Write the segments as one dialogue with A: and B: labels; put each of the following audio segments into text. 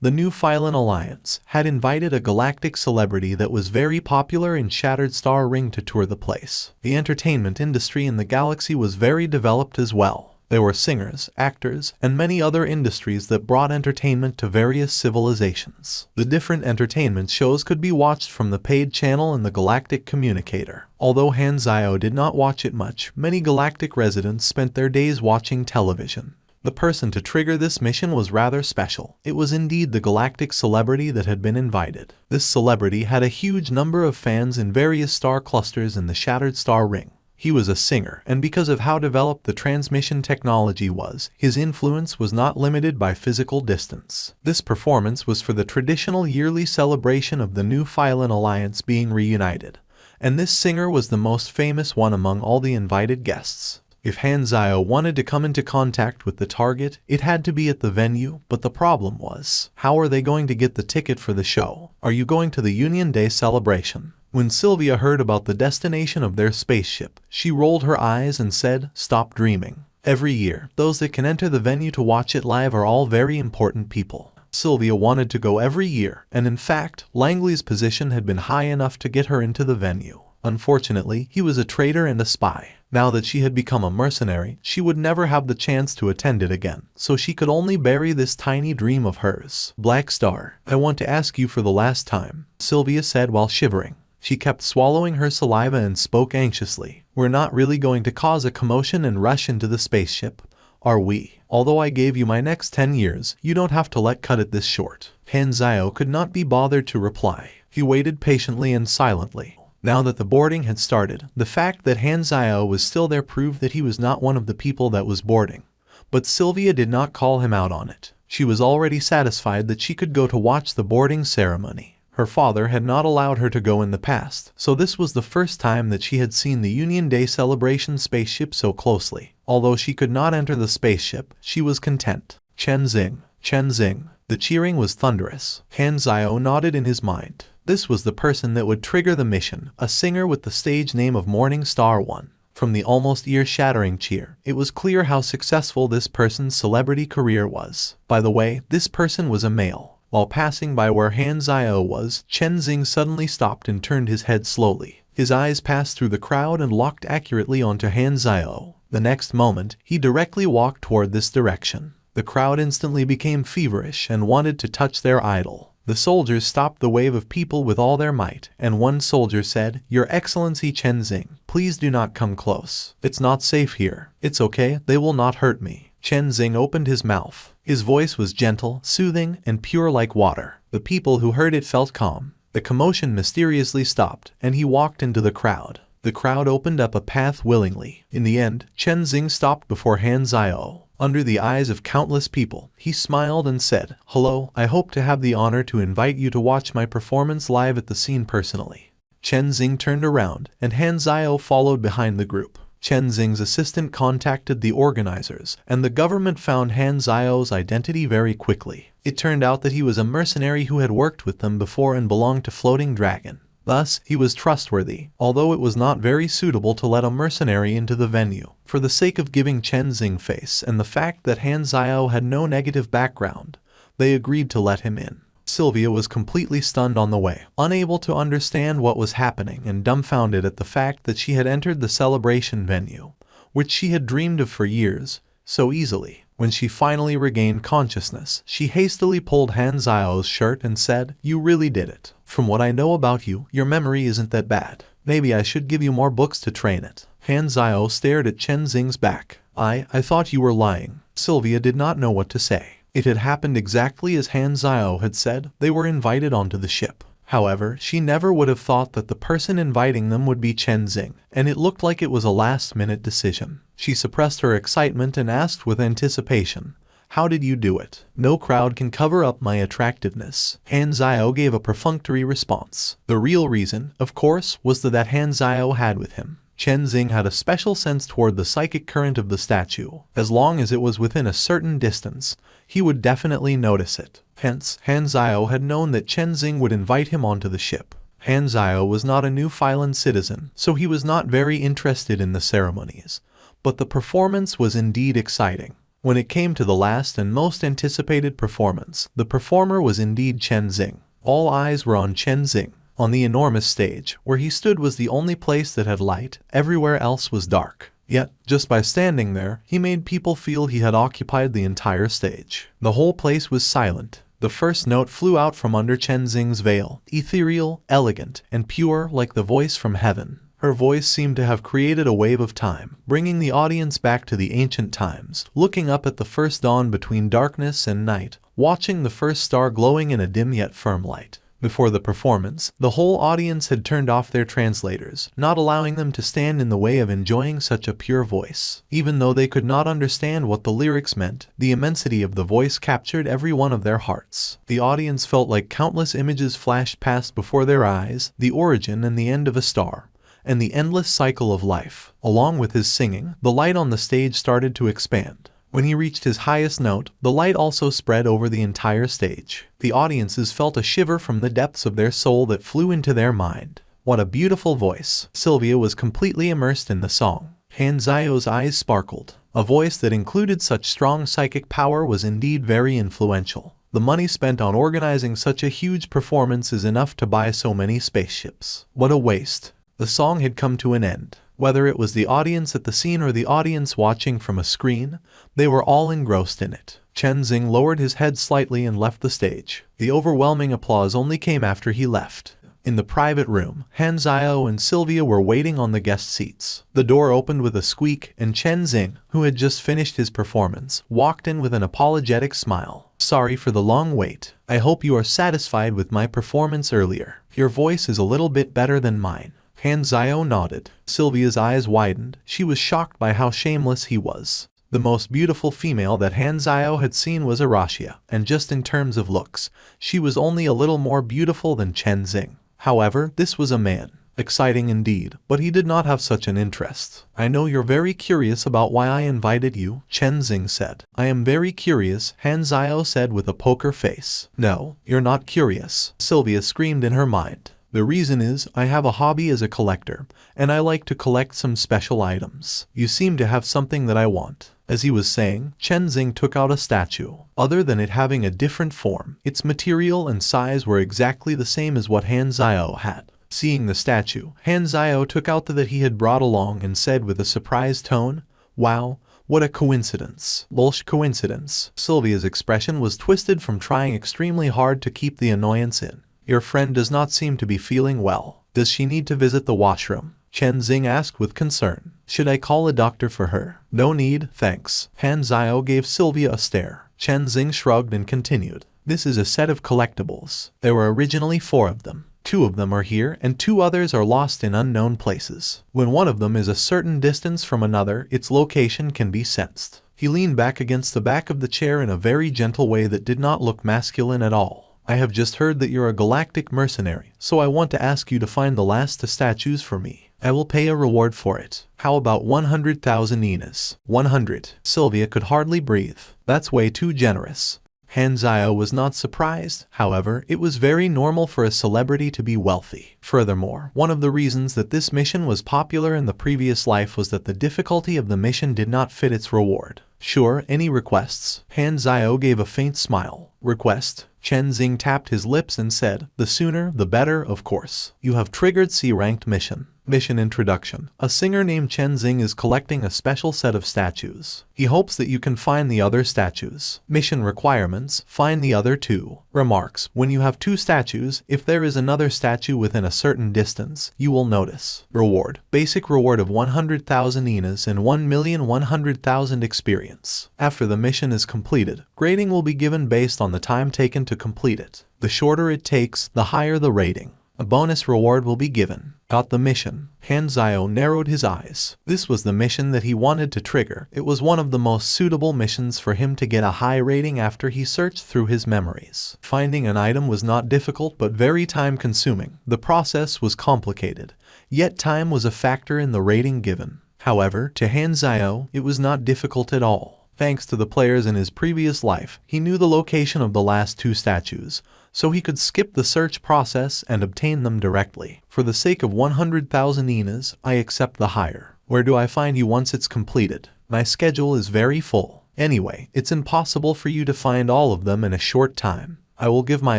A: the New Phylon Alliance had invited a galactic celebrity that was very popular in Shattered Star Ring to tour the place. The entertainment industry in the galaxy was very developed as well. There were singers, actors, and many other industries that brought entertainment to various civilizations. The different entertainment shows could be watched from the paid channel in the Galactic Communicator. Although Han Zio did not watch it much, many galactic residents spent their days watching television. The person to trigger this mission was rather special. It was indeed the galactic celebrity that had been invited. This celebrity had a huge number of fans in various star clusters in the Shattered Star Ring. He was a singer, and because of how developed the transmission technology was, his influence was not limited by physical distance. This performance was for the traditional yearly celebration of the New Phylon Alliance being reunited, and this singer was the most famous one among all the invited guests. If Han Zio wanted to come into contact with the target, it had to be at the venue, but the problem was, how are they going to get the ticket for the show? Are you going to the Union Day celebration? When Sylvia heard about the destination of their spaceship, she rolled her eyes and said, "Stop dreaming." Every year, those that can enter the venue to watch it live are all very important people. Sylvia wanted to go every year, and in fact, Langley's position had been high enough to get her into the venue. Unfortunately, he was a traitor and a spy. Now that she had become a mercenary, she would never have the chance to attend it again, so she could only bury this tiny dream of hers. "Black Star, I want to ask you for the last time," Sylvia said while shivering. She kept swallowing her saliva and spoke anxiously. "We're not really going to cause a commotion and rush into the spaceship, are we? Although I gave you my next 10 years, you don't have to cut it this short." Han Zio could not be bothered to reply. He waited patiently and silently. Now that the boarding had started, the fact that Han Zio was still there proved that he was not one of the people that was boarding. But Sylvia did not call him out on it. She was already satisfied that she could go to watch the boarding ceremony. Her father had not allowed her to go in the past, so this was the first time that she had seen the Union Day celebration spaceship so closely. Although she could not enter the spaceship, she was content. Chen Xing, Chen Xing. The cheering was thunderous. Han Zio nodded in his mind. This was the person that would trigger the mission, a singer with the stage name of Morning Star 1. From the almost ear-shattering cheer, it was clear how successful this person's celebrity career was. By the way, this person was a male. While passing by where Han Zio was, Chen Xing suddenly stopped and turned his head slowly. His eyes passed through the crowd and locked accurately onto Han Zio. The next moment, he directly walked toward this direction. The crowd instantly became feverish and wanted to touch their idol. The soldiers stopped the wave of people with all their might, and one soldier said, "Your Excellency Chen Xing, please do not come close. It's not safe here." "It's okay, they will not hurt me." Chen Xing opened his mouth. His voice was gentle, soothing, and pure like water. The people who heard it felt calm. The commotion mysteriously stopped, and he walked into the crowd. The crowd opened up a path willingly. In the end, Chen Xing stopped before Han Zio. Under the eyes of countless people, he smiled and said, "Hello, I hope to have the honor to invite you to watch my performance live at the scene personally." Chen Xing turned around, and Han Zio followed behind the group. Chen Xing's assistant contacted the organizers, and the government found Han Zio's identity very quickly. It turned out that he was a mercenary who had worked with them before and belonged to Floating Dragon. Thus, he was trustworthy, although it was not very suitable to let a mercenary into the venue. For the sake of giving Chen Xing face and the fact that Han Zio had no negative background, they agreed to let him in. Sylvia was completely stunned on the way, unable to understand what was happening and dumbfounded at the fact that she had entered the celebration venue, which she had dreamed of for years, so easily. When she finally regained consciousness, she hastily pulled Han Zio's shirt and said, "You really did it. From what I know about you, your memory isn't that bad. Maybe I should give you more books to train it." Han Zio stared at Chen Xing's back. I thought you were lying." Sylvia did not know what to say. It had happened exactly as Han Zio had said. They were invited onto the ship. However, she never would have thought that the person inviting them would be Chen Xing, and it looked like it was a last-minute decision. She suppressed her excitement and asked with anticipation, "How did you do it?" "No crowd can cover up my attractiveness." Han Zio gave a perfunctory response. The real reason, of course, was that Han Zio had with him. Chen Xing had a special sense toward the psychic current of the statue. As long as it was within a certain distance, he would definitely notice it. Hence, Han Zio had known that Chen Xing would invite him onto the ship. Han Zio was not a New Phylon citizen, so he was not very interested in the ceremonies. But the performance was indeed exciting. When it came to the last and most anticipated performance, the performer was indeed Chen Xing. All eyes were on Chen Xing. On the enormous stage, where he stood was the only place that had light, everywhere else was dark. Yet, just by standing there, he made people feel he had occupied the entire stage. The whole place was silent. The first note flew out from under Chen Xing's veil, ethereal, elegant, and pure like the voice from heaven. Her voice seemed to have created a wave of time, bringing the audience back to the ancient times, looking up at the first dawn between darkness and night, watching the first star glowing in a dim yet firm light. Before the performance, the whole audience had turned off their translators, not allowing them to stand in the way of enjoying such a pure voice. Even though they could not understand what the lyrics meant, the immensity of the voice captured every one of their hearts. The audience felt like countless images flashed past before their eyes, the origin and the end of a star, and the endless cycle of life. Along with his singing, the light on the stage started to expand. When he reached his highest note, the light also spread over the entire stage. The audiences felt a shiver from the depths of their soul that flew into their mind. What a beautiful voice! Sylvia was completely immersed in the song. Han Zio's eyes sparkled. A voice that included such strong psychic power was indeed very influential. The money spent on organizing such a huge performance is enough to buy so many spaceships. What a waste! The song had come to an end. Whether it was the audience at the scene or the audience watching from a screen, they were all engrossed in it. Chen Xing lowered his head slightly and left the stage. The overwhelming applause only came after he left. In the private room, Han Zio and Sylvia were waiting on the guest seats. The door opened with a squeak, and Chen Xing, who had just finished his performance, walked in with an apologetic smile. "Sorry for the long wait. I hope you are satisfied with my performance earlier. Your voice is a little bit better than mine." Han Zio nodded. Sylvia's eyes widened. She was shocked by how shameless he was. The most beautiful female that Han Zio had seen was Arashia, and just in terms of looks, she was only a little more beautiful than Chen Xing. However, this was a man. Exciting indeed, but he did not have such an interest. "I know you're very curious about why I invited you," Chen Xing said. "I am very curious," Han Zio said with a poker face. "No, you're not curious," Sylvia screamed in her mind. "The reason is, I have a hobby as a collector, and I like to collect some special items. You seem to have something that I want." As he was saying, Chen Xing took out a statue. Other than it having a different form, its material and size were exactly the same as what Han Zio had. Seeing the statue, Han Zio took out the that he had brought along and said with a surprised tone, "Wow, what a coincidence." Lolsh coincidence. Sylvia's expression was twisted from trying extremely hard to keep the annoyance in. "Your friend does not seem to be feeling well. Does she need to visit the washroom?" Chen Xing asked with concern. "Should I call a doctor for her?" "No need, thanks." Han Zio gave Sylvia a stare. Chen Xing shrugged and continued. "This is a set of collectibles. There were originally 4 of them. 2 of them are here, and 2 others are lost in unknown places. When one of them is a certain distance from another, its location can be sensed." He leaned back against the back of the chair in a very gentle way that did not look masculine at all. "I have just heard that you're a galactic mercenary, so I want to ask you to find the last 2 statues for me. I will pay a reward for it. How about 100,000 Enas?" 100. Sylvia could hardly breathe. "That's way too generous." Han Zio was not surprised. However, it was very normal for a celebrity to be wealthy. Furthermore, one of the reasons that this mission was popular in the previous life was that the difficulty of the mission did not fit its reward. "Sure, any requests?" Han Zio gave a faint smile. "Request?" Chen Xing tapped his lips and said, "The sooner, the better, of course. You have triggered C-ranked mission." Mission introduction. A singer named Chen Xing is collecting a special set of statues. He hopes that you can find the other statues. Mission requirements. Find the other 2. Remarks. When you have 2 statues, if there is another statue within a certain distance, you will notice. Reward. Basic reward of 100,000 Enas and 1,100,000 experience. After the mission is completed, grading will be given based on the time taken to complete it. The shorter it takes, the higher the rating. A bonus reward will be given. Got the mission. Han Zio narrowed his eyes. This was the mission that he wanted to trigger. It was one of the most suitable missions for him to get a high rating after he searched through his memories. Finding an item was not difficult but very time-consuming. The process was complicated, yet time was a factor in the rating given. However, to Han Zio, it was not difficult at all. Thanks to the players in his previous life, he knew the location of the last 2 statues, so he could skip the search process and obtain them directly. "For the sake of 100,000 Enas, I accept the hire. Where do I find you once it's completed? My schedule is very full." Anyway, it's impossible for you to find all of them in a short time. I will give my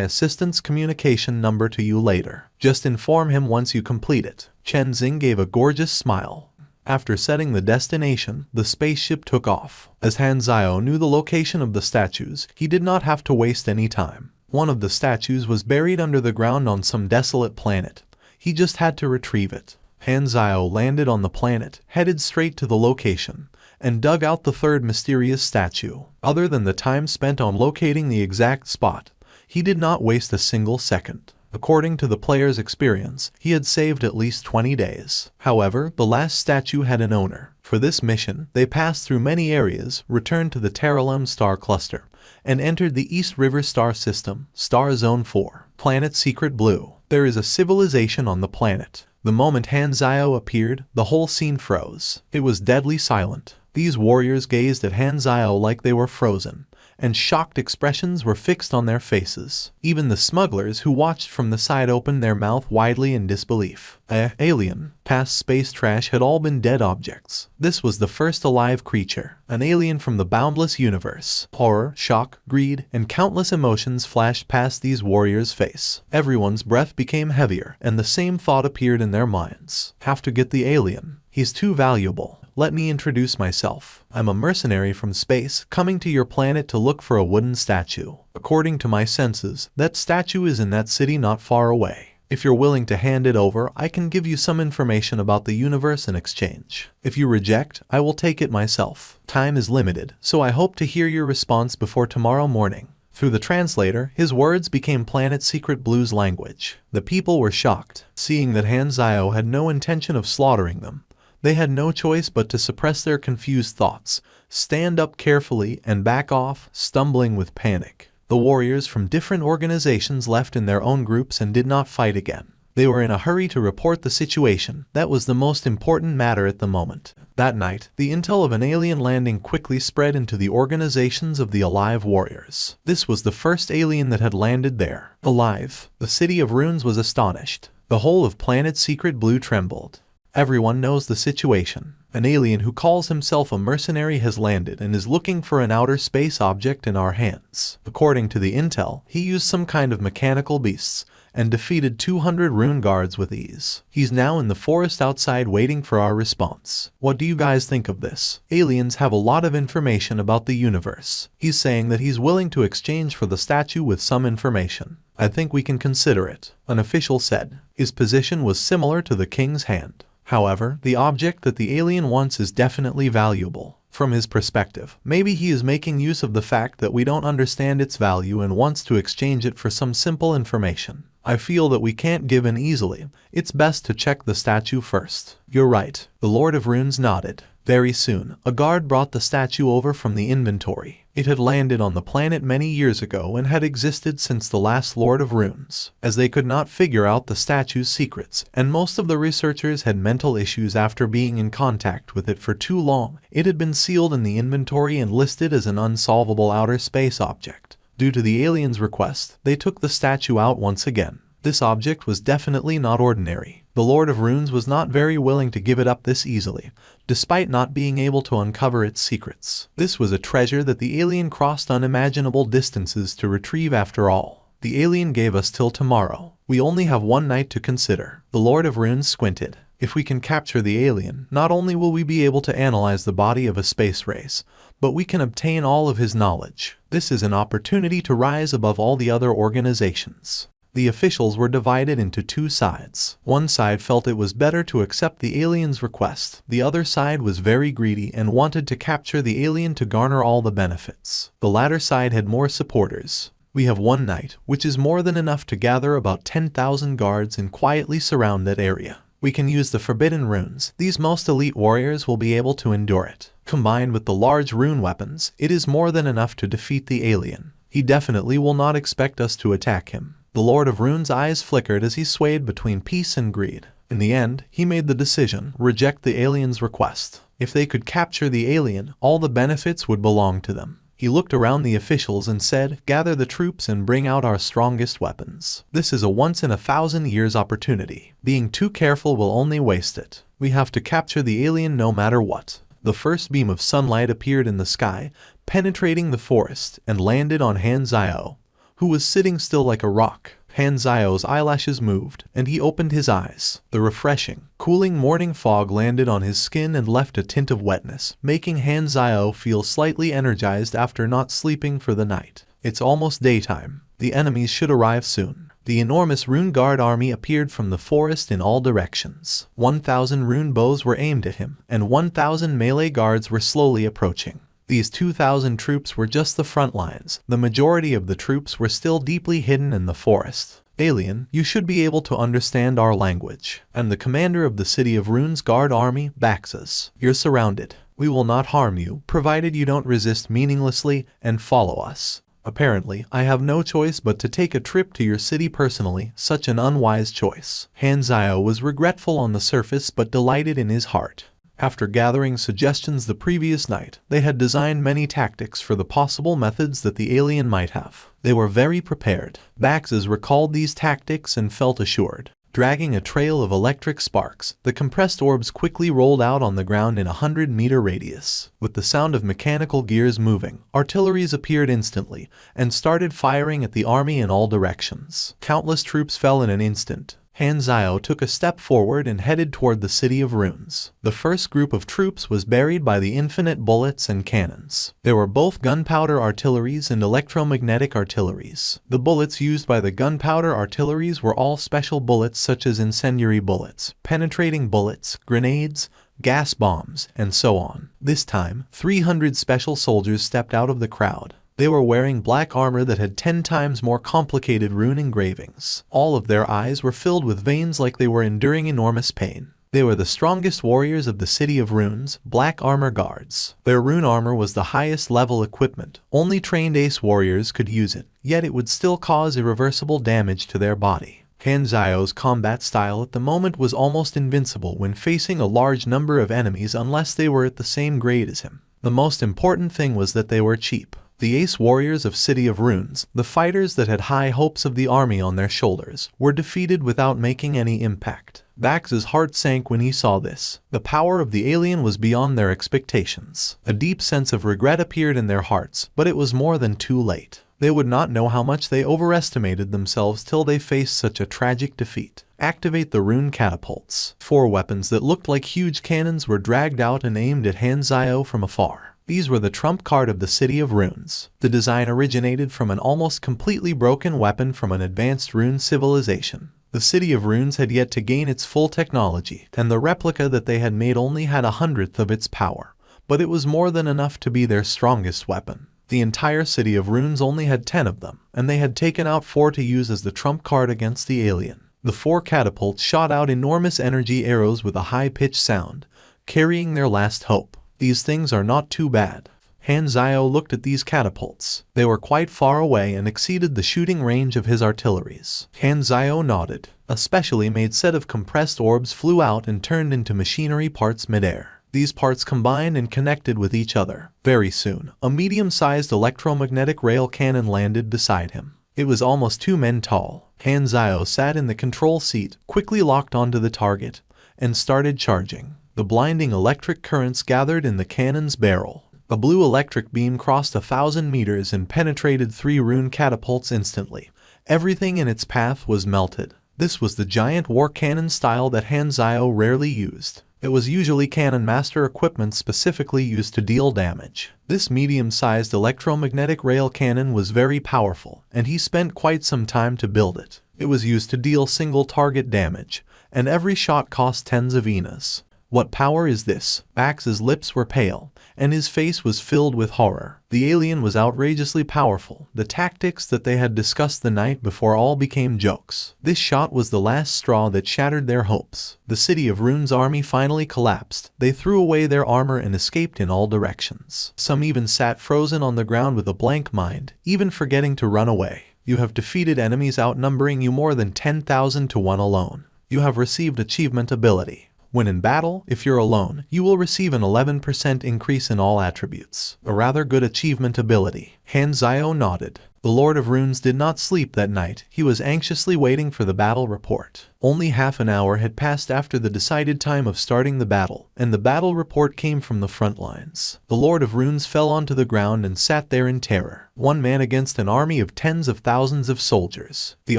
A: assistant's communication number to you later. Just inform him once you complete it." Chen Xing gave a gorgeous smile. After setting the destination, the spaceship took off. As Han Zhao knew the location of the statues, he did not have to waste any time. One of the statues was buried under the ground on some desolate planet. He just had to retrieve it. Han Zhao landed on the planet, headed straight to the location, and dug out the third mysterious statue. Other than the time spent on locating the exact spot, he did not waste a single second. According to the player's experience, he had saved at least 20 days. However, the last statue had an owner. For this mission, they passed through many areas, returned to the Terralum star cluster, and entered the East River star system, Star Zone 4, Planet Secret Blue. There is a civilization on the planet. The moment Han Zhao appeared, the whole scene froze. It was deadly silent. These warriors gazed at Han Zhao like they were frozen, and shocked expressions were fixed on their faces. Even the smugglers who watched from the side opened their mouth widely in disbelief. Alien. Past space trash had all been dead objects. This was the first alive creature, an alien from the boundless universe. Horror, shock, greed, and countless emotions flashed past these warriors' face. Everyone's breath became heavier, and the same thought appeared in their minds. Have to get the alien. He's too valuable. Let me introduce myself. I'm a mercenary from space, coming to your planet to look for a wooden statue. According to my senses, that statue is in that city not far away. If you're willing to hand it over, I can give you some information about the universe in exchange. If you reject, I will take it myself. Time is limited, so I hope to hear your response before tomorrow morning. Through the translator, his words became Planet Secret Blue's language. The people were shocked, seeing that Han Zhao had no intention of slaughtering them. They had no choice but to suppress their confused thoughts, stand up carefully, and back off, stumbling with panic. The warriors from different organizations left in their own groups and did not fight again. They were in a hurry to report the situation. That was the most important matter at the moment. That night, the intel of an alien landing quickly spread into the organizations of the alive warriors. This was the first alien that had landed there. Alive. The city of ruins was astonished. The whole of Planet Secret Blue trembled. Everyone knows the situation. An alien who calls himself a mercenary has landed and is looking for an outer space object in our hands. According to the intel, he used some kind of mechanical beasts and defeated 200 rune guards with ease. He's now in the forest outside waiting for our response. What do you guys think of this? Aliens have a lot of information about the universe. He's saying that he's willing to exchange for the statue with some information. I think we can consider it, an official said. His position was similar to the king's hand. However, the object that the alien wants is definitely valuable. From his perspective, maybe he is making use of the fact that we don't understand its value and wants to exchange it for some simple information. I feel that we can't give in easily. It's best to check the statue first. You're right. The Lord of Runes nodded. Very soon, a guard brought the statue over from the inventory. It had landed on the planet many years ago and had existed since the last Lord of Runes. As they could not figure out the statue's secrets, and most of the researchers had mental issues after being in contact with it for too long, it had been sealed in the inventory and listed as an unsolvable outer space object. Due to the alien's request, they took the statue out once again. This object was definitely not ordinary. The Lord of Runes was not very willing to give it up this easily, despite not being able to uncover its secrets. This was a treasure that the alien crossed unimaginable distances to retrieve after all. The alien gave us till tomorrow. We only have one night to consider. The Lord of Runes squinted. If we can capture the alien, not only will we be able to analyze the body of a space race, but we can obtain all of his knowledge. This is an opportunity to rise above all the other organizations. The officials were divided into two sides. One side felt it was better to accept the alien's request. The other side was very greedy and wanted to capture the alien to garner all the benefits. The latter side had more supporters. We have one night, which is more than enough to gather about 10,000 guards and quietly surround that area. We can use the forbidden runes. These most elite warriors will be able to endure it. Combined with the large rune weapons, it is more than enough to defeat the alien. He definitely will not expect us to attack him. The Lord of Rune's eyes flickered as he swayed between peace and greed. In the end, he made the decision, reject the alien's request. If they could capture the alien, all the benefits would belong to them. He looked around the officials and said, "Gather the troops and bring out our strongest weapons. This is a once-in-a-thousand-years opportunity. Being too careful will only waste it. We have to capture the alien no matter what." The first beam of sunlight appeared in the sky, penetrating the forest, and landed on Han Zio, who was sitting still like a rock. Han Zio's eyelashes moved, and he opened his eyes. The refreshing, cooling morning fog landed on his skin and left a tint of wetness, making Han Zio feel slightly energized after not sleeping for the night. It's almost daytime. The enemies should arrive soon. The enormous Rune Guard army appeared from the forest in all directions. 1,000 rune bows were aimed at him, and 1,000 melee guards were slowly approaching. These 2,000 troops were just the front lines. The majority of the troops were still deeply hidden in the forest. Alien, you should be able to understand our language. And the commander of the City of Rune's Guard army, Baxus. You're surrounded. We will not harm you, provided you don't resist meaninglessly and follow us. Apparently, I have no choice but to take a trip to your city personally, such an unwise choice. Han Zio was regretful on the surface but delighted in his heart. After gathering suggestions the previous night, they had designed many tactics for the possible methods that the alien might have. They were very prepared. Baxes recalled these tactics and felt assured. Dragging a trail of electric sparks, the compressed orbs quickly rolled out on the ground in a 100-meter radius. With the sound of mechanical gears moving, artilleries appeared instantly and started firing at the army in all directions. Countless troops fell in an instant. Han Zio took a step forward and headed toward the City of Runes. The first group of troops was buried by the infinite bullets and cannons. There were both gunpowder artilleries and electromagnetic artilleries. The bullets used by the gunpowder artilleries were all special bullets such as incendiary bullets, penetrating bullets, grenades, gas bombs, and so on. This time, 300 special soldiers stepped out of the crowd. They were wearing black armor that had 10 times more complicated rune engravings. All of their eyes were filled with veins like they were enduring enormous pain. They were the strongest warriors of the City of Runes, Black Armor Guards. Their rune armor was the highest level equipment. Only trained ace warriors could use it, yet it would still cause irreversible damage to their body. Han Zio's combat style at the moment was almost invincible when facing a large number of enemies unless they were at the same grade as him. The most important thing was that they were cheap. The ace warriors of City of Runes, the fighters that had high hopes of the army on their shoulders, were defeated without making any impact. Bax's heart sank when he saw this. The power of the alien was beyond their expectations. A deep sense of regret appeared in their hearts, but it was more than too late. They would not know how much they overestimated themselves till they faced such a tragic defeat. Activate the rune catapults. 4 weapons that looked like huge cannons were dragged out and aimed at Han Zio from afar. These were the trump card of the City of Runes. The design originated from an almost completely broken weapon from an advanced rune civilization. The City of Runes had yet to gain its full technology, and the replica that they had made only had 1/100th of its power. But it was more than enough to be their strongest weapon. The entire City of Runes only had 10 of them, and they had taken out 4 to use as the trump card against the alien. The 4 catapults shot out enormous energy arrows with a high-pitched sound, carrying their last hope. These things are not too bad. Han Zio looked at these catapults. They were quite far away and exceeded the shooting range of his artilleries. Han Zio nodded. A specially made set of compressed orbs flew out and turned into machinery parts midair. These parts combined and connected with each other. Very soon, a medium-sized electromagnetic rail cannon landed beside him. It was almost 2 men tall. Han Zio sat in the control seat, quickly locked onto the target, and started charging. The blinding electric currents gathered in the cannon's barrel. A blue electric beam crossed 1,000 meters and penetrated 3 rune catapults instantly. Everything in its path was melted. This was the giant war cannon style that Han Zio rarely used. It was usually Cannon Master equipment specifically used to deal damage. This medium-sized electromagnetic rail cannon was very powerful, and he spent quite some time to build it. It was used to deal single-target damage, and every shot cost tens of enas. What power is this? Bax's lips were pale, and his face was filled with horror. The alien was outrageously powerful. The tactics that they had discussed the night before all became jokes. This shot was the last straw that shattered their hopes. The City of Rune's army finally collapsed. They threw away their armor and escaped in all directions. Some even sat frozen on the ground with a blank mind, even forgetting to run away. You have defeated enemies outnumbering you more than 10,000 to 1 alone. You have received achievement ability. When in battle, if you're alone, you will receive an 11% increase in all attributes. A rather good achievement ability. Han Zio nodded. The Lord of Runes did not sleep that night. He was anxiously waiting for the battle report. Only half an hour had passed after the decided time of starting the battle, and the battle report came from the front lines. The Lord of Runes fell onto the ground and sat there in terror. One man against an army of tens of thousands of soldiers. The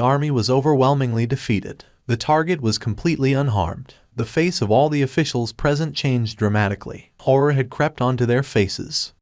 A: army was overwhelmingly defeated. The target was completely unharmed. The face of all the officials present changed dramatically. Horror had crept onto their faces.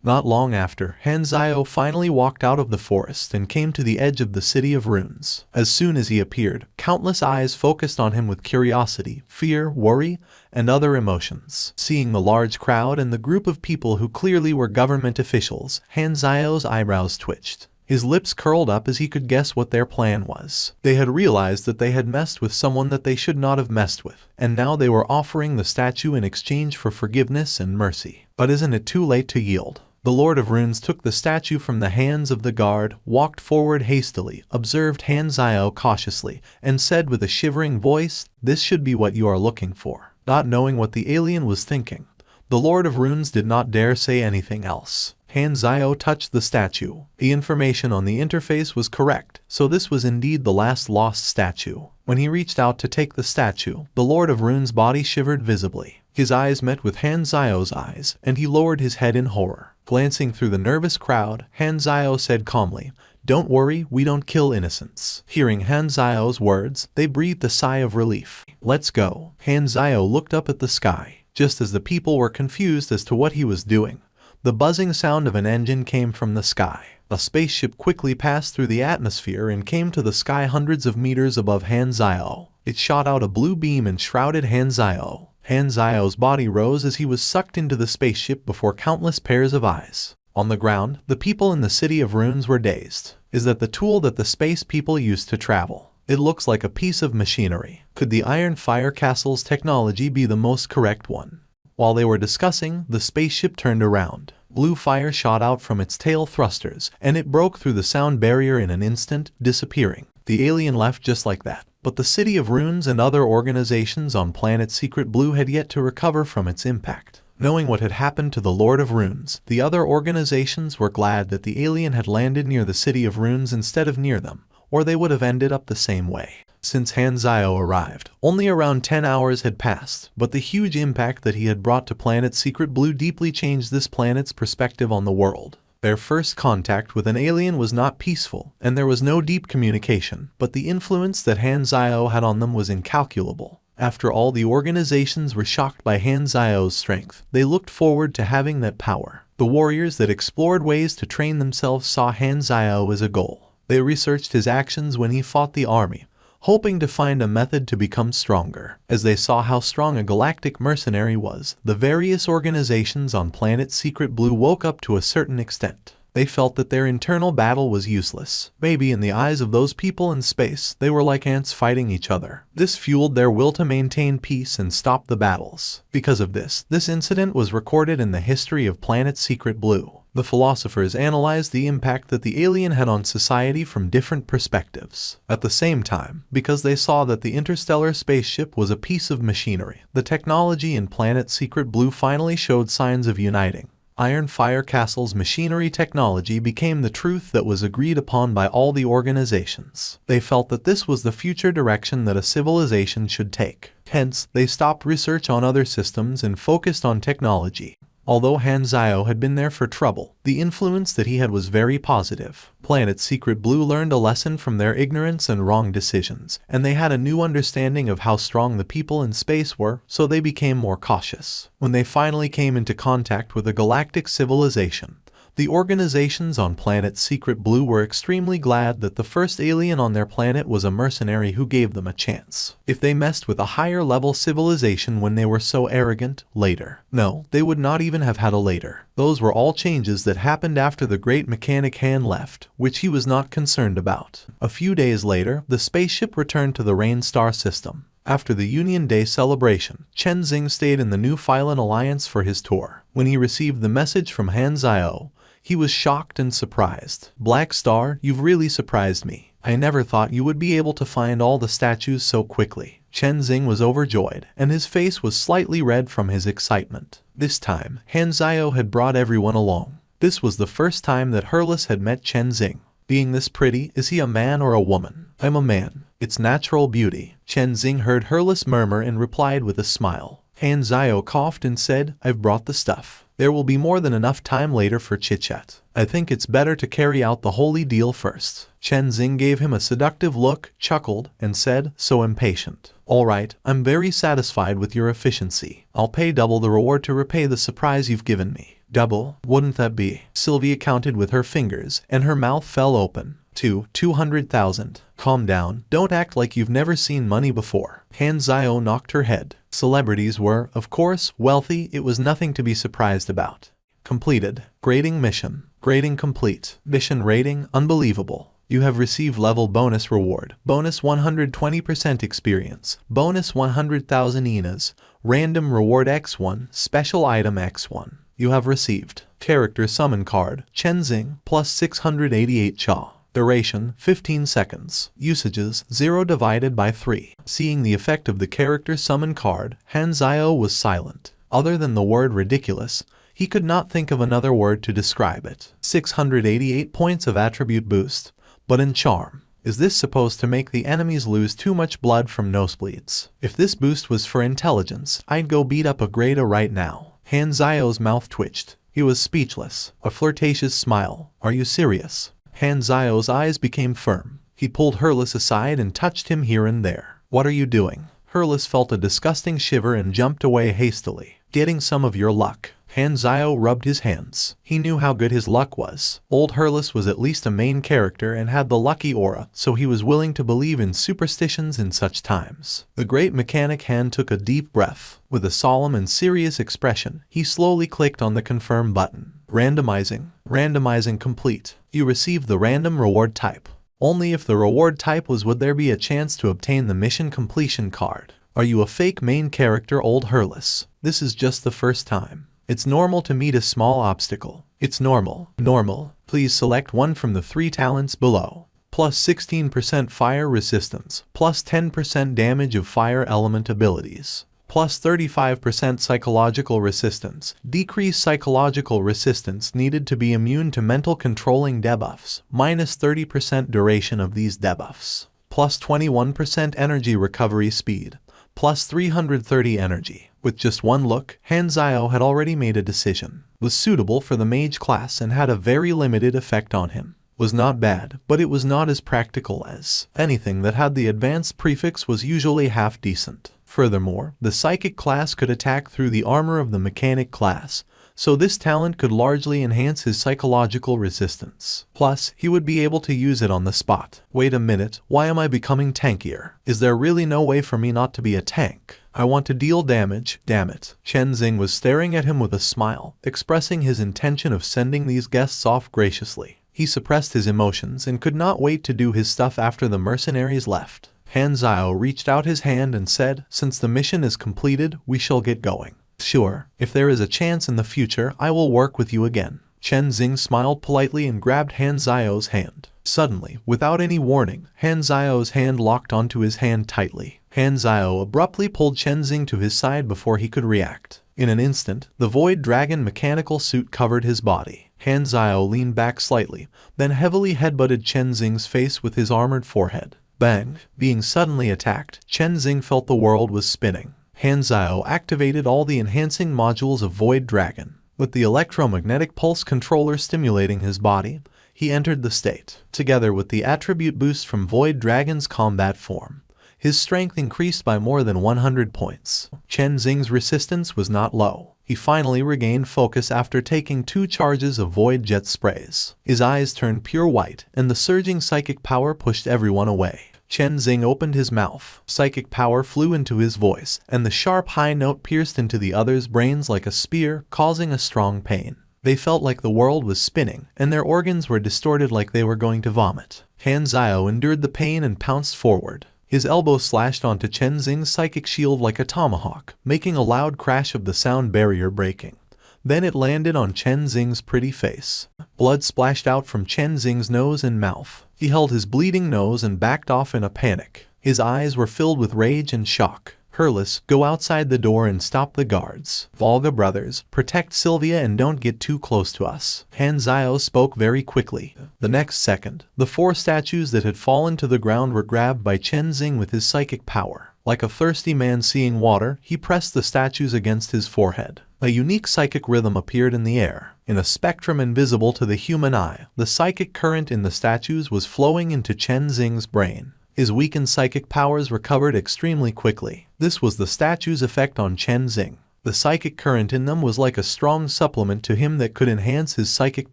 A: Not long after, Hanzio finally walked out of the forest and came to the edge of the city of runes. As soon as he appeared, countless eyes focused on him with curiosity, fear, worry, and other emotions. Seeing the large crowd and the group of people who clearly were government officials, Hanzio's eyebrows twitched. His lips curled up as he could guess what their plan was. They had realized that they had messed with someone that they should not have messed with, and now they were offering the statue in exchange for forgiveness and mercy. But isn't it too late to yield? The Lord of Runes took the statue from the hands of the guard, walked forward hastily, observed Hanzio cautiously, and said with a shivering voice, "This should be what you are looking for." Not knowing what the alien was thinking, the Lord of Runes did not dare say anything else. Hanzio touched the statue. The information on the interface was correct, so this was indeed the last lost statue. When he reached out to take the statue, the Lord of Runes' body shivered visibly. His eyes met with Hanzio's eyes, and he lowered his head in horror. Glancing through the nervous crowd, Hanzio said calmly, "Don't worry, we don't kill innocents." Hearing Hanzio's words, they breathed a sigh of relief. "Let's go." Hanzio looked up at the sky. Just as the people were confused as to what he was doing, the buzzing sound of an engine came from the sky. A spaceship quickly passed through the atmosphere and came to the sky hundreds of meters above Hanzio. It shot out a blue beam and shrouded Hanzio. Hanzio's body rose as he was sucked into the spaceship before countless pairs of eyes. On the ground, the people in the city of runes were dazed. Is that the tool that the space people used to travel? It looks like a piece of machinery. Could the Iron Fire Castle's technology be the most correct one? While they were discussing, the spaceship turned around. Blue fire shot out from its tail thrusters, and it broke through the sound barrier in an instant, disappearing. The alien left just like that. But the City of Runes and other organizations on planet Secret Blue had yet to recover from its impact. Knowing what had happened to the Lord of Runes, the other organizations were glad that the alien had landed near the City of Runes instead of near them, or they would have ended up the same way. Since Hanzio arrived, only around 10 hours had passed, but the huge impact that he had brought to planet Secret Blue deeply changed this planet's perspective on the world. Their first contact with an alien was not peaceful, and there was no deep communication, but the influence that Hanzio had on them was incalculable. After all, the organizations were shocked by Hanzio's strength. They looked forward to having that power. The warriors that explored ways to train themselves saw Hanzio as a goal. They researched his actions when he fought the army, hoping to find a method to become stronger. As they saw how strong a galactic mercenary was, the various organizations on planet Secret Blue woke up to a certain extent. They felt that their internal battle was useless. Maybe in the eyes of those people in space, they were like ants fighting each other. This fueled their will to maintain peace and stop the battles. Because of this incident was recorded in the history of planet Secret Blue. The philosophers analyzed the impact that the alien had on society from different perspectives. At the same time, because they saw that the interstellar spaceship was a piece of machinery, the technology in planet Secret Blue finally showed signs of uniting. Iron Fire Castle's machinery technology became the truth that was agreed upon by all the organizations. They felt that this was the future direction that a civilization should take. Hence, they stopped research on other systems and focused on technology. Although Hanzio had been there for trouble, the influence that he had was very positive. Planet Secret Blue learned a lesson from their ignorance and wrong decisions, and they had a new understanding of how strong the people in space were, so they became more cautious. When they finally came into contact with a galactic civilization, the organizations on planet Secret Blue were extremely glad that the first alien on their planet was a mercenary who gave them a chance. If they messed with a higher level civilization when they were so arrogant, later. No, they would not even have had a later. Those were all changes that happened after the great mechanic Han left, which he was not concerned about. A few days later, the spaceship returned to the Rain Star system. After the Union Day celebration, Chen Xing stayed in the New Phylan Alliance for his tour. When he received the message from Hanzio, he was shocked and surprised. "Black Star, you've really surprised me. I never thought you would be able to find all the statues so quickly." Chen Xing was overjoyed, and his face was slightly red from his excitement. This time, Hanzio had brought everyone along. This was the first time that Herlis had met Chen Xing. Being this pretty, is he a man or a woman? I'm a man. It's natural beauty. Chen Xing heard Hurless murmur and replied with a smile. Han Zhao coughed and said, I've brought the stuff. There will be more than enough time later for chit-chat. I think it's better to carry out the holy deal first. Chen Xing gave him a seductive look, chuckled, and said, so impatient. All right, I'm very satisfied with your efficiency. I'll pay double the reward to repay the surprise you've given me. Double? Wouldn't that be? Sylvia counted with her fingers, and her mouth fell open. 200,000. Calm down, don't act like you've never seen money before. Han Zhao knocked her head. Celebrities were, of course, wealthy. It was nothing to be surprised about. Completed. Grading mission. Grading complete. Mission rating, unbelievable. You have received level bonus reward. Bonus 120% experience. Bonus 100,000 INAs. Random reward X1. Special item X1. You have received. Character summon card. Chen Xing, plus 688 Cha. Duration, 15 seconds. Usages, 0 divided by 3. Seeing the effect of the character summon card, Han Zhao was silent. Other than the word ridiculous, he could not think of another word to describe it. 688 points of attribute boost. But in charm. Is this supposed to make the enemies lose too much blood from nosebleeds? If this boost was for intelligence, I'd go beat up a Greta right now. Han Zhao's mouth twitched. He was speechless. A flirtatious smile. Are you serious? Han Zhao's eyes became firm. He pulled Hurless aside and touched him here and there. What are you doing? Hurless felt a disgusting shiver and jumped away hastily. Getting some of your luck. Han Zhao rubbed his hands. He knew how good his luck was. Old Hurless was at least a main character and had the lucky aura, so he was willing to believe in superstitions in such times. The great mechanic Han took a deep breath. With a solemn and serious expression, he slowly clicked on the confirm button. Randomizing. Randomizing complete. You received the random reward type. Only if the reward type was would there be a chance to obtain the mission completion card. Are you a fake main character, Old Hurless? This is just the first time. It's normal to meet a small obstacle. It's normal. Normal. Please select one from the 3 talents below. Plus 16% fire resistance. Plus 10% damage of fire element abilities. Plus 35% psychological resistance. Decrease psychological resistance needed to be immune to mental controlling debuffs. Minus 30% duration of these debuffs. Plus 21% energy recovery speed. Plus 330 energy. With just one look, Han Zhao had already made a decision. Was suitable for the mage class and had a very limited effect on him. Was not bad, but it was not as practical as anything that had the advanced prefix was usually half decent. Furthermore, the psychic class could attack through the armor of the mechanic class, so this talent could largely enhance his psychological resistance. Plus, he would be able to use it on the spot. Wait a minute, why am I becoming tankier? Is there really no way for me not to be a tank? I want to deal damage, damn it. Chen Xing was staring at him with a smile, expressing his intention of sending these guests off graciously. He suppressed his emotions and could not wait to do his stuff after the mercenaries left. Han Zhao reached out his hand and said, since the mission is completed, we shall get going. Sure, if there is a chance in the future, I will work with you again. Chen Xing smiled politely and grabbed Han Zhao's hand. Suddenly, without any warning, Han Zhao's hand locked onto his hand tightly. Han Zhao abruptly pulled Chen Xing to his side before he could react. In an instant, the Void Dragon mechanical suit covered his body. Han Zhao leaned back slightly, then heavily headbutted Chen Xing's face with his armored forehead. Bang! Being suddenly attacked, Chen Xing felt the world was spinning. Han Zhao activated all the enhancing modules of Void Dragon. With the electromagnetic pulse controller stimulating his body, he entered the state. Together with the attribute boost from Void Dragon's combat form, his strength increased by more than 100 points. Chen Xing's resistance was not low. He finally regained focus after taking 2 charges of Void Jet sprays. His eyes turned pure white, and the surging psychic power pushed everyone away. Chen Xing opened his mouth. Psychic power flew into his voice, and the sharp high note pierced into the others' brains like a spear, causing a strong pain. They felt like the world was spinning, and their organs were distorted like they were going to vomit. Han Zhao endured the pain and pounced forward. His elbow slashed onto Chen Xing's psychic shield like a tomahawk, making a loud crash of the sound barrier breaking. Then it landed on Chen Xing's pretty face. Blood splashed out from Chen Xing's nose and mouth. He held his bleeding nose and backed off in a panic. His eyes were filled with rage and shock. Hurless, go outside the door and stop the guards. Volga brothers, protect Sylvia and don't get too close to us. Han Zio spoke very quickly. The next second, the 4 statues that had fallen to the ground were grabbed by Chen Xing with his psychic power. Like a thirsty man seeing water, he pressed the statues against his forehead. A unique psychic rhythm appeared in the air. In a spectrum invisible to the human eye, the psychic current in the statues was flowing into Chen Xing's brain. His weakened psychic powers recovered extremely quickly. This was the statue's effect on Chen Xing. The psychic current in them was like a strong supplement to him that could enhance his psychic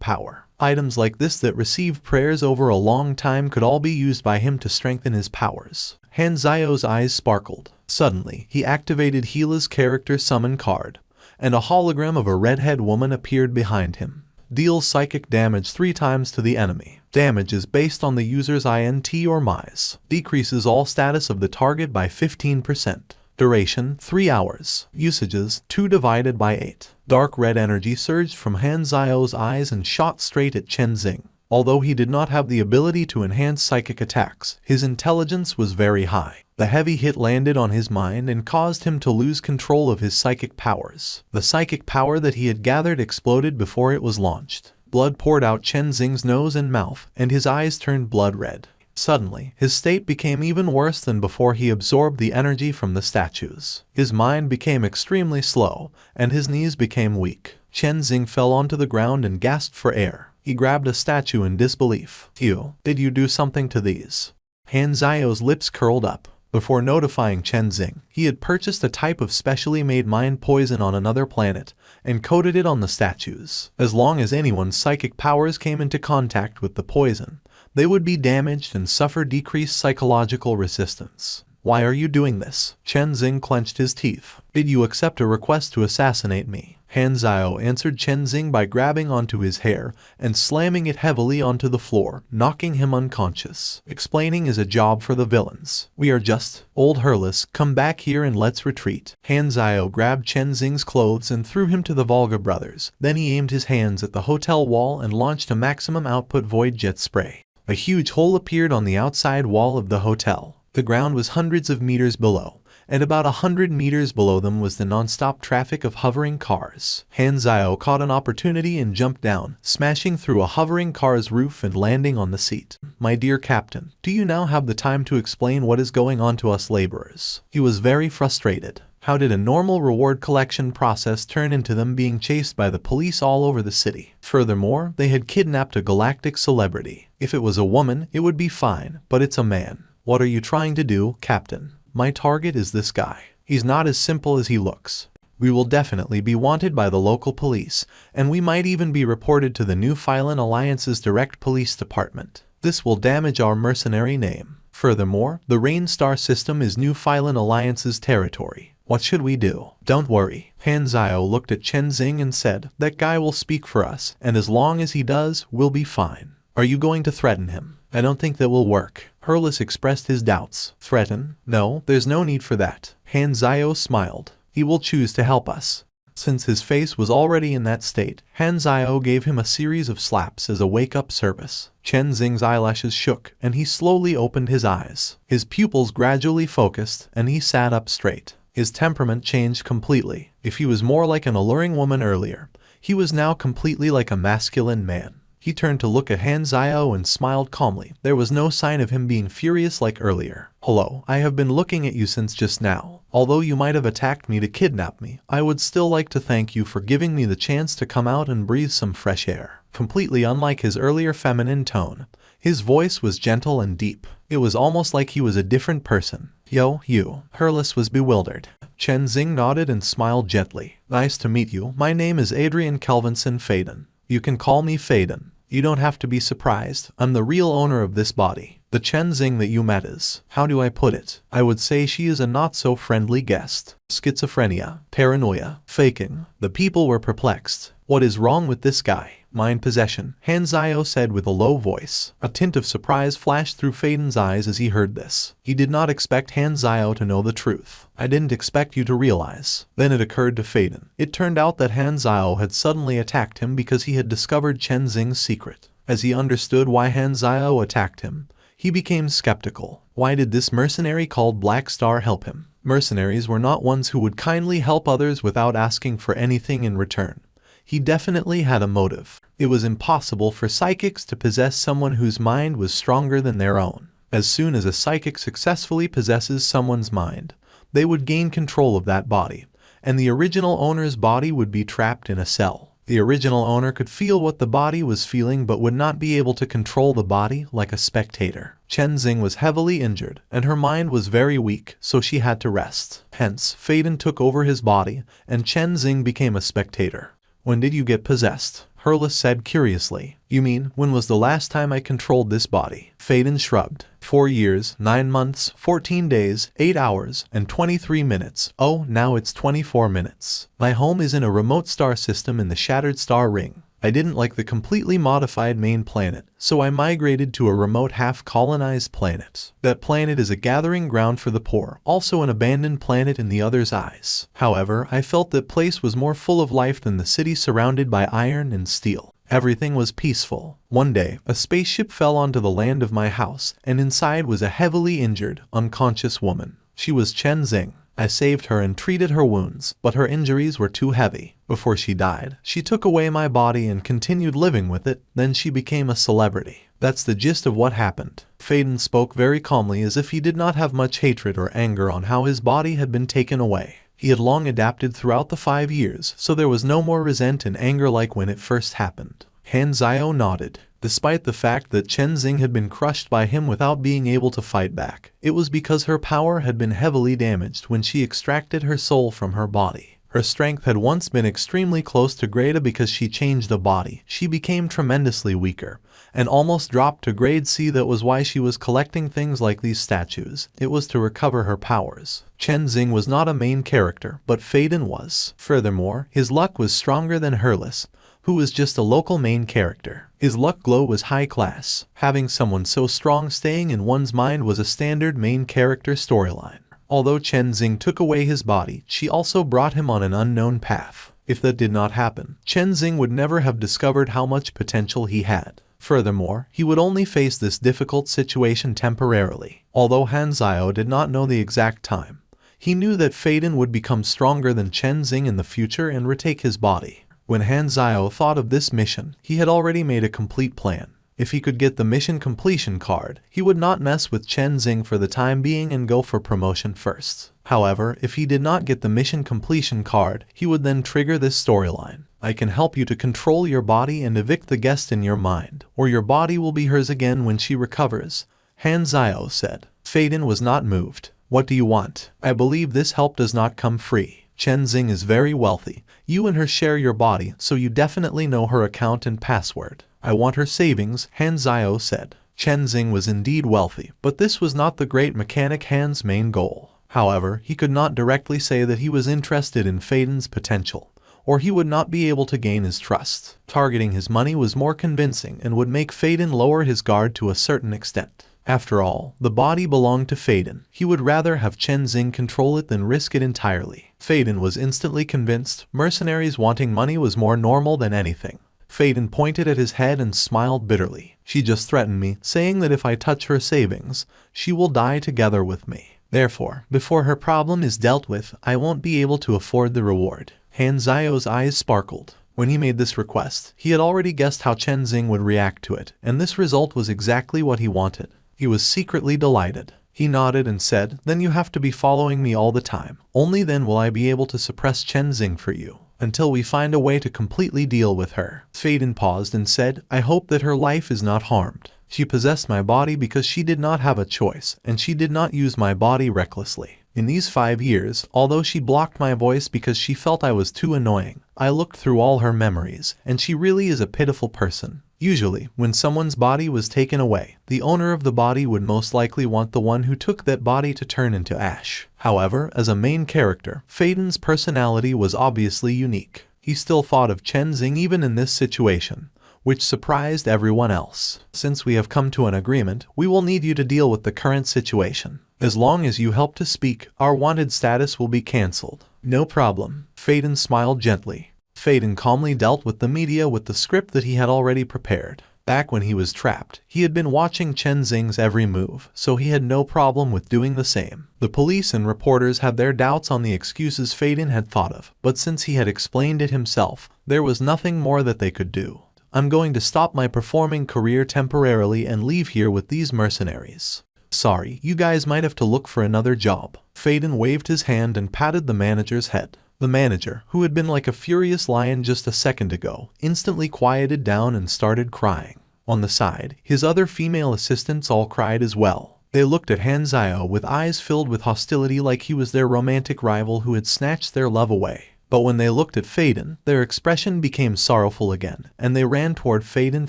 A: power. Items like this that received prayers over a long time could all be used by him to strengthen his powers. Han Zio's eyes sparkled. Suddenly, he activated Gila's character summon card, and a hologram of a redhead woman appeared behind him. Deals psychic damage 3 times to the enemy. Damage is based on the user's INT or MIS. Decreases all status of the target by 15%. Duration 3 hours. Usages 2 divided by 8. Dark red energy surged from Han Zio's eyes and shot straight at Chen Xing. Although he did not have the ability to enhance psychic attacks, his intelligence was very high. The heavy hit landed on his mind and caused him to lose control of his psychic powers. The psychic power that he had gathered exploded before it was launched. Blood poured out Chen Xing's nose and mouth, and his eyes turned blood red. Suddenly, his state became even worse than before he absorbed the energy from the statues. His mind became extremely slow, and his knees became weak. Chen Xing fell onto the ground and gasped for air. He grabbed a statue in disbelief. Did you do something to these? Han Zio's lips curled up. Before notifying Chen Xing, he had purchased a type of specially made mind poison on another planet and coated it on the statues. As long as anyone's psychic powers came into contact with the poison, they would be damaged and suffer decreased psychological resistance. Why are you doing this? Chen Xing clenched his teeth. Did you accept a request to assassinate me? Han Zio answered Chen Xing by grabbing onto his hair and slamming it heavily onto the floor, knocking him unconscious. Explaining is a job for the villains. We are just old Hurless. Come back here and let's retreat. Han Zio grabbed Chen Xing's clothes and threw him to the Volga brothers. Then he aimed his hands at the hotel wall and launched a maximum output void jet spray. A huge hole appeared on the outside wall of the hotel. The ground was hundreds of meters below, and about 100 meters below them was the non-stop traffic of hovering cars. Han Zio caught an opportunity and jumped down, smashing through a hovering car's roof and landing on the seat. My dear Captain, do you now have the time to explain what is going on to us laborers? He was very frustrated. How did a normal reward collection process turn into them being chased by the police all over the city? Furthermore, they had kidnapped a galactic celebrity. If it was a woman, it would be fine, but it's a man. What are you trying to do, Captain? My target is this guy. He's not as simple as he looks. We will definitely be wanted by the local police, and we might even be reported to the New Phylan Alliance's direct police department. This will damage our mercenary name. Furthermore, the Rain Star system is New Phylan Alliance's territory. What should we do? Don't worry. Han Zio looked at Chen Xing and said, that guy will speak for us, and as long as he does, we'll be fine. Are you going to threaten him? I don't think that will work. Hurless expressed his doubts. Threaten? No, there's no need for that. Han Zio smiled. He will choose to help us. Since his face was already in that state, Han Zio gave him a series of slaps as a wake-up service. Chen Xing's eyelashes shook, and he slowly opened his eyes. His pupils gradually focused, and he sat up straight. His temperament changed completely. If he was more like an alluring woman earlier, he was now completely like a masculine man. He turned to look at Han Zio and smiled calmly. There was no sign of him being furious like earlier. Hello, I have been looking at you since just now. Although you might have attacked me to kidnap me, I would still like to thank you for giving me the chance to come out and breathe some fresh air. Completely unlike his earlier feminine tone, his voice was gentle and deep. It was almost like he was a different person. Yo, you. Hurless was bewildered. Chen Xing nodded and smiled gently. Nice to meet you. My name is Adrian Kelvinson Faden. You can call me Faden. You don't have to be surprised. I'm the real owner of this body. The Chen Xing that you met is, how do I put it? I would say she is a not-so-friendly guest. Schizophrenia, paranoia, faking. The people were perplexed. What is wrong with this guy? Mind possession, Han Zio said with a low voice. A tint of surprise flashed through Faden's eyes as he heard this. He did not expect Han Zio to know the truth. I didn't expect you to realize. Then it occurred to Faden. It turned out that Han Zio had suddenly attacked him because he had discovered Chen Xing's secret. As he understood why Han Zio attacked him, he became skeptical. Why did this mercenary called Black Star help him? Mercenaries were not ones who would kindly help others without asking for anything in return. He definitely had a motive. It was impossible for psychics to possess someone whose mind was stronger than their own. As soon as a psychic successfully possesses someone's mind, they would gain control of that body, and the original owner's body would be trapped in a cell. The original owner could feel what the body was feeling but would not be able to control the body like a spectator. Chen Xing was heavily injured, and her mind was very weak, so she had to rest. Hence, Faden took over his body, and Chen Xing became a spectator. When did you get possessed? Herlis said curiously. You mean, when was the last time I controlled this body? Faden shrugged. 4 years, 9 months, 14 days, 8 hours, and 23 minutes. Oh, now it's 24 minutes. My home is in a remote star system in the Shattered Star Ring. I didn't like the completely modified main planet, so I migrated to a remote half-colonized planet. That planet is a gathering ground for the poor, also an abandoned planet in the other's eyes. However, I felt that place was more full of life than the city surrounded by iron and steel. Everything was peaceful. One day, a spaceship fell onto the land of my house, and inside was a heavily injured, unconscious woman. She was Chen Xing. I saved her and treated her wounds, but her injuries were too heavy. Before she died, she took away my body and continued living with it, then she became a celebrity. That's the gist of what happened. Faden spoke very calmly as if he did not have much hatred or anger on how his body had been taken away. He had long adapted throughout the 5 years, so there was no more resent and anger like when it first happened. Han Zhao nodded. Despite the fact that Chen Xing had been crushed by him without being able to fight back, it was because her power had been heavily damaged when she extracted her soul from her body. Her strength had once been extremely close to Grade A because she changed the body. She became tremendously weaker, and almost dropped to Grade C. That was why she was collecting things like these statues. It was to recover her powers. Chen Xing was not a main character, but Faden was. Furthermore, his luck was stronger than Herlis, who was just a local main character. His luck glow was high class. Having someone so strong staying in one's mind was a standard main character storyline. Although Chen Xing took away his body, she also brought him on an unknown path. If that did not happen, Chen Xing would never have discovered how much potential he had. Furthermore, he would only face this difficult situation temporarily. Although Han Zhao did not know the exact time, he knew that Faden would become stronger than Chen Xing in the future and retake his body. When Han Zhao thought of this mission, he had already made a complete plan. If he could get the mission completion card, he would not mess with Chen Xing for the time being and go for promotion first. However, if he did not get the mission completion card, he would then trigger this storyline. I can help you to control your body and evict the guest in your mind, or your body will be hers again when she recovers, Han Zhao said. Faden was not moved. What do you want? I believe this help does not come free. Chen Xing is very wealthy. You and her share your body, so you definitely know her account and password. I want her savings, Han Zhao said. Chen Xing was indeed wealthy, but this was not the great mechanic Han's main goal. However, he could not directly say that he was interested in Faden's potential, or he would not be able to gain his trust. Targeting his money was more convincing and would make Faden lower his guard to a certain extent. After all, the body belonged to Faden. He would rather have Chen Xing control it than risk it entirely. Faden was instantly convinced. Mercenaries wanting money was more normal than anything. Faden pointed at his head and smiled bitterly. She just threatened me, saying that if I touch her savings, she will die together with me. Therefore, before her problem is dealt with, I won't be able to afford the reward. Han Zhao's eyes sparkled. When he made this request, he had already guessed how Chen Xing would react to it, and this result was exactly what he wanted. He was secretly delighted. He nodded and said, "Then you have to be following me all the time. Only then will I be able to suppress Chen Xing for you, until we find a way to completely deal with her." Faden paused and said, "I hope that her life is not harmed. She possessed my body because she did not have a choice, and she did not use my body recklessly. In these 5 years, although she blocked my voice because she felt I was too annoying, I looked through all her memories, and she really is a pitiful person. Usually, when someone's body was taken away, the owner of the body would most likely want the one who took that body to turn into ash. However, as a main character, Faden's personality was obviously unique. He still thought of Chen Xing even in this situation, which surprised everyone else. Since we have come to an agreement, we will need you to deal with the current situation. As long as you help to speak, our wanted status will be cancelled." "No problem." Faden smiled gently. Faden calmly dealt with the media with the script that he had already prepared. Back when he was trapped, he had been watching Chen Xing's every move, so he had no problem with doing the same. The police and reporters had their doubts on the excuses Faden had thought of, but since he had explained it himself, there was nothing more that they could do. I'm going to stop my performing career temporarily and leave here with these mercenaries. Sorry, you guys might have to look for another job. Faden waved his hand and patted the manager's head. The manager, who had been like a furious lion just a second ago, instantly quieted down and started crying. On the side, his other female assistants all cried as well. They looked at Han Zio with eyes filled with hostility like he was their romantic rival who had snatched their love away. But when they looked at Faden, their expression became sorrowful again, and they ran toward Faden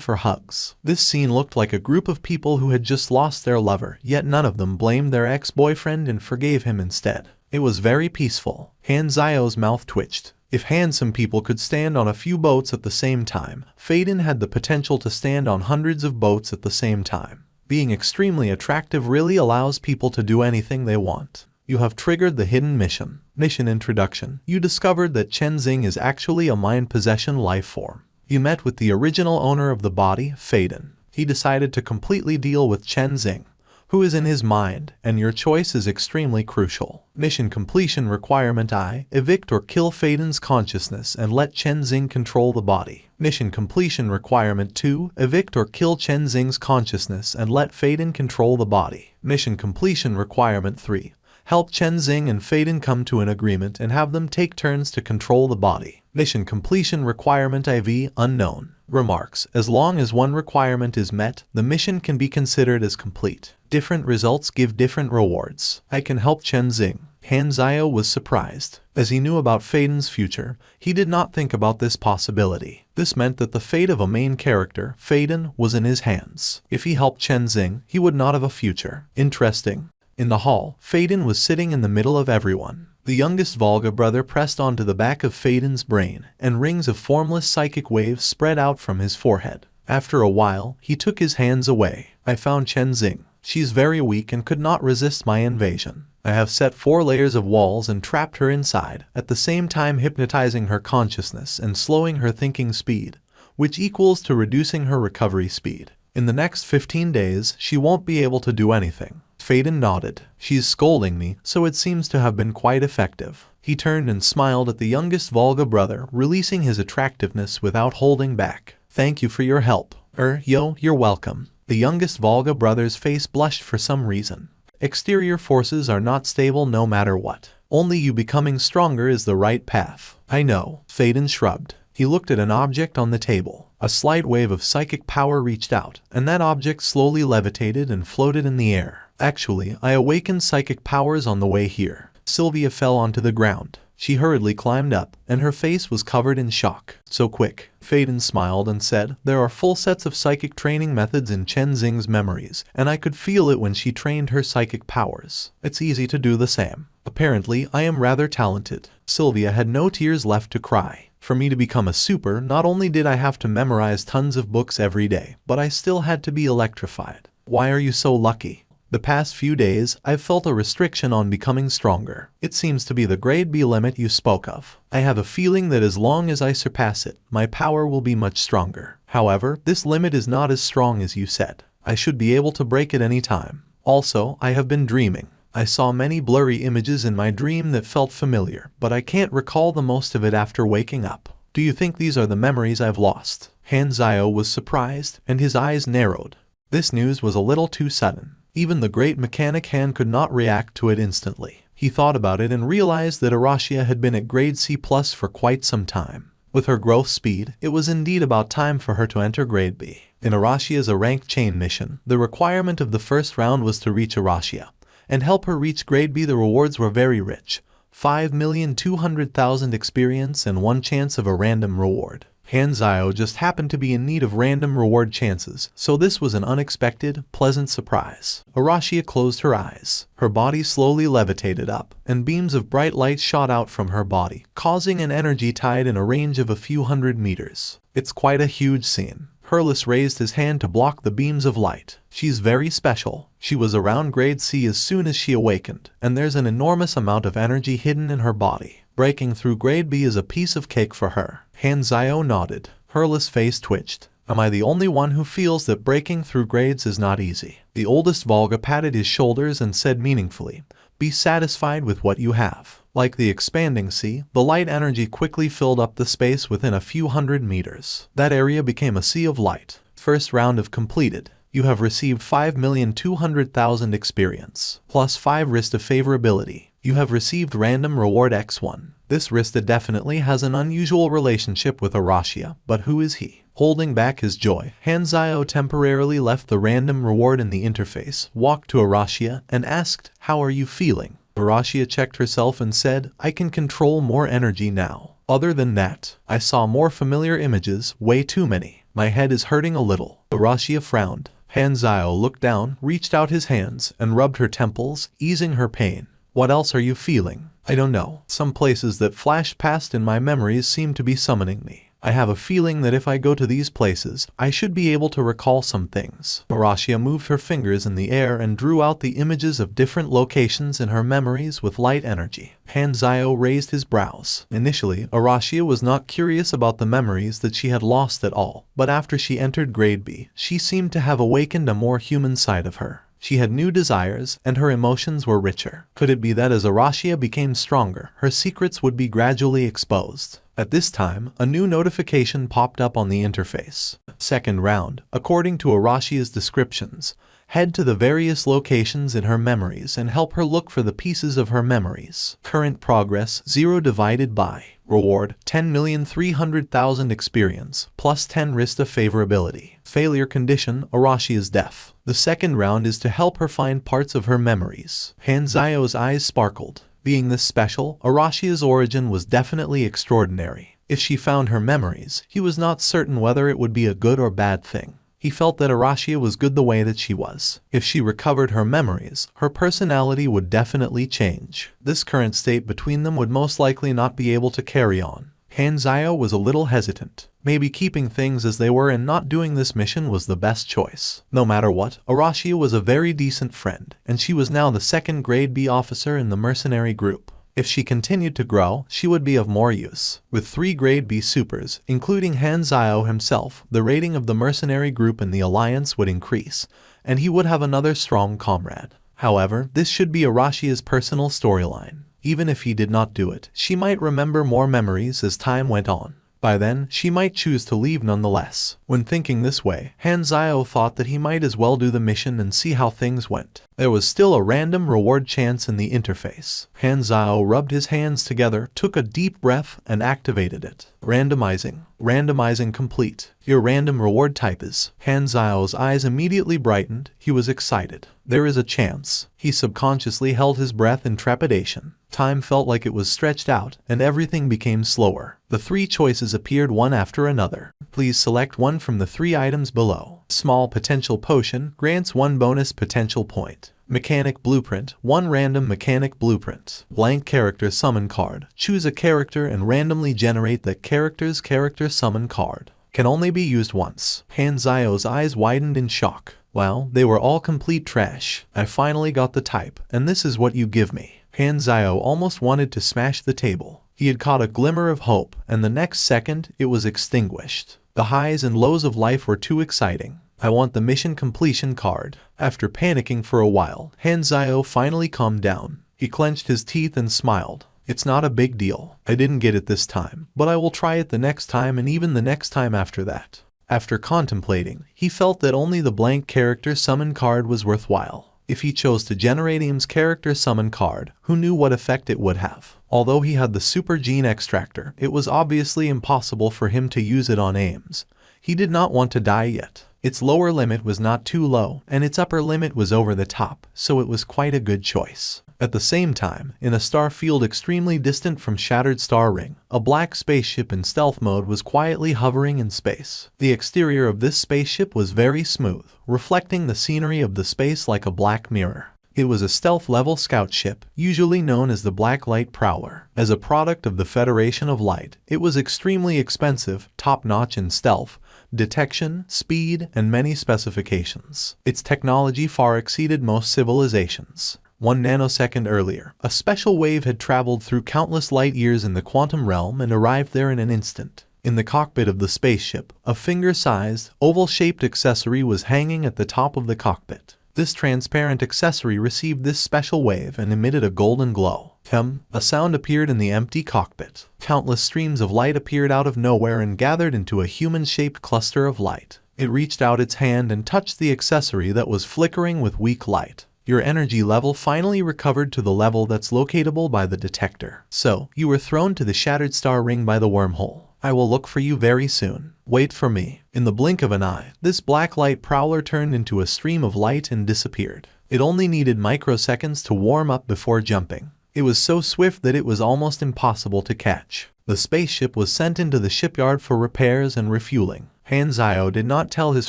A: for hugs. This scene looked like a group of people who had just lost their lover, yet none of them blamed their ex-boyfriend and forgave him instead. It was very peaceful. Han Zio's mouth twitched. If handsome people could stand on a few boats at the same time, Faden had the potential to stand on hundreds of boats at the same time. Being extremely attractive really allows people to do anything they want. You have triggered the hidden mission. Mission introduction. You discovered that Chen Xing is actually a mind possession life form. You met with the original owner of the body, Faden. He decided to completely deal with Chen Xing, who is in his mind, and your choice is extremely crucial. Mission completion requirement I. Evict or kill Faden's consciousness and let Chen Xing control the body. Mission completion requirement 2. Evict or kill Chen Xing's consciousness and let Faden control the body. Mission completion requirement 3. Help Chen Xing and Faden come to an agreement and have them take turns to control the body. Mission completion requirement IV unknown. Remarks. As long as one requirement is met, the mission can be considered as complete. Different results give different rewards. I can help Chen Xing. Han Zio was surprised. As he knew about Faden's future, he did not think about this possibility. This meant that the fate of a main character, Faden, was in his hands. If he helped Chen Xing, he would not have a future. Interesting. In the hall, Faden was sitting in the middle of everyone. The youngest Volga brother pressed onto the back of Faden's brain, and rings of formless psychic waves spread out from his forehead. After a while, he took his hands away. I found Chen Xing. She's very weak and could not resist my invasion. I have set 4 layers of walls and trapped her inside, at the same time hypnotizing her consciousness and slowing her thinking speed, which equals to reducing her recovery speed. In the next 15 days, she won't be able to do anything. Faden nodded. She's scolding me, so it seems to have been quite effective. He turned and smiled at the youngest Volga brother, releasing his attractiveness without holding back. Thank you for your help. You're welcome. The youngest Volga brother's face blushed for some reason. Exterior forces are not stable no matter what. Only you becoming stronger is the right path. I know. Faden shrugged. He looked at an object on the table. A slight wave of psychic power reached out, and that object slowly levitated and floated in the air. Actually, I awakened psychic powers on the way here. Sylvia fell onto the ground. She hurriedly climbed up, and her face was covered in shock. So quick. Faden smiled and said, there are full sets of psychic training methods in Chen Xing's memories, and I could feel it when she trained her psychic powers. It's easy to do the same. Apparently, I am rather talented. Sylvia had no tears left to cry. For me to become a super, not only did I have to memorize tons of books every day, but I still had to be electrified. Why are you so lucky? The past few days, I've felt a restriction on becoming stronger. It seems to be the grade B limit you spoke of. I have a feeling that as long as I surpass it, my power will be much stronger. However, this limit is not as strong as you said. I should be able to break it any time. Also, I have been dreaming. I saw many blurry images in my dream that felt familiar, but I can't recall the most of it after waking up. Do you think these are the memories I've lost? Han Zio was surprised, and his eyes narrowed. This news was a little too sudden. Even the great mechanic Han could not react to it instantly. He thought about it and realized that Arashia had been at grade C+ for quite some time. With her growth speed, it was indeed about time for her to enter grade B. In Arashia's a ranked chain mission, the requirement of the first round was to reach Arashia, and help her reach grade B. The rewards were very rich. 5,200,000 experience and 1 chance of a random reward. Han Zio just happened to be in need of random reward chances, so this was an unexpected, pleasant surprise. Arashia closed her eyes. Her body slowly levitated up, and beams of bright light shot out from her body, causing an energy tide in a range of a few hundred meters. It's quite a huge scene. Hurlis raised his hand to block the beams of light. She's very special. She was around grade C as soon as she awakened, and there's an enormous amount of energy hidden in her body. Breaking through grade B is a piece of cake for her. Han Zio nodded. Hurlis' face twitched. Am I the only one who feels that breaking through grades is not easy? The oldest Volga patted his shoulders and said meaningfully, "Be satisfied with what you have." Like the expanding sea, the light energy quickly filled up the space within a few hundred meters. That area became a sea of light. First round of completed. You have received 5,200,000 experience, plus 5 wrist of favorability. You have received random reward X1. This Rista definitely has an unusual relationship with Arashia, but who is he? Holding back his joy, Hanzio temporarily left the random reward in the interface, walked to Arashia, and asked, "How are you feeling?" Arashia checked herself and said, "I can control more energy now. Other than that, I saw more familiar images, way too many. My head is hurting a little." Arashia frowned. Hanzio looked down, reached out his hands, and rubbed her temples, easing her pain. "What else are you feeling?" "I don't know. Some places that flashed past in my memories seem to be summoning me. I have a feeling that if I go to these places, I should be able to recall some things." Arashia moved her fingers in the air and drew out the images of different locations in her memories with light energy. Hanzio raised his brows. Initially, Arashia was not curious about the memories that she had lost at all, but after she entered Grade B, she seemed to have awakened a more human side of her. She had new desires, and her emotions were richer. Could it be that as Arashia became stronger, her secrets would be gradually exposed? At this time, a new notification popped up on the interface. Second round. According to Arashia's descriptions, head to the various locations in her memories and help her look for the pieces of her memories. Current progress 0 divided by. Reward 10,300,000 experience, plus 10 wrist of favorability. Failure condition Arashi is deaf. The second round is to help her find parts of her memories. Hanzio's eyes sparkled. Being this special, Arashia's origin was definitely extraordinary. If she found her memories, he was not certain whether it would be a good or bad thing. He felt that Arashia was good the way that she was. If she recovered her memories, her personality would definitely change. This current state between them would most likely not be able to carry on. Hanzio was a little hesitant. Maybe keeping things as they were and not doing this mission was the best choice. No matter what, Arashia was a very decent friend, and she was now the second Grade B officer in the mercenary group. If she continued to grow, she would be of more use. With 3 Grade B supers, including Hanzio himself, the rating of the mercenary group in the alliance would increase, and he would have another strong comrade. However, this should be Arashia's personal storyline. Even if he did not do it, she might remember more memories as time went on. By then, she might choose to leave nonetheless. When thinking this way, Hanzio thought that he might as well do the mission and see how things went. There was still a random reward chance in the interface. Hanzio rubbed his hands together, took a deep breath, and activated it. Randomizing. Randomizing complete. Your random reward type is. Hanzio's eyes immediately brightened. He was excited. There is a chance. He subconsciously held his breath in trepidation. Time felt like it was stretched out, and everything became slower. The 3 choices appeared one after another. Please select one from the 3 items below. Small potential potion grants 1 bonus potential point. Mechanic blueprint, 1 random mechanic blueprint. Blank character summon card. Choose a character and randomly generate that character's character summon card. Can only be used once. Hanzio's eyes widened in shock. Well, they were all complete trash. I finally got the type, and this is what you give me. Hanzio almost wanted to smash the table. He had caught a glimmer of hope, and the next second, it was extinguished. The highs and lows of life were too exciting. I want the mission completion card. After panicking for a while, Hanzio finally calmed down. He clenched his teeth and smiled. It's not a big deal. I didn't get it this time, but I will try it the next time and even the next time after that. After contemplating, he felt that only the blank character summon card was worthwhile. If he chose to generate Aim's character summon card, who knew what effect it would have? Although he had the super gene extractor, it was obviously impossible for him to use it on Ames. He did not want to die yet. Its lower limit was not too low, and its upper limit was over the top, so it was quite a good choice. At the same time, in a star field extremely distant from Shattered Star Ring, a black spaceship in stealth mode was quietly hovering in space. The exterior of this spaceship was very smooth, reflecting the scenery of the space like a black mirror. It was a stealth-level scout ship, usually known as the Black Light Prowler. As a product of the Federation of Light, it was extremely expensive, top-notch in stealth, detection, speed, and many specifications. Its technology far exceeded most civilizations. 1 nanosecond earlier, a special wave had traveled through countless light years in the quantum realm and arrived there in an instant. In the cockpit of the spaceship, a finger-sized, oval-shaped accessory was hanging at the top of the cockpit. This transparent accessory received this special wave and emitted a golden glow. A sound appeared in the empty cockpit. Countless streams of light appeared out of nowhere and gathered into a human-shaped cluster of light. It reached out its hand and touched the accessory that was flickering with weak light. Your energy level finally recovered to the level that's locatable by the detector. So, you were thrown to the Shattered Star Ring by the wormhole. I will look for you very soon. Wait for me. In the blink of an eye, this black light prowler turned into a stream of light and disappeared. It only needed microseconds to warm up before jumping. It was so swift that it was almost impossible to catch. The spaceship was sent into the shipyard for repairs and refueling. Hanzio did not tell his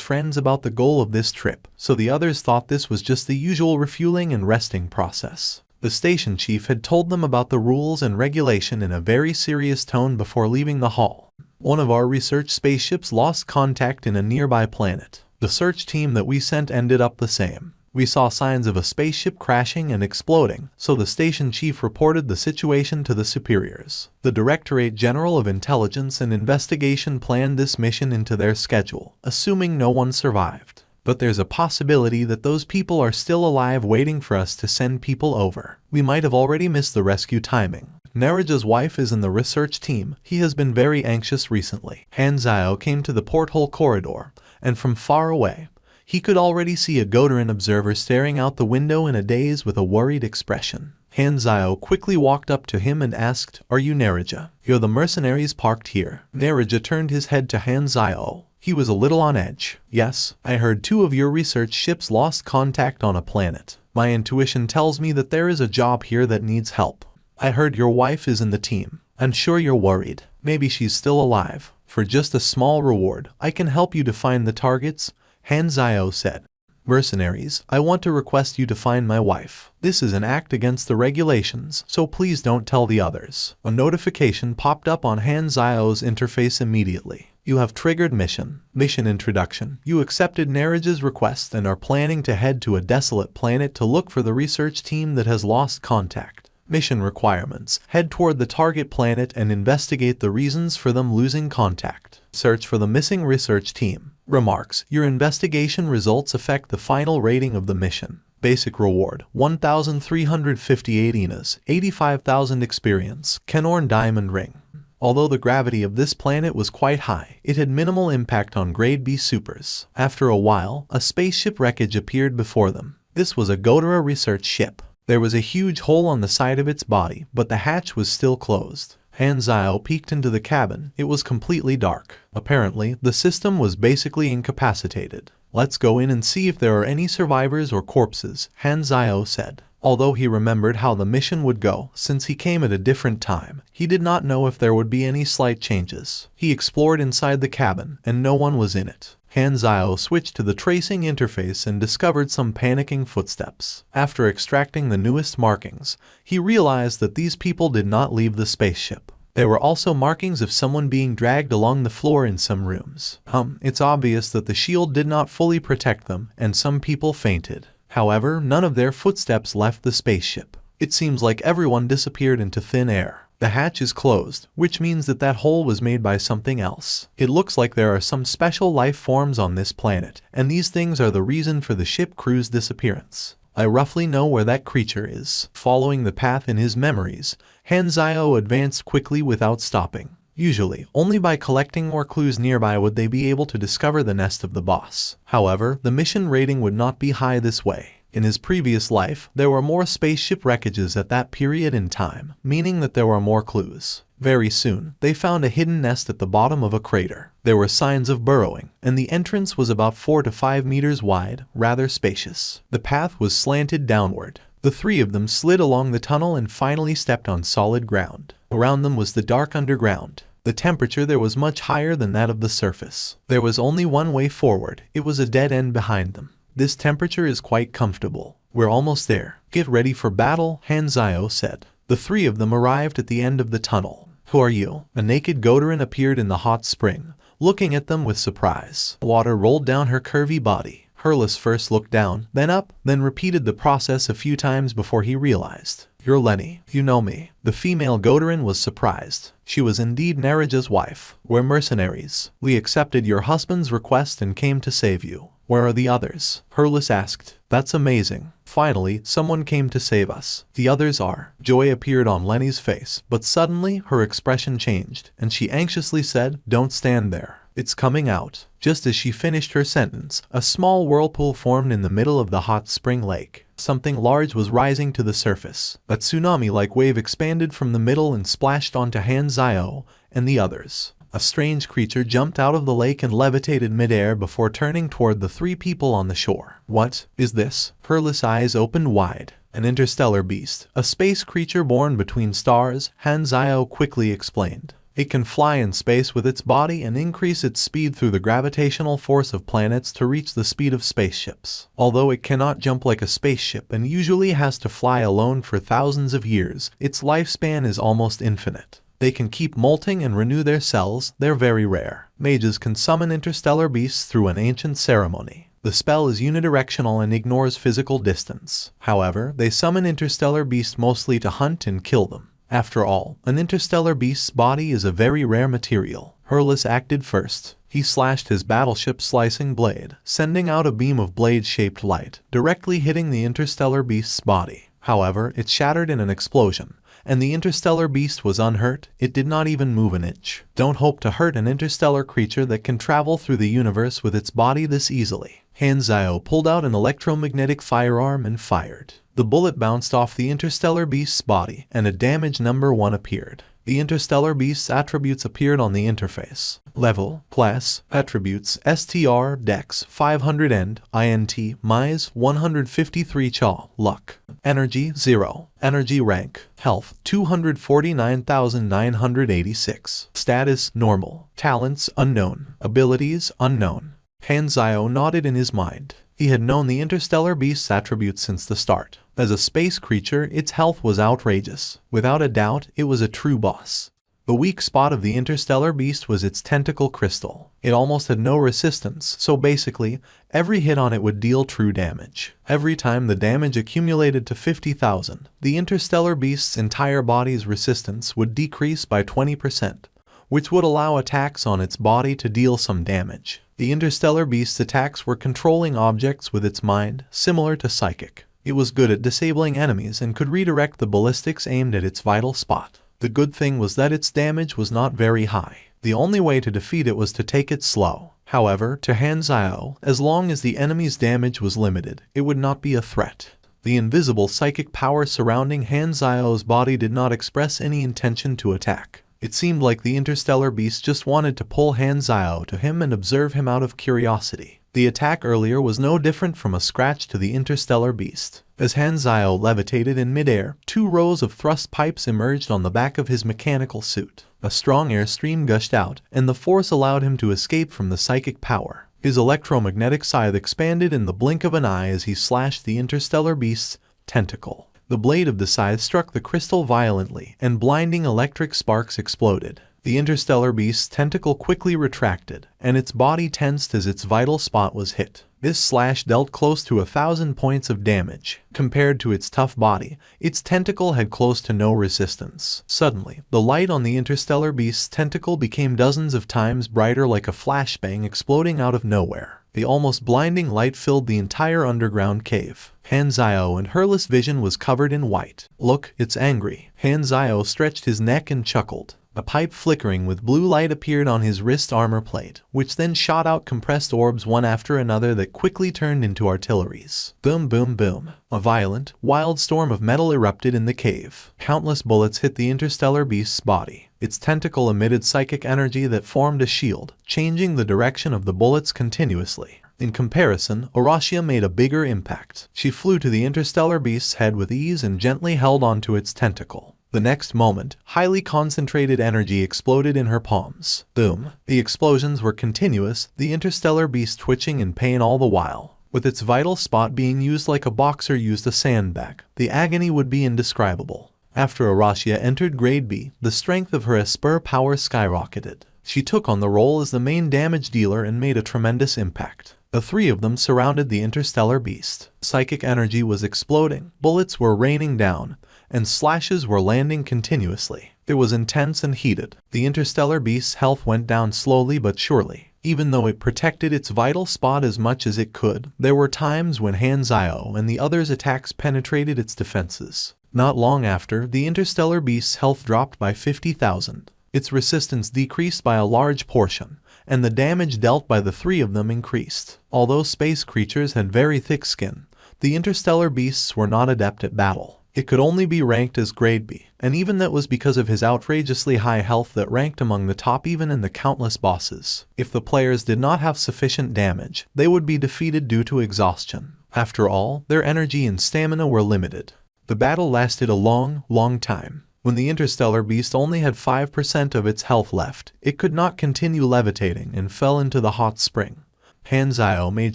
A: friends about the goal of this trip, so the others thought this was just the usual refueling and resting process. The station chief had told them about the rules and regulation in a very serious tone before leaving the hall. One of our research spaceships lost contact in a nearby planet. The search team that we sent ended up the same. We saw signs of a spaceship crashing and exploding, so the station chief reported the situation to the superiors. The Directorate General of Intelligence and Investigation planned this mission into their schedule, assuming no one survived. But there's a possibility that those people are still alive waiting for us to send people over. We might have already missed the rescue timing. Naraja's wife is in the research team. He has been very anxious recently. Hanzio came to the porthole corridor, and from far away, he could already see a Godarin observer staring out the window in a daze with a worried expression. Hanzio quickly walked up to him and asked, "Are you Naraja? You're the mercenaries parked here." Naraja turned his head to Hanzio. He was a little on edge. "Yes, I heard 2 of your research ships lost contact on a planet. My intuition tells me that there is a job here that needs help. I heard your wife is in the team. I'm sure you're worried. Maybe she's still alive. For just a small reward, I can help you to find the targets," Hanzio said. "Mercenaries, I want to request you to find my wife. This is an act against the regulations, so please don't tell the others." A notification popped up on Hanzio's interface immediately. "You have triggered mission. Mission introduction. You accepted Naraja's request and are planning to head to a desolate planet to look for the research team that has lost contact. Mission requirements. Head toward the target planet and investigate the reasons for them losing contact. Search for the missing research team. Remarks. Your investigation results affect the final rating of the mission. Basic reward, 1,358 Inas, 85,000 experience, Kenorn Diamond Ring." Although the gravity of this planet was quite high, it had minimal impact on Grade B supers. After a while, a spaceship wreckage appeared before them. This was a Godara research ship. There was a huge hole on the side of its body, but the hatch was still closed. Hanzio peeked into the cabin. It was completely dark. Apparently, the system was basically incapacitated. "Let's go in and see if there are any survivors or corpses," Hanzio said. Although he remembered how the mission would go, since he came at a different time, he did not know if there would be any slight changes. He explored inside the cabin, and no one was in it. Hanzio switched to the tracing interface and discovered some panicking footsteps. After extracting the newest markings, he realized that these people did not leave the spaceship. There were also markings of someone being dragged along the floor in some rooms. It's obvious that the shield did not fully protect them, and some people fainted. However, none of their footsteps left the spaceship. It seems like everyone disappeared into thin air. The hatch is closed, which means that that hole was made by something else. It looks like there are some special life forms on this planet, and these things are the reason for the ship crew's disappearance. I roughly know where that creature is. Following the path in his memories, Hanzio advanced quickly without stopping. Usually, only by collecting more clues nearby would they be able to discover the nest of the boss. However, the mission rating would not be high this way. In his previous life, there were more spaceship wreckages at that period in time, meaning that there were more clues. Very soon, they found a hidden nest at the bottom of a crater. There were signs of burrowing, and the entrance was about 4 to 5 meters wide, rather spacious. The path was slanted downward. The 3 of them slid along the tunnel and finally stepped on solid ground. Around them was the dark underground. The temperature there was much higher than that of the surface. There was only one way forward. It was a dead end behind them. "This temperature is quite comfortable. We're almost there. Get ready for battle," Hanzio said. The 3 of them arrived at the end of the tunnel. "Who are you?" A naked Godarin appeared in the hot spring, looking at them with surprise. Water rolled down her curvy body. Hurles first looked down, then up, then repeated the process a few times before he realized. You're Lenny, you know me. The female Godarin was surprised. She was indeed Naraja's wife. We're mercenaries. We accepted your husband's request and came to save you. Where are the others? Hurles asked. That's amazing. Finally, someone came to save us. The others are. Joy appeared on Lenny's face, but suddenly her expression changed, and she anxiously said, Don't stand there. It's coming out. Just as she finished her sentence, a small whirlpool formed in the middle of the hot spring lake. Something large was rising to the surface. A tsunami-like wave expanded from the middle and splashed onto Han Zio and the others. A strange creature jumped out of the lake and levitated midair before turning toward the three people on the shore. What is this? Hurles' eyes opened wide. An interstellar beast, a space creature born between stars, Han Zio quickly explained. It can fly in space with its body and increase its speed through the gravitational force of planets to reach the speed of spaceships. Although it cannot jump like a spaceship and usually has to fly alone for thousands of years, its lifespan is almost infinite. They can keep molting and renew their cells. They're very rare. Mages can summon interstellar beasts through an ancient ceremony. The spell is unidirectional and ignores physical distance. However, they summon interstellar beasts mostly to hunt and kill them. After all, an interstellar beast's body is a very rare material. Hurles acted first. He slashed his battleship's slicing blade, sending out a beam of blade-shaped light, directly hitting the interstellar beast's body. However, it shattered in an explosion, and the interstellar beast was unhurt. It did not even move an inch. Don't hope to hurt an interstellar creature that can travel through the universe with its body this easily. Han Zio pulled out an electromagnetic firearm and fired. The bullet bounced off the interstellar beast's body, and a damage number 1 appeared. The interstellar beast's attributes appeared on the interface. Level, Class, Attributes, STR, Dex, 500 End, INT, Mise, 153 Chaw, Luck. Energy, 0. Energy Rank, Health, 249,986. Status, Normal. Talents, Unknown. Abilities, Unknown. Han Zio nodded in his mind. He had known the interstellar beast's attributes since the start. As a space creature, its health was outrageous. Without a doubt, it was a true boss. The weak spot of the interstellar beast was its tentacle crystal. It almost had no resistance, so basically, every hit on it would deal true damage. Every time the damage accumulated to 50,000, the interstellar beast's entire body's resistance would decrease by 20%, which would allow attacks on its body to deal some damage. The interstellar beast's attacks were controlling objects with its mind, similar to psychic. It was good at disabling enemies and could redirect the ballistics aimed at its vital spot. The good thing was that its damage was not very high. The only way to defeat it was to take it slow. However, to Han Zio, as long as the enemy's damage was limited, it would not be a threat. The invisible psychic power surrounding Han Zio's body did not express any intention to attack. It seemed like the interstellar beast just wanted to pull Han Zio to him and observe him out of curiosity. The attack earlier was no different from a scratch to the interstellar beast. As Han Zio levitated in midair, 2 rows of thrust pipes emerged on the back of his mechanical suit. A strong airstream gushed out, and the force allowed him to escape from the psychic power. His electromagnetic scythe expanded in the blink of an eye as he slashed the interstellar beast's tentacle. The blade of the scythe struck the crystal violently, and blinding electric sparks exploded. The interstellar beast's tentacle quickly retracted, and its body tensed as its vital spot was hit. This slash dealt close to 1,000 points of damage. Compared to its tough body, its tentacle had close to no resistance. Suddenly, the light on the interstellar beast's tentacle became dozens of times brighter, like a flashbang exploding out of nowhere. The almost blinding light filled the entire underground cave. Han Zio and Hurles' vision was covered in white. Look, it's angry. Han Zio stretched his neck and chuckled. A pipe flickering with blue light appeared on his wrist armor plate, which then shot out compressed orbs one after another that quickly turned into artilleries. Boom, boom, boom. A violent, wild storm of metal erupted in the cave. Countless bullets hit the interstellar beast's body. Its tentacle emitted psychic energy that formed a shield, changing the direction of the bullets continuously. In comparison, Aracia made a bigger impact. She flew to the interstellar beast's head with ease and gently held onto its tentacle. The next moment, highly concentrated energy exploded in her palms. Boom. The explosions were continuous, the interstellar beast twitching in pain all the while. With its vital spot being used like a boxer used a sandbag, the agony would be indescribable. After Aracia entered Grade B, the strength of her Esper power skyrocketed. She took on the role as the main damage dealer and made a tremendous impact. The three of them surrounded the interstellar beast. Psychic energy was exploding, bullets were raining down, and slashes were landing continuously. It was intense and heated. The interstellar beast's health went down slowly but surely. Even though it protected its vital spot as much as it could, there were times when Hanzio and the others' attacks penetrated its defenses. Not long after, the interstellar beast's health dropped by 50,000. Its resistance decreased by a large portion, and the damage dealt by the three of them increased. Although space creatures had very thick skin, the interstellar beasts were not adept at battle. It could only be ranked as grade B, and even that was because of his outrageously high health that ranked among the top even in the countless bosses. If the players did not have sufficient damage, they would be defeated due to exhaustion. After all, their energy and stamina were limited. The battle lasted a long time. When the interstellar beast only had 5% of its health left, it could not continue levitating and fell into the hot spring. Hanzio made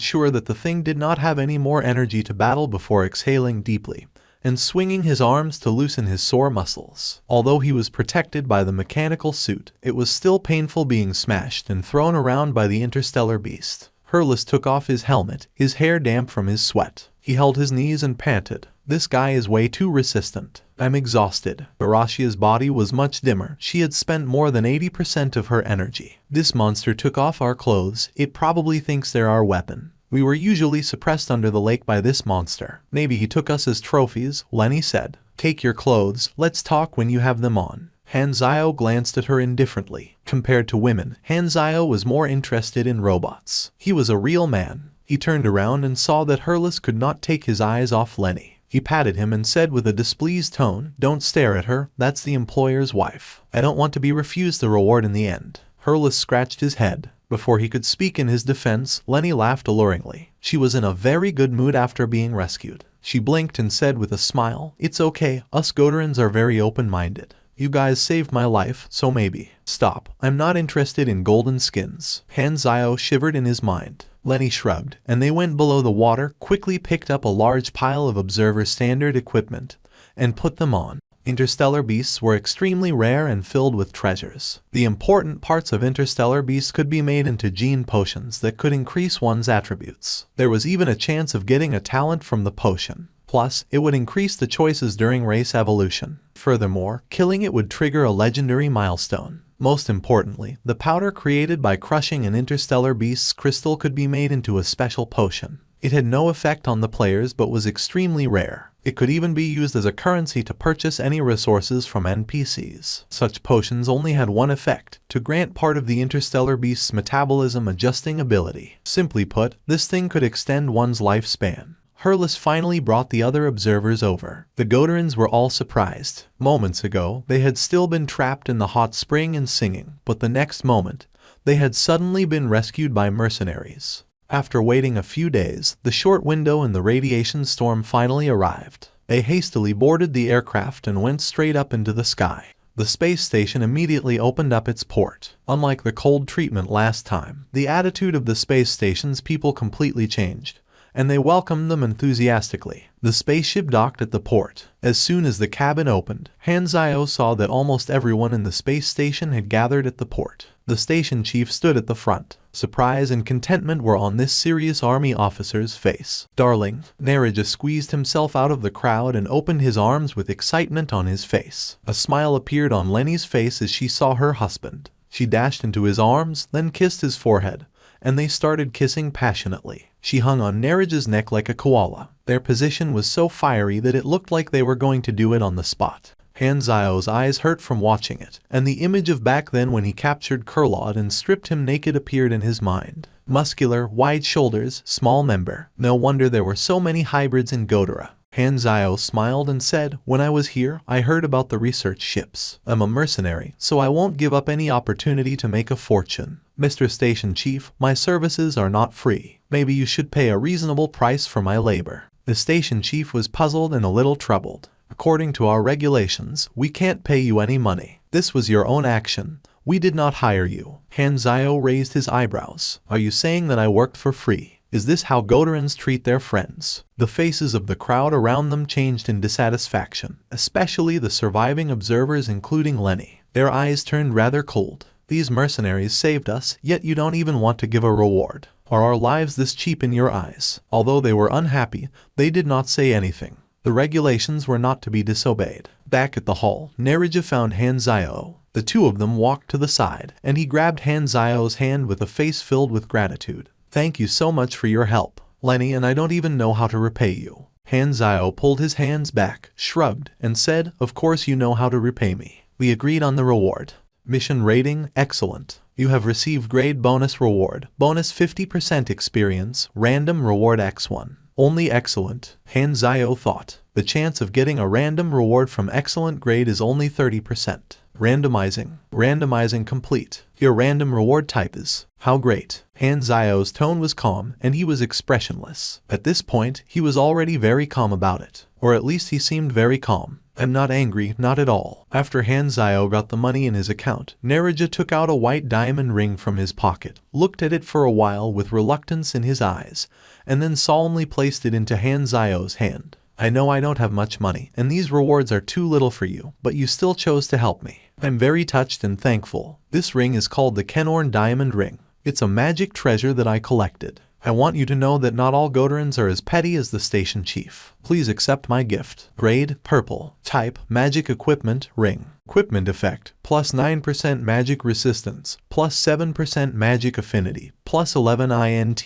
A: sure that the thing did not have any more energy to battle before exhaling deeply and swinging his arms to loosen his sore muscles. Although he was protected by the mechanical suit, it was still painful being smashed and thrown around by the interstellar beast. Hurlus took off his helmet, his hair damp from his sweat. He held his knees and panted. This guy is way too resistant. I'm exhausted. Barashia's body was much dimmer. She had spent more than 80% of her energy. This monster took off our clothes. It probably thinks they're our weapon. We were usually suppressed under the lake by this monster. Maybe he took us as trophies, Lenny said. Take your clothes. Let's talk when you have them on. Hanzio glanced at her indifferently. Compared to women, Hanzio was more interested in robots. He was a real man. He turned around and saw that Hurlus could not take his eyes off Lenny. He patted him and said with a displeased tone, "Don't stare at her, that's the employer's wife. I don't want to be refused the reward in the end." Hurlus scratched his head. Before he could speak in his defense, Lenny laughed alluringly. She was in a very good mood after being rescued. She blinked and said with a smile, "It's okay, us Godarans are very open-minded. You guys saved my life, so maybe." "Stop, I'm not interested in golden skins." Hanzio shivered in his mind. Lenny shrugged, and they went below the water, quickly picked up a large pile of Observer standard equipment, and put them on. Interstellar beasts were extremely rare and filled with treasures. The important parts of interstellar beasts could be made into gene potions that could increase one's attributes. There was even a chance of getting a talent from the potion. Plus, it would increase the choices during race evolution. Furthermore, killing it would trigger a legendary milestone. Most importantly, the powder created by crushing an interstellar beast's crystal could be made into a special potion. It had no effect on the players but was extremely rare. It could even be used as a currency to purchase any resources from NPCs. Such potions only had one effect, to grant part of the interstellar beast's metabolism adjusting ability. Simply put, this thing could extend one's lifespan. Hurlus finally brought the other observers over. The Godarans were all surprised. Moments ago, they had still been trapped in the hot spring and singing, but the next moment, they had suddenly been rescued by mercenaries. After waiting a few days, the short window in the radiation storm finally arrived. They hastily boarded the aircraft and went straight up into the sky. The space station immediately opened up its port. Unlike the cold treatment last time, the attitude of the space station's people completely changed, and they welcomed them enthusiastically. The spaceship docked at the port. As soon as the cabin opened, Hanzio saw that almost everyone in the space station had gathered at the port. The station chief stood at the front. Surprise and contentment were on this serious army officer's face. "Darling," Nerija squeezed himself out of the crowd and opened his arms with excitement on his face. A smile appeared on Lenny's face as she saw her husband. She dashed into his arms, then kissed his forehead, and they started kissing passionately. She hung on Nerija's neck like a koala. Their position was so fiery that it looked like they were going to do it on the spot. Hanzio's eyes hurt from watching it, and the image of back then when he captured Kurlod and stripped him naked appeared in his mind. Muscular, wide shoulders, small member. No wonder there were so many hybrids in Godara. Hanzio smiled and said, "When I was here, I heard about the research ships. I'm a mercenary, so I won't give up any opportunity to make a fortune. Mr. Station Chief, my services are not free. Maybe you should pay a reasonable price for my labor." The station chief was puzzled and a little troubled. "According to our regulations, we can't pay you any money. This was your own action. We did not hire you." Hanzio raised his eyebrows. "Are you saying that I worked for free? Is this how Godarans treat their friends?" The faces of the crowd around them changed in dissatisfaction, especially the surviving observers including Lenny. Their eyes turned rather cold. "These mercenaries saved us, yet you don't even want to give a reward. Are our lives this cheap in your eyes? Although they were unhappy, they did not say anything. The regulations were not to be disobeyed. Back at the hall, Nerija found Han Zio. The two of them walked to the side, and he grabbed Han Zio's hand with a face filled with gratitude. Thank you so much for your help, Lenny, and I don't even know how to repay you. Han Zio pulled his hands back, shrugged, and said, of course you know how to repay me. We agreed on the reward. Mission rating, excellent. You have received grade bonus reward, bonus 50% experience, random reward X1. Only excellent, Han Zio thought. The chance of getting a random reward from excellent grade is only 30%. Randomizing complete. Your random reward type is, how great. Han Zio's tone was calm, and he was expressionless. At this point, he was already very calm about it. Or at least he seemed very calm. I'm not angry, not at all. After Han Zio got the money in his account, Nerija took out a white diamond ring from his pocket, looked at it for a while with reluctance in his eyes, and then solemnly placed it into Han Zio's hand. I know I don't have much money, and these rewards are too little for you, but you still chose to help me. I'm very touched and thankful. This ring is called the Kenorn Diamond Ring. It's a magic treasure that I collected. I want you to know that not all Godarans are as petty as the station chief. Please accept my gift. Grade, purple. Type, magic equipment, ring. Equipment effect, plus 9% magic resistance, plus 7% magic affinity, plus 11 INT,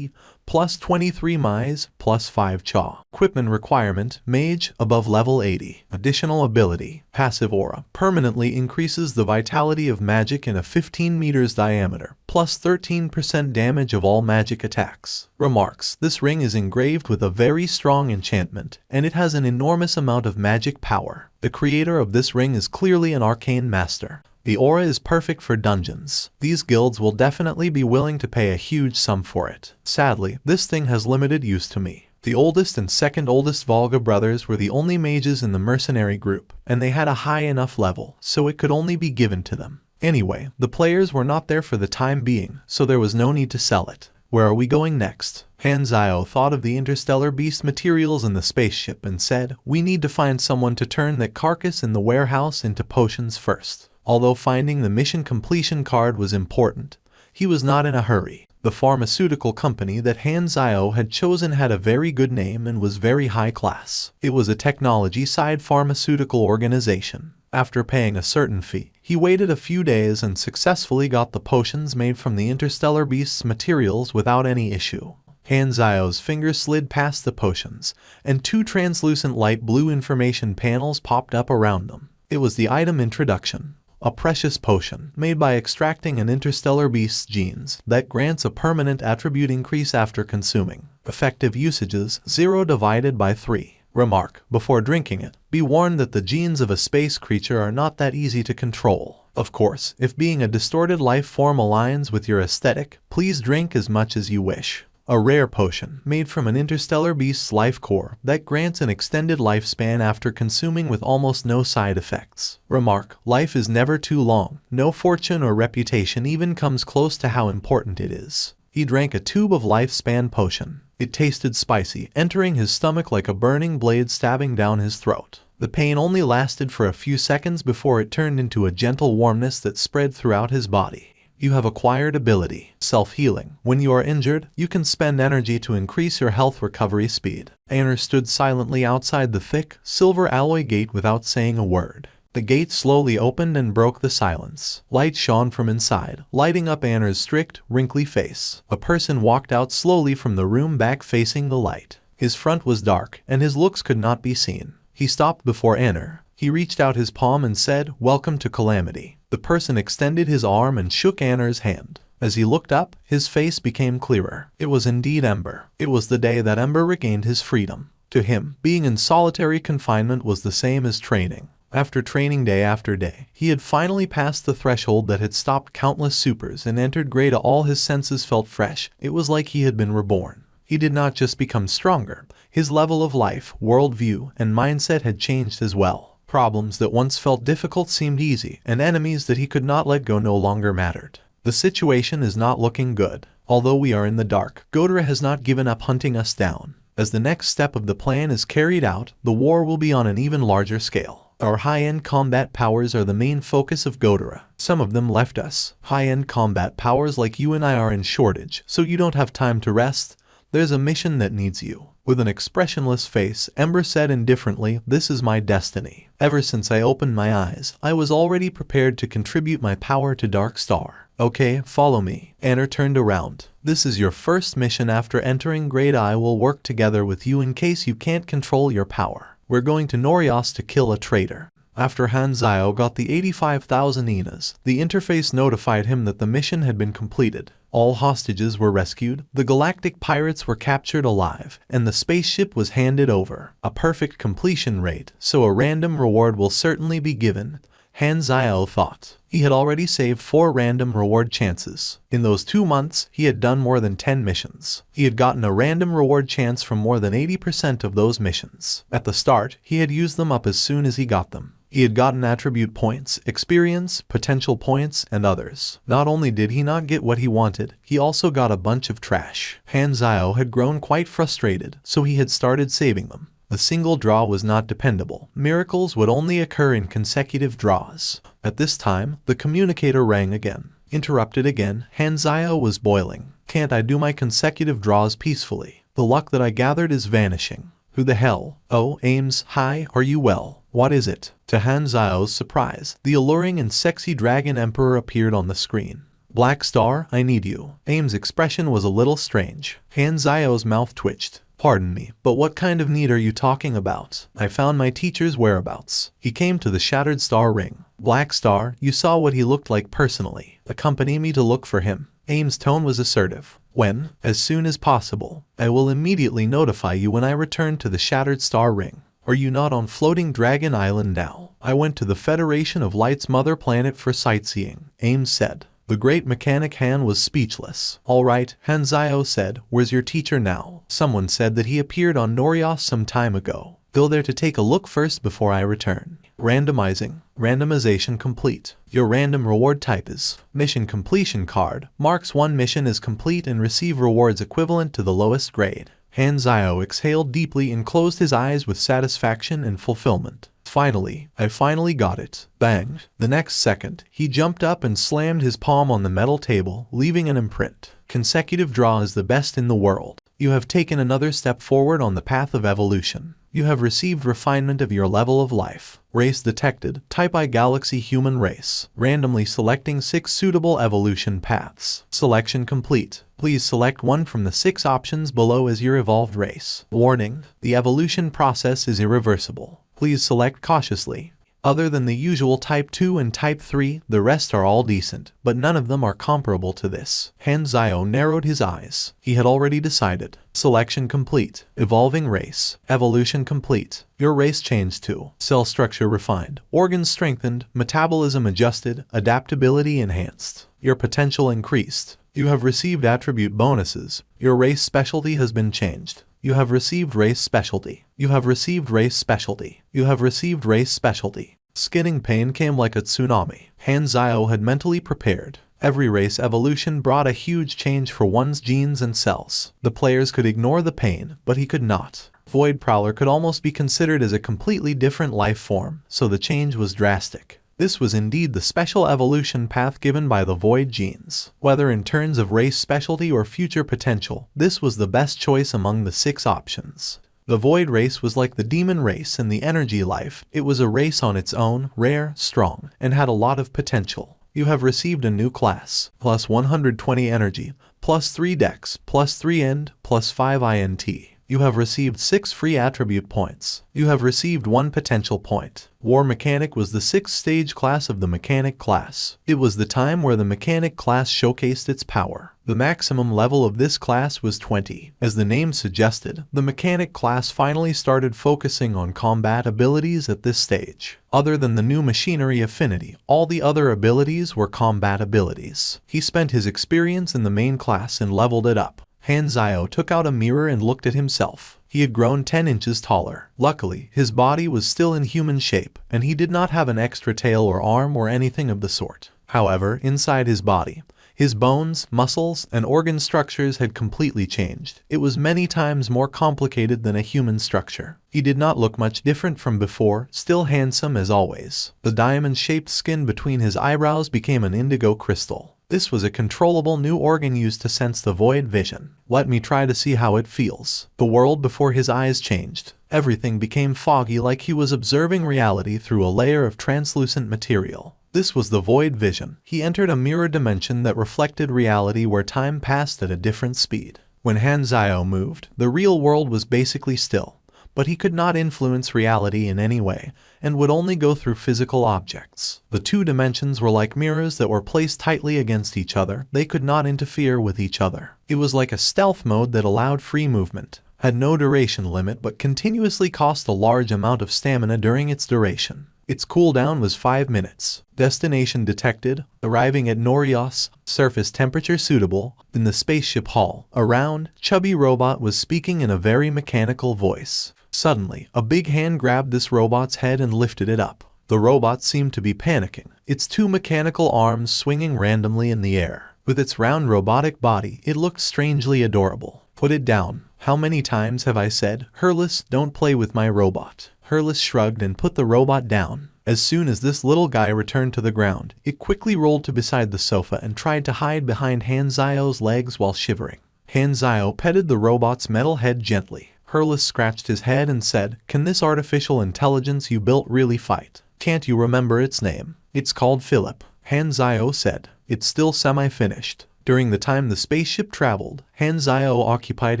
A: plus 23 Mize, plus 5 Cha. Equipment requirement, mage, above level 80. Additional ability, passive aura, permanently increases the vitality of magic in a 15 meters diameter, plus 13% damage of all magic attacks. Remarks, this ring is engraved with a very strong enchantment, and it has an enormous amount of magic power. The creator of this ring is clearly an arcane master. The aura is perfect for dungeons. These guilds will definitely be willing to pay a huge sum for it. Sadly, this thing has limited use to me. The oldest and second oldest Volga brothers were the only mages in the mercenary group, and they had a high enough level, so it could only be given to them. Anyway, the players were not there for the time being, so there was no need to sell it. Where are we going next? Han Zio thought of the interstellar beast materials in the spaceship and said, we need to find someone to turn that carcass in the warehouse into potions first. Although finding the mission completion card was important, he was not in a hurry. The pharmaceutical company that Han Zio had chosen had a very good name and was very high class. It was a technology-side pharmaceutical organization. After paying a certain fee, he waited a few days and successfully got the potions made from the interstellar beast's materials without any issue. Han Zio's fingers slid past the potions, and two translucent light blue information panels popped up around them. It was the item introduction. A precious potion, made by extracting an interstellar beast's genes, that grants a permanent attribute increase after consuming. Effective usages, 0 divided by 3. Remark, before drinking it, be warned that the genes of a space creature are not that easy to control. Of course, if being a distorted life form aligns with your aesthetic, please drink as much as you wish. A rare potion, made from an interstellar beast's life core, that grants an extended lifespan after consuming with almost no side effects. Remark, life is never too long. No fortune or reputation even comes close to how important it is. He drank a tube of lifespan potion. It tasted spicy, entering his stomach like a burning blade stabbing down his throat. The pain only lasted for a few seconds before it turned into a gentle warmness that spread throughout his body. You have acquired ability, self-healing. When you are injured, you can spend energy to increase your health recovery speed. Aner stood silently outside the thick, silver alloy gate without saying a word. The gate slowly opened and broke the silence. Light shone from inside, lighting up Aner's strict, wrinkly face. A person walked out slowly from the room back facing the light. His front was dark, and his looks could not be seen. He stopped before Aner. He reached out his palm and said, "Welcome to Calamity." The person extended his arm and shook Aner's hand. As he looked up, his face became clearer. It was indeed Ember. It was the day that Ember regained his freedom. To him, being in solitary confinement was the same as training. After training day after day, he had finally passed the threshold that had stopped countless supers and entered Greta. All his senses felt fresh. It was like he had been reborn. He did not just become stronger. His level of life, worldview, and mindset had changed as well. Problems that once felt difficult seemed easy, and enemies that he could not let go no longer mattered. The situation is not looking good. Although we are in the dark, Godra has not given up hunting us down. As the next step of the plan is carried out, the war will be on an even larger scale. Our high-end combat powers are the main focus of Godara. Some of them left us. High-end combat powers like you and I are in shortage, so you don't have time to rest. There's a mission that needs you. With an expressionless face, Ember said indifferently, "This is my destiny. Ever since I opened my eyes, I was already prepared to contribute my power to Dark Star. Okay, follow me." Anna turned around. "This is your first mission after entering Grade I. Will work together with you in case you can't control your power. We're going to Norias to kill a traitor." After Hanzio got the 85,000 Inas, the interface notified him that the mission had been completed. All hostages were rescued, the galactic pirates were captured alive, and the spaceship was handed over. A perfect completion rate, so a random reward will certainly be given, Hanzio thought. He had already saved 4 random reward chances. In those 2 months, he had done more than 10 missions. He had gotten a random reward chance from more than 80% of those missions. At the start, he had used them up as soon as he got them. He had gotten attribute points, experience, potential points, and others. Not only did he not get what he wanted, he also got a bunch of trash. Hanzio had grown quite frustrated, so he had started saving them. A single draw was not dependable. Miracles would only occur in consecutive draws. At this time, the communicator rang again. Interrupted again, Hanzio was boiling. "Can't I do my consecutive draws peacefully? The luck that I gathered is vanishing. Who the hell? Oh, Ames, hi, are you well? What is it?" To Hanzio's surprise, the alluring and sexy Dragon Emperor appeared on the screen. "Black Star, I need you." Ames' expression was a little strange. Hanzio's mouth twitched. "Pardon me, but what kind of need are you talking about? I found my teacher's whereabouts. He came to the Shattered Star Ring." "Black Star, you saw what he looked like personally. Accompany me to look for him." Ames' tone was assertive. "When?" "As soon as possible. I will immediately notify you when I return to the Shattered Star Ring." "Are you not on Floating Dragon Island now?" "I went to the Federation of Light's mother planet for sightseeing," Ames said. The great mechanic Han was speechless. "All right," Hanzio said, "where's your teacher now?" "Someone said that he appeared on Norias some time ago. Go there to take a look first before I return." Randomizing. Randomization complete. Your random reward type is Mission Completion card. Marks 1 mission as complete and receive rewards equivalent to the lowest grade. Hanzio exhaled deeply and closed his eyes with satisfaction and fulfillment. "Finally, I finally got it." Bang. The next second, he jumped up and slammed his palm on the metal table, leaving an imprint. Consecutive draw is the best in the world. You have taken another step forward on the path of evolution. You have received refinement of your level of life. Race detected. Type I Galaxy Human Race. Randomly selecting 6 suitable evolution paths. Selection complete. Please select one from the 6 options below as your evolved race. Warning: the evolution process is irreversible. Please select cautiously. Other than the usual Type 2 and Type 3, the rest are all decent, but none of them are comparable to this. Hanzio narrowed his eyes. He had already decided. Selection complete. Evolving race. Evolution complete. Your race changed to cell structure refined, organs strengthened, metabolism adjusted, adaptability enhanced. Your potential increased. You have received attribute bonuses. Your race specialty has been changed. You have received race specialty. You have received race specialty. You have received race specialty. Skidding pain came like a tsunami. Hanzio had mentally prepared. Every race evolution brought a huge change for one's genes and cells. The players could ignore the pain, but he could not. Void Prowler could almost be considered as a completely different life form, so the change was drastic. This was indeed the special evolution path given by the Void genes. Whether in terms of race specialty or future potential, this was the best choice among the 6 options. The Void race was like the Demon race and the Energy life. It was a race on its own, rare, strong, and had a lot of potential. You have received a new class, plus 120 energy, plus 3 dex, plus 3 end, plus 5 int. You have received 6 free attribute points. You have received 1 potential point. War Mechanic was the 6th stage class of the Mechanic class. It was the time where the Mechanic class showcased its power. The maximum level of this class was 20. As the name suggested, the Mechanic class finally started focusing on combat abilities at this stage. Other than the new machinery affinity, all the other abilities were combat abilities. He spent his experience in the main class and leveled it up. Hanzio took out a mirror and looked at himself. He had grown 10 inches taller. Luckily, his body was still in human shape, and he did not have an extra tail or arm or anything of the sort. However, inside his body, His bones, muscles, and organ structures had completely changed. It was many times more complicated than a human structure. He did not look much different from before, still handsome as always. The diamond-shaped skin between his eyebrows became an indigo crystal. This was a controllable new organ used to sense the void vision. Let me try to see how it feels. The world before his eyes changed. Everything became foggy, like he was observing reality through a layer of translucent material. This was the void vision. He entered a mirror dimension that reflected reality where time passed at a different speed. When Hanzio moved, the real world was basically still. But he could not influence reality in any way, and would only go through physical objects. The two dimensions were like mirrors that were placed tightly against each other. They could not interfere with each other. It was like a stealth mode that allowed free movement, had no duration limit, but continuously cost a large amount of stamina during its duration. Its cooldown was 5 minutes. Destination detected. Arriving at Norios. Surface temperature suitable. In the spaceship hall. A round, chubby robot was speaking in a very mechanical voice. Suddenly, a big hand grabbed this robot's head and lifted it up. The robot seemed to be panicking, its two mechanical arms swinging randomly in the air. With its round robotic body, it looked strangely adorable. Put it down. How many times have I said, Herlis, don't play with my robot? Herlis shrugged and put the robot down. As soon as this little guy returned to the ground, it quickly rolled to beside the sofa and tried to hide behind Hanzio's legs while shivering. Hanzio petted the robot's metal head gently. Herlis scratched his head and said, "Can this artificial intelligence you built really fight? Can't you remember its name?" "It's called Philip," Hanzio said. "It's still semi-finished." During the time the spaceship traveled, Hanzio occupied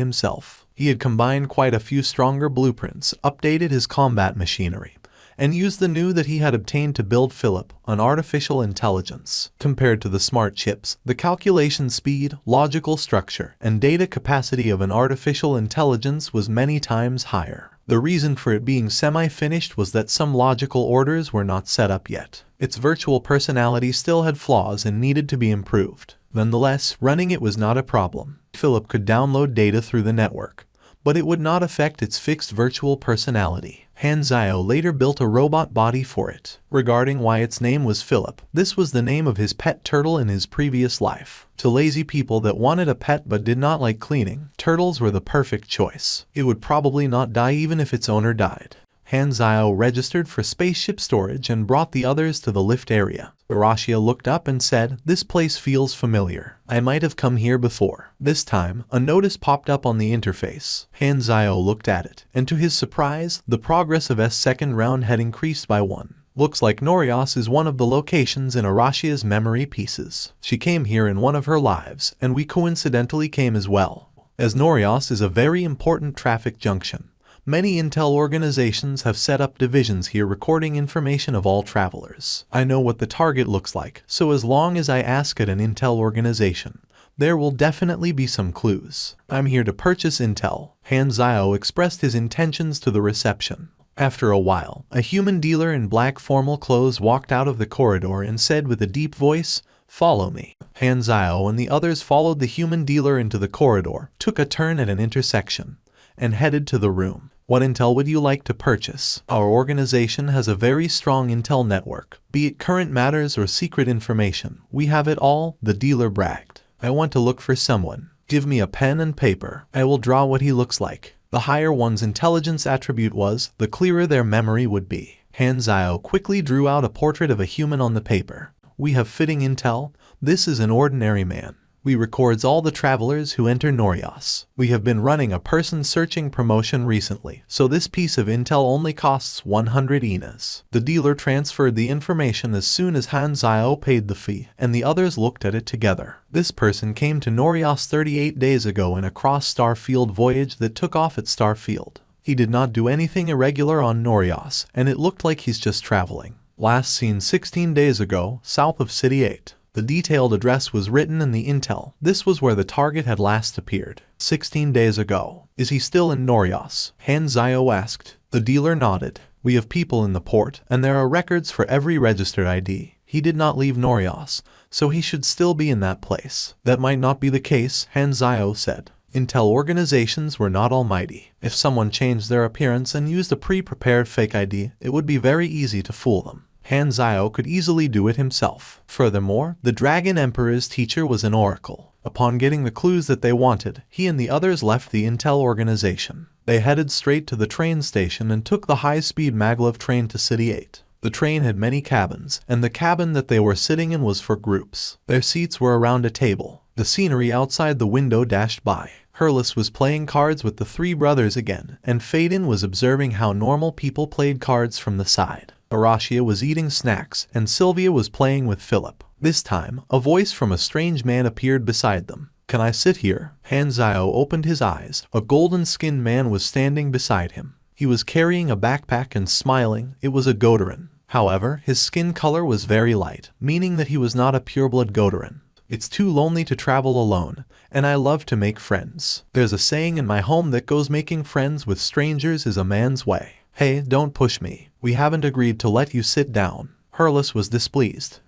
A: himself. He had combined quite a few stronger blueprints, updated his combat machinery, and used the new that he had obtained to build Philip, an artificial intelligence. Compared to the smart chips, the calculation speed, logical structure, and data capacity of an artificial intelligence was many times higher. The reason for it being semi-finished was that some logical orders were not set up yet. Its virtual personality still had flaws and needed to be improved. Nonetheless, running it was not a problem. Philip could download data through the network, but it would not affect its fixed virtual personality. Hanzio later built a robot body for it. Regarding why its name was Philip, this was the name of his pet turtle in his previous life. To lazy people that wanted a pet but did not like cleaning, turtles were the perfect choice. It would probably not die even if its owner died. Hanzio registered for spaceship storage and brought the others to the lift area. Arashia looked up and said, "This place feels familiar. I might have come here before." This time, a notice popped up on the interface. Hanzio looked at it, and to his surprise, the progress of S second round had increased by 1. Looks like Norios is one of the locations in Arashia's memory pieces. She came here in one of her lives, and we coincidentally came as well. As Norios is a very important traffic junction, many intel organizations have set up divisions here recording information of all travelers. I know what the target looks like, so as long as I ask at an intel organization, there will definitely be some clues. I'm here to purchase intel. Hanzio expressed his intentions to the reception. After a while, a human dealer in black formal clothes walked out of the corridor and said with a deep voice, "Follow me." Hanzio and the others followed the human dealer into the corridor, took a turn at an intersection, and headed to the room. "What intel would you like to purchase? Our organization has a very strong intel network. Be it current matters or secret information, we have it all," the dealer bragged. "I want to look for someone. Give me a pen and paper. I will draw what he looks like." The higher one's intelligence attribute was, the clearer their memory would be. Hanzio quickly drew out a portrait of a human on the paper. "We have fitting intel. This is an ordinary man. We records all the travelers who enter Norios. We have been running a person searching promotion recently, so this piece of intel only costs 100 Inas. The dealer transferred the information as soon as Hanzio paid the fee, and the others looked at it together. This person came to Norios 38 days ago in a cross-star field voyage that took off at Starfield. He did not do anything irregular on Norios, and it looked like he's just traveling. Last seen 16 days ago, south of City 8. The detailed address was written in the intel. This was where the target had last appeared. 16 days ago. Is he still in Norios? Hanzio asked. The dealer nodded. We have people in the port, and there are records for every registered ID. He did not leave Norios, so he should still be in that place. That might not be the case, Hanzio said. Intel organizations were not almighty. If someone changed their appearance and used a pre-prepared fake ID, it would be very easy to fool them. Han Zhao could easily do it himself. Furthermore, the Dragon Emperor's teacher was an oracle. Upon getting the clues that they wanted, he and the others left the Intel organization. They headed straight to the train station and took the high-speed maglev train to City 8. The train had many cabins, and the cabin that they were sitting in was for groups. Their seats were around a table. The scenery outside the window dashed by. Hurlus was playing cards with the three brothers again, and Faden was observing how normal people played cards from the side. Arashia was eating snacks, and Sylvia was playing with Philip. This time, a voice from a strange man appeared beside them. "Can I sit here?" Han Zhao opened his eyes. A golden-skinned man was standing beside him. He was carrying a backpack and smiling. It was a Godarin. However, his skin color was very light, meaning that he was not a pureblood Godarin. "It's too lonely to travel alone, and I love to make friends. There's a saying in my home that goes making friends with strangers is a man's way. Hey, don't push me. We haven't agreed to let you sit down." Hurlus was displeased.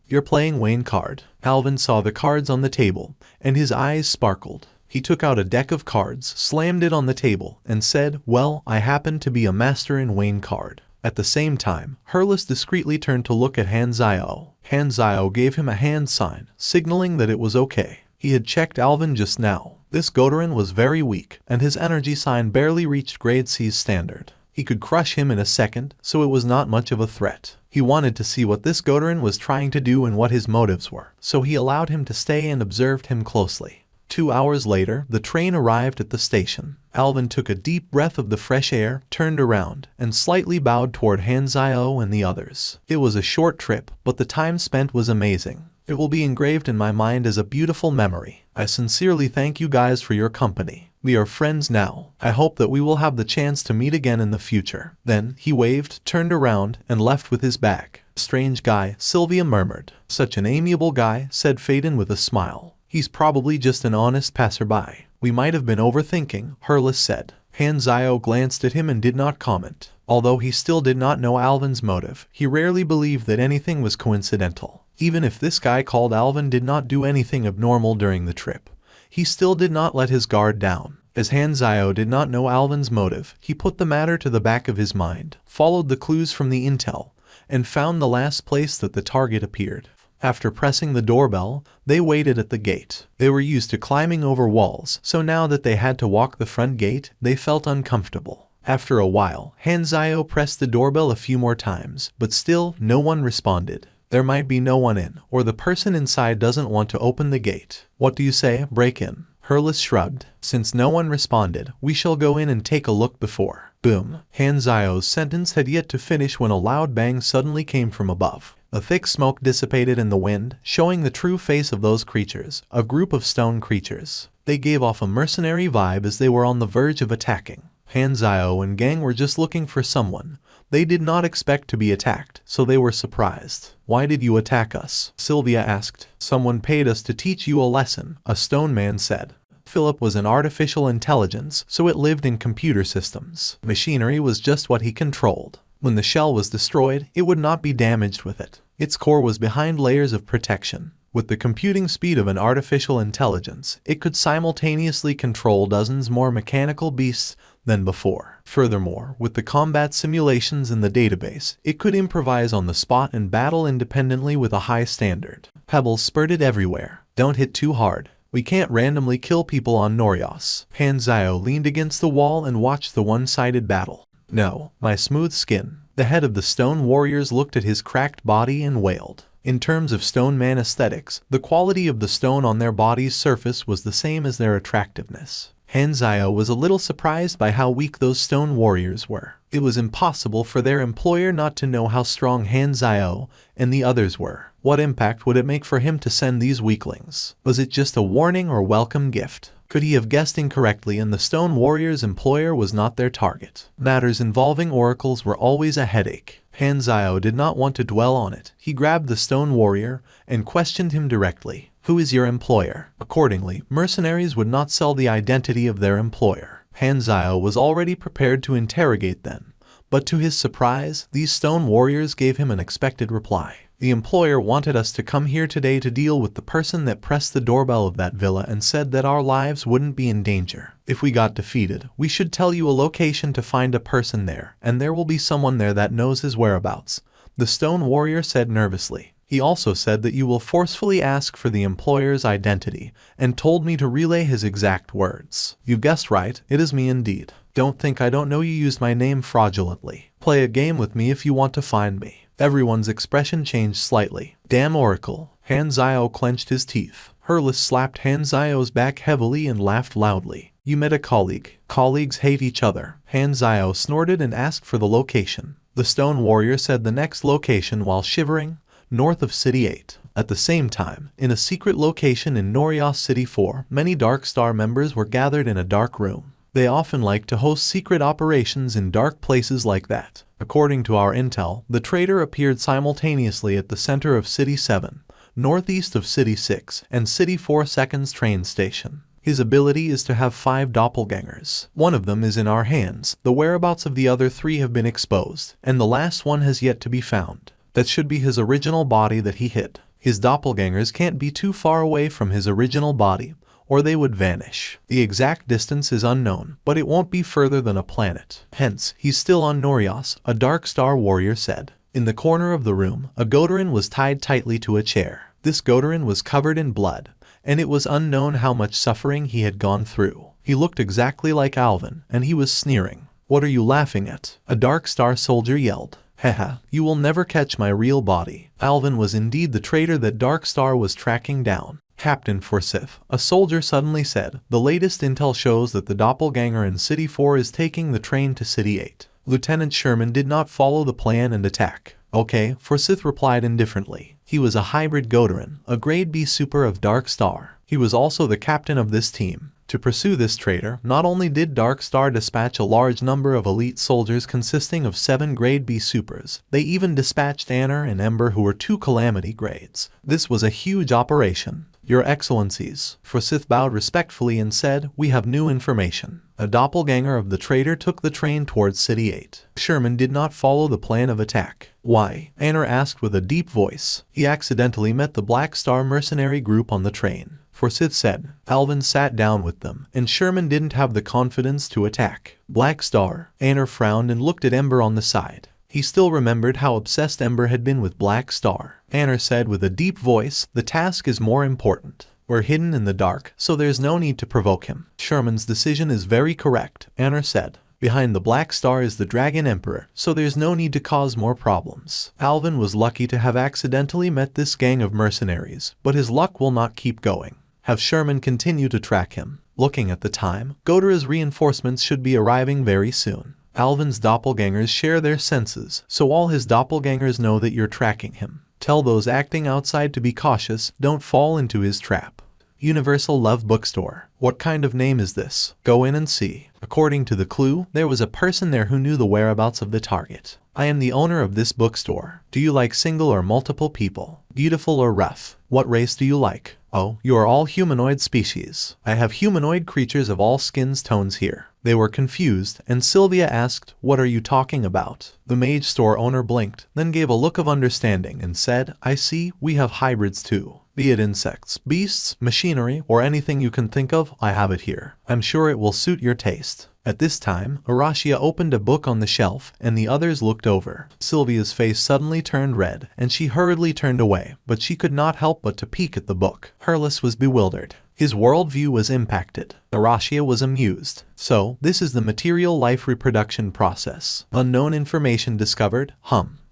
A: You're playing Wayne card." Alvin saw the cards on the table, and his eyes sparkled. He took out a deck of cards, slammed it on the table, and said, "Well, I happen to be a master in Wayne card." At the same time, Hurlus discreetly turned to look at Han Zhao. Han Zhao gave him a hand sign, signaling that it was okay. He had checked Alvin just now. This Godarin was very weak, and his energy sign barely reached grade C's standard. He could crush him in a second, so it was not much of a threat. He wanted to see what this Godarin was trying to do and what his motives were, so he allowed him to stay and observed him closely. 2 hours later, the train arrived at the station. Alvin took a deep breath of the fresh air, turned around, and slightly bowed toward Han Zhao and the others. It was a short trip, but the time spent was amazing. It will be engraved in my mind as a beautiful memory. I sincerely thank you guys for your company. We are friends now. I hope that we will have the chance to meet again in the future. Then, he waved, turned around, and left with his bag. "Strange guy," Sylvia murmured. "Such an amiable guy," said Faden with a smile. "He's probably just an honest passerby. We might have been overthinking," Hurlus said. Han Zhao glanced at him and did not comment. Although he still did not know Alvin's motive, he rarely believed that anything was coincidental. Even if this guy called Alvin did not do anything abnormal during the trip, he still did not let his guard down. As Han Zhao did not know Alvin's motive, he put the matter to the back of his mind, followed the clues from the intel, and found the last place that the target appeared. After pressing the doorbell, they waited at the gate. They were used to climbing over walls, so now that they had to walk the front gate, they felt uncomfortable. After a while, Han Zhao pressed the doorbell a few more times, but still, no one responded. There might be no one in, or the person inside doesn't want to open the gate. "What do you say, break in?" Hurlus shrugged. "Since no one responded, we shall go in and take a look before." Boom. Han Zhao's sentence had yet to finish when a loud bang suddenly came from above. A thick smoke dissipated in the wind, showing the true face of those creatures, a group of stone creatures. They gave off a mercenary vibe as they were on the verge of attacking. Han Zhao and gang were just looking for someone. They did not expect to be attacked, so they were surprised. "Why did you attack us?" Sylvia asked. "Someone paid us to teach you a lesson," a stone man said. Philip was an artificial intelligence, so it lived in computer systems. Machinery was just what he controlled. When the shell was destroyed, it would not be damaged with it. Its core was behind layers of protection. With the computing speed of an artificial intelligence, it could simultaneously control dozens more mechanical beasts than before. Furthermore, with the combat simulations in the database, it could improvise on the spot and battle independently with a high standard. Pebbles spurted everywhere. "Don't hit too hard. We can't randomly kill people on Norios." Han Zhao leaned against the wall and watched the one-sided battle. "No, my smooth skin." The head of the stone warriors looked at his cracked body and wailed. In terms of stone man aesthetics, the quality of the stone on their body's surface was the same as their attractiveness. Han Zhao was a little surprised by how weak those stone warriors were. It was impossible for their employer not to know how strong Han Zhao and the others were. What impact would it make for him to send these weaklings? Was it just a warning or welcome gift? Could he have guessed incorrectly and the stone warrior's employer was not their target? Matters involving oracles were always a headache. Han Zhao did not want to dwell on it. He grabbed the stone warrior and questioned him directly. "Who is your employer?" Accordingly, mercenaries would not sell the identity of their employer. Han Zhao was already prepared to interrogate them, but to his surprise, these stone warriors gave him an expected reply. "The employer wanted us to come here today to deal with the person that pressed the doorbell of that villa and said that our lives wouldn't be in danger. If we got defeated, we should tell you a location to find a person there, and there will be someone there that knows his whereabouts. the stone warrior said nervously. He also said that you will forcefully ask for the employer's identity and told me to relay his exact words. You guessed right, it is me indeed. Don't think I don't know you used my name fraudulently. Play a game with me if you want to find me. Everyone's expression changed slightly. Damn Oracle. Han Zio clenched his teeth. Hurlus slapped Han Zio's back heavily and laughed loudly. You met a colleague. Colleagues hate each other. Han Zio snorted and asked for the location. The stone warrior said the next location while shivering, north of City 8. At the same time, in a secret location in Norios City 4, many Dark Star members were gathered in a dark room. They often like to host secret operations in dark places like that. According to our intel, the traitor appeared simultaneously at the center of City 7, northeast of City 6, and City 4 Seconds train station. His ability is to have 5 doppelgangers. One of them is in our hands, the whereabouts of the other 3 have been exposed, and the last one has yet to be found. That should be his original body that he hid. His doppelgangers can't be too far away from his original body, or they would vanish. The exact distance is unknown, but it won't be further than a planet. Hence, he's still on Norios, a Dark Star warrior said. In the corner of the room, a Godarin was tied tightly to a chair. This Godarin was covered in blood, and it was unknown how much suffering he had gone through. He looked exactly like Alvin, and he was sneering. What are you laughing at? A Dark Star soldier yelled. Haha, you will never catch my real body. Alvin was indeed the traitor that Dark Star was tracking down. Captain Forsyth, a soldier suddenly said, the latest intel shows that the doppelganger in City 4 is taking the train to City 8. Lieutenant Sherman did not follow the plan and attack. Okay, Forsyth replied indifferently. He was a hybrid Godarin, a grade B super of Dark Star. He was also the captain of this team. To pursue this traitor, not only did Dark Star dispatch a large number of elite soldiers consisting of 7 grade B supers, they even dispatched Anner and Ember who were 2 calamity grades. This was a huge operation. Your Excellencies, Forsyth bowed respectfully and said, we have new information. A doppelganger of the traitor took the train towards City 8. Sherman did not follow the plan of attack. Why? Anner asked with a deep voice. He accidentally met the Black Star mercenary group on the train. Forsyth said. Alvin sat down with them, and Sherman didn't have the confidence to attack. Black Star. Anner frowned and looked at Ember on the side. He still remembered how obsessed Ember had been with Black Star. Anner said with a deep voice, the task is more important. We're hidden in the dark, so there's no need to provoke him. Sherman's decision is very correct, Anner said. Behind the Black Star is the Dragon Emperor, so there's no need to cause more problems. Alvin was lucky to have accidentally met this gang of mercenaries, but his luck will not keep going. Have Sherman continue to track him. Looking at the time, Godera's reinforcements should be arriving very soon. Alvin's doppelgangers share their senses, so all his doppelgangers know that you're tracking him. Tell those acting outside to be cautious, don't fall into his trap. Universal Love Bookstore. What kind of name is this? Go in and see. According to the clue, there was a person there who knew the whereabouts of the target. I am the owner of this bookstore. Do you like single or multiple people? Beautiful or rough? What race do you like? Oh, you are all humanoid species. I have humanoid creatures of all skins tones here. They were confused, and Sylvia asked, what are you talking about? The mage store owner blinked, then gave a look of understanding and said, I see, we have hybrids too. Be it insects, beasts, machinery, or anything you can think of, I have it here. I'm sure it will suit your taste. At this time, Arashia opened a book on the shelf, and the others looked over. Sylvia's face suddenly turned red, and she hurriedly turned away, but she could not help but to peek at the book. Hurlus was bewildered. His worldview was impacted. Arashia was amused. So, this is the material life reproduction process. Unknown information discovered,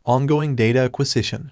A: Ongoing data acquisition,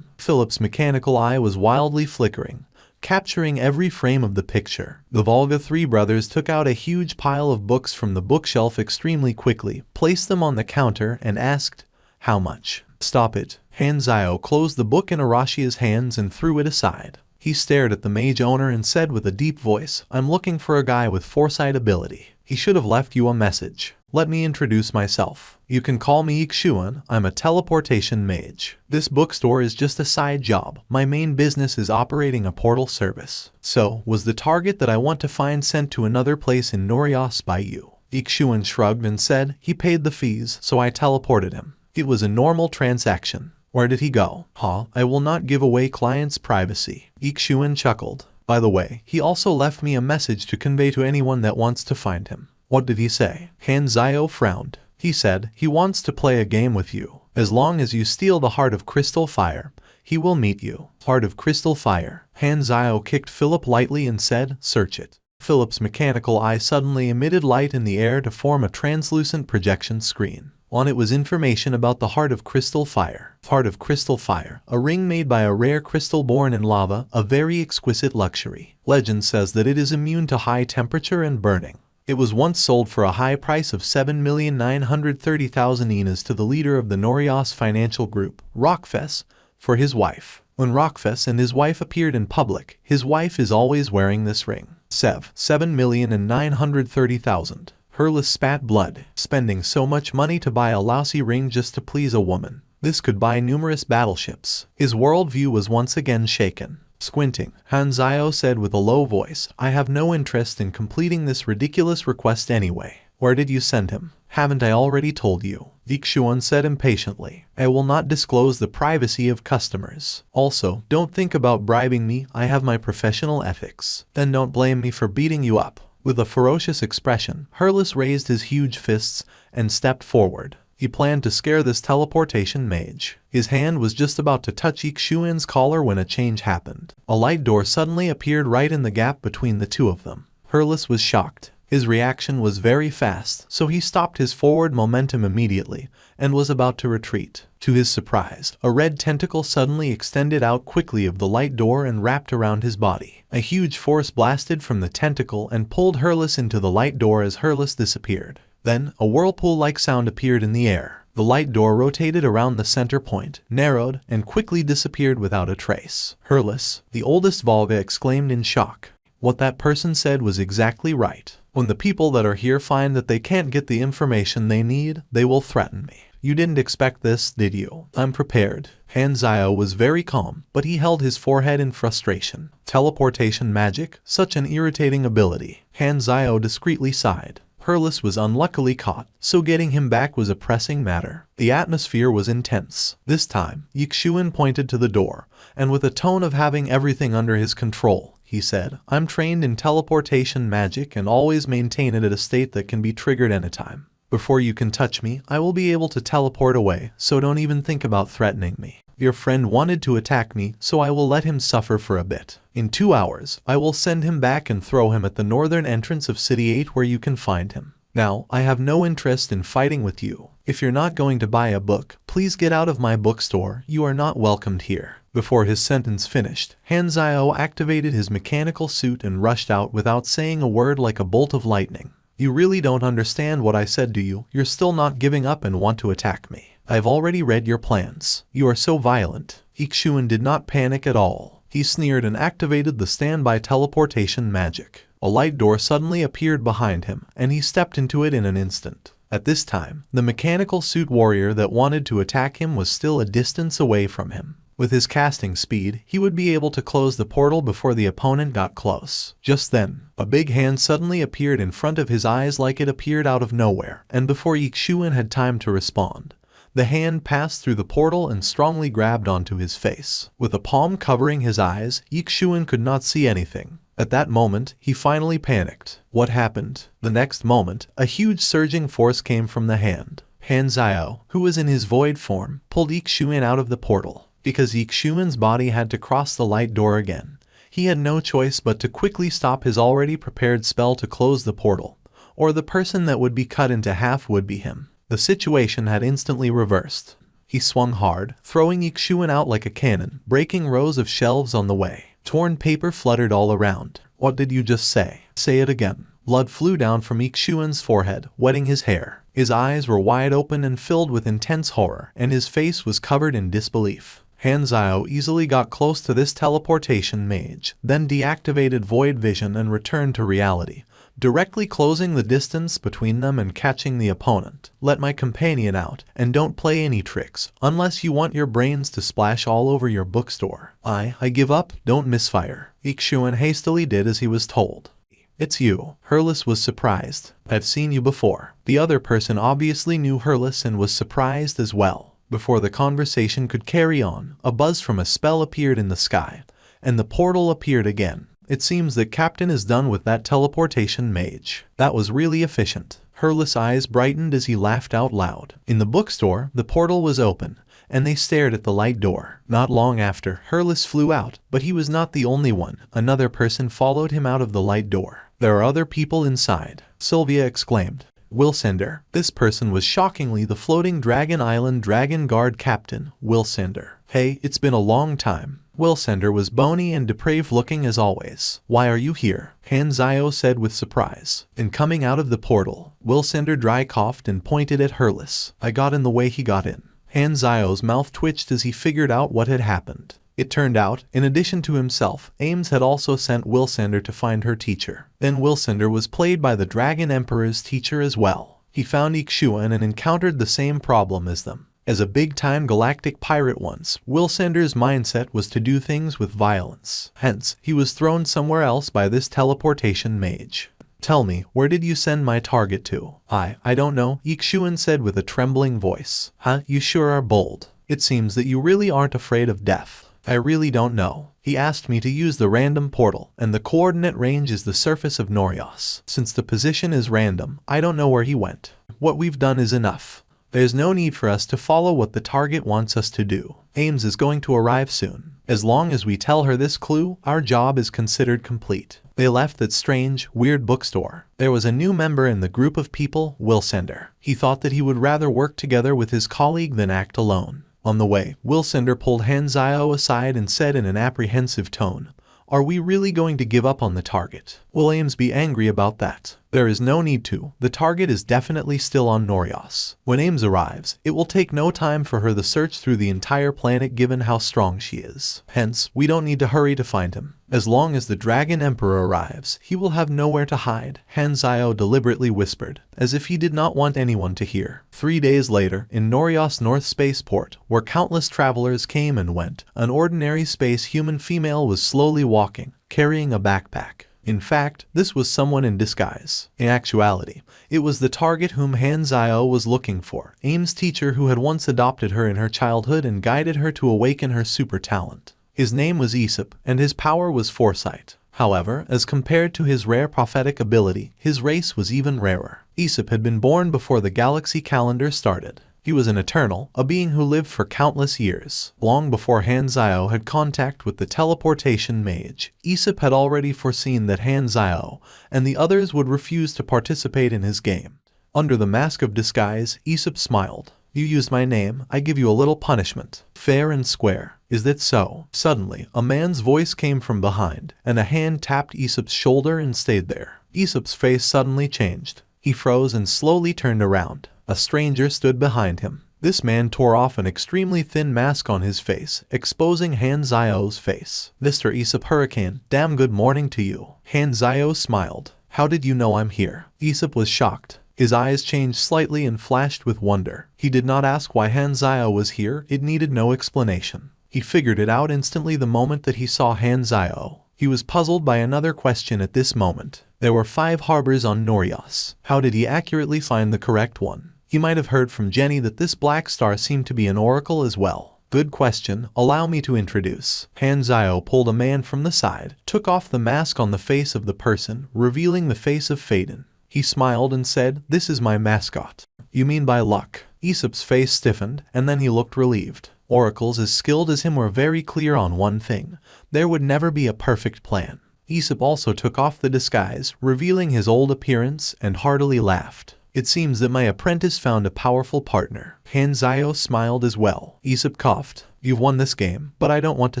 A: Philip's mechanical eye was wildly flickering, capturing every frame of the picture. The Volga three brothers took out a huge pile of books from the bookshelf extremely quickly, placed them on the counter, and asked, how much? Stop it. Han Zio closed the book in Arashia's hands and threw it aside. He stared at the mage owner and said with a deep voice, I'm looking for a guy with foresight ability. He should have left you a message. Let me introduce myself. You can call me Ixuan, I'm a teleportation mage. This bookstore is just a side job. My main business is operating a portal service. So, was the target that I want to find sent to another place in Norios by you? Ixuan shrugged and said, he paid the fees, so I teleported him. It was a normal transaction. Where did he go? I will not give away clients' privacy. Ixuan chuckled. By the way, he also left me a message to convey to anyone that wants to find him. What did he say? Han Zio frowned. He said, he wants to play a game with you. As long as you steal the Heart of Crystal Fire, he will meet you. Heart of Crystal Fire. Han Zhao kicked Philip lightly and said, search it. Philip's mechanical eye suddenly emitted light in the air to form a translucent projection screen. On it was information about the Heart of Crystal Fire. Heart of Crystal Fire, a ring made by a rare crystal born in lava, a very exquisite luxury. Legend says that it is immune to high temperature and burning. It was once sold for a high price of 7,930,000 INAs to the leader of the Norias financial group, Rockfess, for his wife. When Rockfess and his wife appeared in public, his wife is always wearing this ring. 7,930,000. Hurlus spat blood, spending so much money to buy a lousy ring just to please a woman. This could buy numerous battleships. His worldview was once again shaken. Squinting, Han Zhao said with a low voice, I have no interest in completing this ridiculous request anyway. Where did you send him? Haven't I already told you? Yixuan said impatiently. I will not disclose the privacy of customers. Also, don't think about bribing me, I have my professional ethics. Then don't blame me for beating you up. With a ferocious expression, Hurlus raised his huge fists and stepped forward. He planned to scare this teleportation mage. His hand was just about to touch Yixuan's collar when a change happened. A light door suddenly appeared right in the gap between the two of them. Hurlus was shocked. His reaction was very fast, so he stopped his forward momentum immediately and was about to retreat. To his surprise, a red tentacle suddenly extended out quickly of the light door and wrapped around his body. A huge force blasted from the tentacle and pulled Hurlus into the light door as Hurlus disappeared. Then, a whirlpool-like sound appeared in the air. The light door rotated around the center point, narrowed, and quickly disappeared without a trace. Hurlus, the oldest Volga, exclaimed in shock. What that person said was exactly right. When the people that are here find that they can't get the information they need, they will threaten me. You didn't expect this, did you? I'm prepared. Han Zhao was very calm, but he held his forehead in frustration. Teleportation magic, such an irritating ability. Han Zhao discreetly sighed. Hurlus was unluckily caught, so getting him back was a pressing matter. The atmosphere was intense. This time, Yixuan pointed to the door, and with a tone of having everything under his control, he said, I'm trained in teleportation magic and always maintain it at a state that can be triggered anytime. Before you can touch me, I will be able to teleport away, so don't even think about threatening me. Your friend wanted to attack me, so I will let him suffer for a bit. In 2 hours, I will send him back and throw him at the northern entrance of City 8 where you can find him. Now, I have no interest in fighting with you. If you're not going to buy a book, please get out of my bookstore. You are not welcomed here. Before his sentence finished, Han Zhao activated his mechanical suit and rushed out without saying a word like a bolt of lightning. You really don't understand what I said, do you? You're still not giving up and want to attack me. I've already read your plans. You are so violent. Yixuan did not panic at all. He sneered and activated the standby teleportation magic. A light door suddenly appeared behind him, and he stepped into it in an instant. At this time, the mechanical suit warrior that wanted to attack him was still a distance away from him. With his casting speed, he would be able to close the portal before the opponent got close. Just then, a big hand suddenly appeared in front of his eyes like it appeared out of nowhere, and before Yixuan had time to respond, the hand passed through the portal and strongly grabbed onto his face. With a palm covering his eyes, Yixuan could not see anything. At that moment, he finally panicked. What happened? The next moment, a huge surging force came from the hand. Han Zhao, who was in his void form, pulled Yixuan out of the portal. Because Yixuan's body had to cross the light door again, he had no choice but to quickly stop his already prepared spell to close the portal, or the person that would be cut into half would be him. The situation had instantly reversed. He swung hard, throwing Yixuan out like a cannon, breaking rows of shelves on the way. Torn paper fluttered all around. What did you just say? Say it again. Blood flew down from Yixuan's forehead, wetting his hair. His eyes were wide open and filled with intense horror, and his face was covered in disbelief. Han Zhao easily got close to this teleportation mage, then deactivated void vision and returned to reality, directly closing the distance between them and catching the opponent. Let my companion out, and don't play any tricks, unless you want your brains to splash all over your bookstore. I give up, don't misfire. Yixuan hastily did as he was told. It's you. Hurlus was surprised. I've seen you before. The other person obviously knew Hurlus and was surprised as well. Before the conversation could carry on, a buzz from a spell appeared in the sky, and the portal appeared again. It seems that Captain is done with that teleportation mage. That was really efficient. Hurless' eyes brightened as he laughed out loud. In the bookstore, the portal was open, and they stared at the light door. Not long after, Hurless flew out, but he was not the only one. Another person followed him out of the light door. There are other people inside, Sylvia exclaimed. Wilsander. This person was shockingly the floating Dragon Island Dragon Guard captain, Wilsander. Hey, it's been a long time. Wilsander was bony and depraved looking as always. Why are you here? Han Zio said with surprise. And coming out of the portal, Wilsander dry coughed and pointed at Hurless. I got in the way he got in. Han Zio's mouth twitched as he figured out what had happened. It turned out, in addition to himself, Ames had also sent Wilsander to find her teacher. Then Wilsander was played by the Dragon Emperor's teacher as well. He found Ixuan and encountered the same problem as them. As a big-time galactic pirate once, Wilsander's mindset was to do things with violence. Hence, he was thrown somewhere else by this teleportation mage. Tell me, where did you send my target to? I don't know, Ixuan said with a trembling voice. Huh, you sure are bold. It seems that you really aren't afraid of death. I really don't know. He asked me to use the random portal, and the coordinate range is the surface of Norios. Since the position is random, I don't know where he went. What we've done is enough. There's no need for us to follow what the target wants us to do. Ames is going to arrive soon. As long as we tell her this clue, our job is considered complete. They left that strange, weird bookstore. There was a new member in the group of people, Wilsander. He thought that he would rather work together with his colleague than act alone. On the way, Wilsander pulled Han Zio aside and said in an apprehensive tone, Are we really going to give up on the target? Will Ames be angry about that? There is no need to. The target is definitely still on Norios. When Ames arrives, it will take no time for her to search through the entire planet given how strong she is. Hence, we don't need to hurry to find him. As long as the Dragon Emperor arrives, he will have nowhere to hide, Han Zio deliberately whispered, as if he did not want anyone to hear. 3 days later, in Norios North Spaceport, where countless travelers came and went, an ordinary space human female was slowly walking, carrying a backpack. In fact, this was someone in disguise. In actuality, it was the target whom Han Zio was looking for, Ames' teacher who had once adopted her in her childhood and guided her to awaken her super talent. His name was Aesop, and his power was foresight. However, as compared to his rare prophetic ability, his race was even rarer. Aesop had been born before the galaxy calendar started. He was an eternal, a being who lived for countless years. Long before Han Zio had contact with the teleportation mage, Aesop had already foreseen that Han Zio and the others would refuse to participate in his game. Under the mask of disguise, Aesop smiled. You used my name, I give you a little punishment. Fair and square. Is that so? Suddenly, a man's voice came from behind, and a hand tapped Aesop's shoulder and stayed there. Aesop's face suddenly changed. He froze and slowly turned around. A stranger stood behind him. This man tore off an extremely thin mask on his face, exposing Han Zio's face. Mr. Aesop Hurricane, damn good morning to you. Han Zio smiled. How did you know I'm here? Aesop was shocked. His eyes changed slightly and flashed with wonder. He did not ask why Han Zio was here, it needed no explanation. He figured it out instantly the moment that he saw Han Zio. He was puzzled by another question at this moment. There were 5 harbors on Norios. How did he accurately find the correct one? He might have heard from Jenny that this black star seemed to be an oracle as well. Good question, allow me to introduce. Han Zio pulled a man from the side, took off the mask on the face of the person, revealing the face of Phaedon. He smiled and said, This is my mascot. You mean by luck? Aesop's face stiffened, and then he looked relieved. Oracles as skilled as him were very clear on one thing. There would never be a perfect plan. Aesop also took off the disguise, revealing his old appearance, and heartily laughed. It seems that my apprentice found a powerful partner. Han Zio smiled as well. Aesop coughed. You've won this game, but I don't want to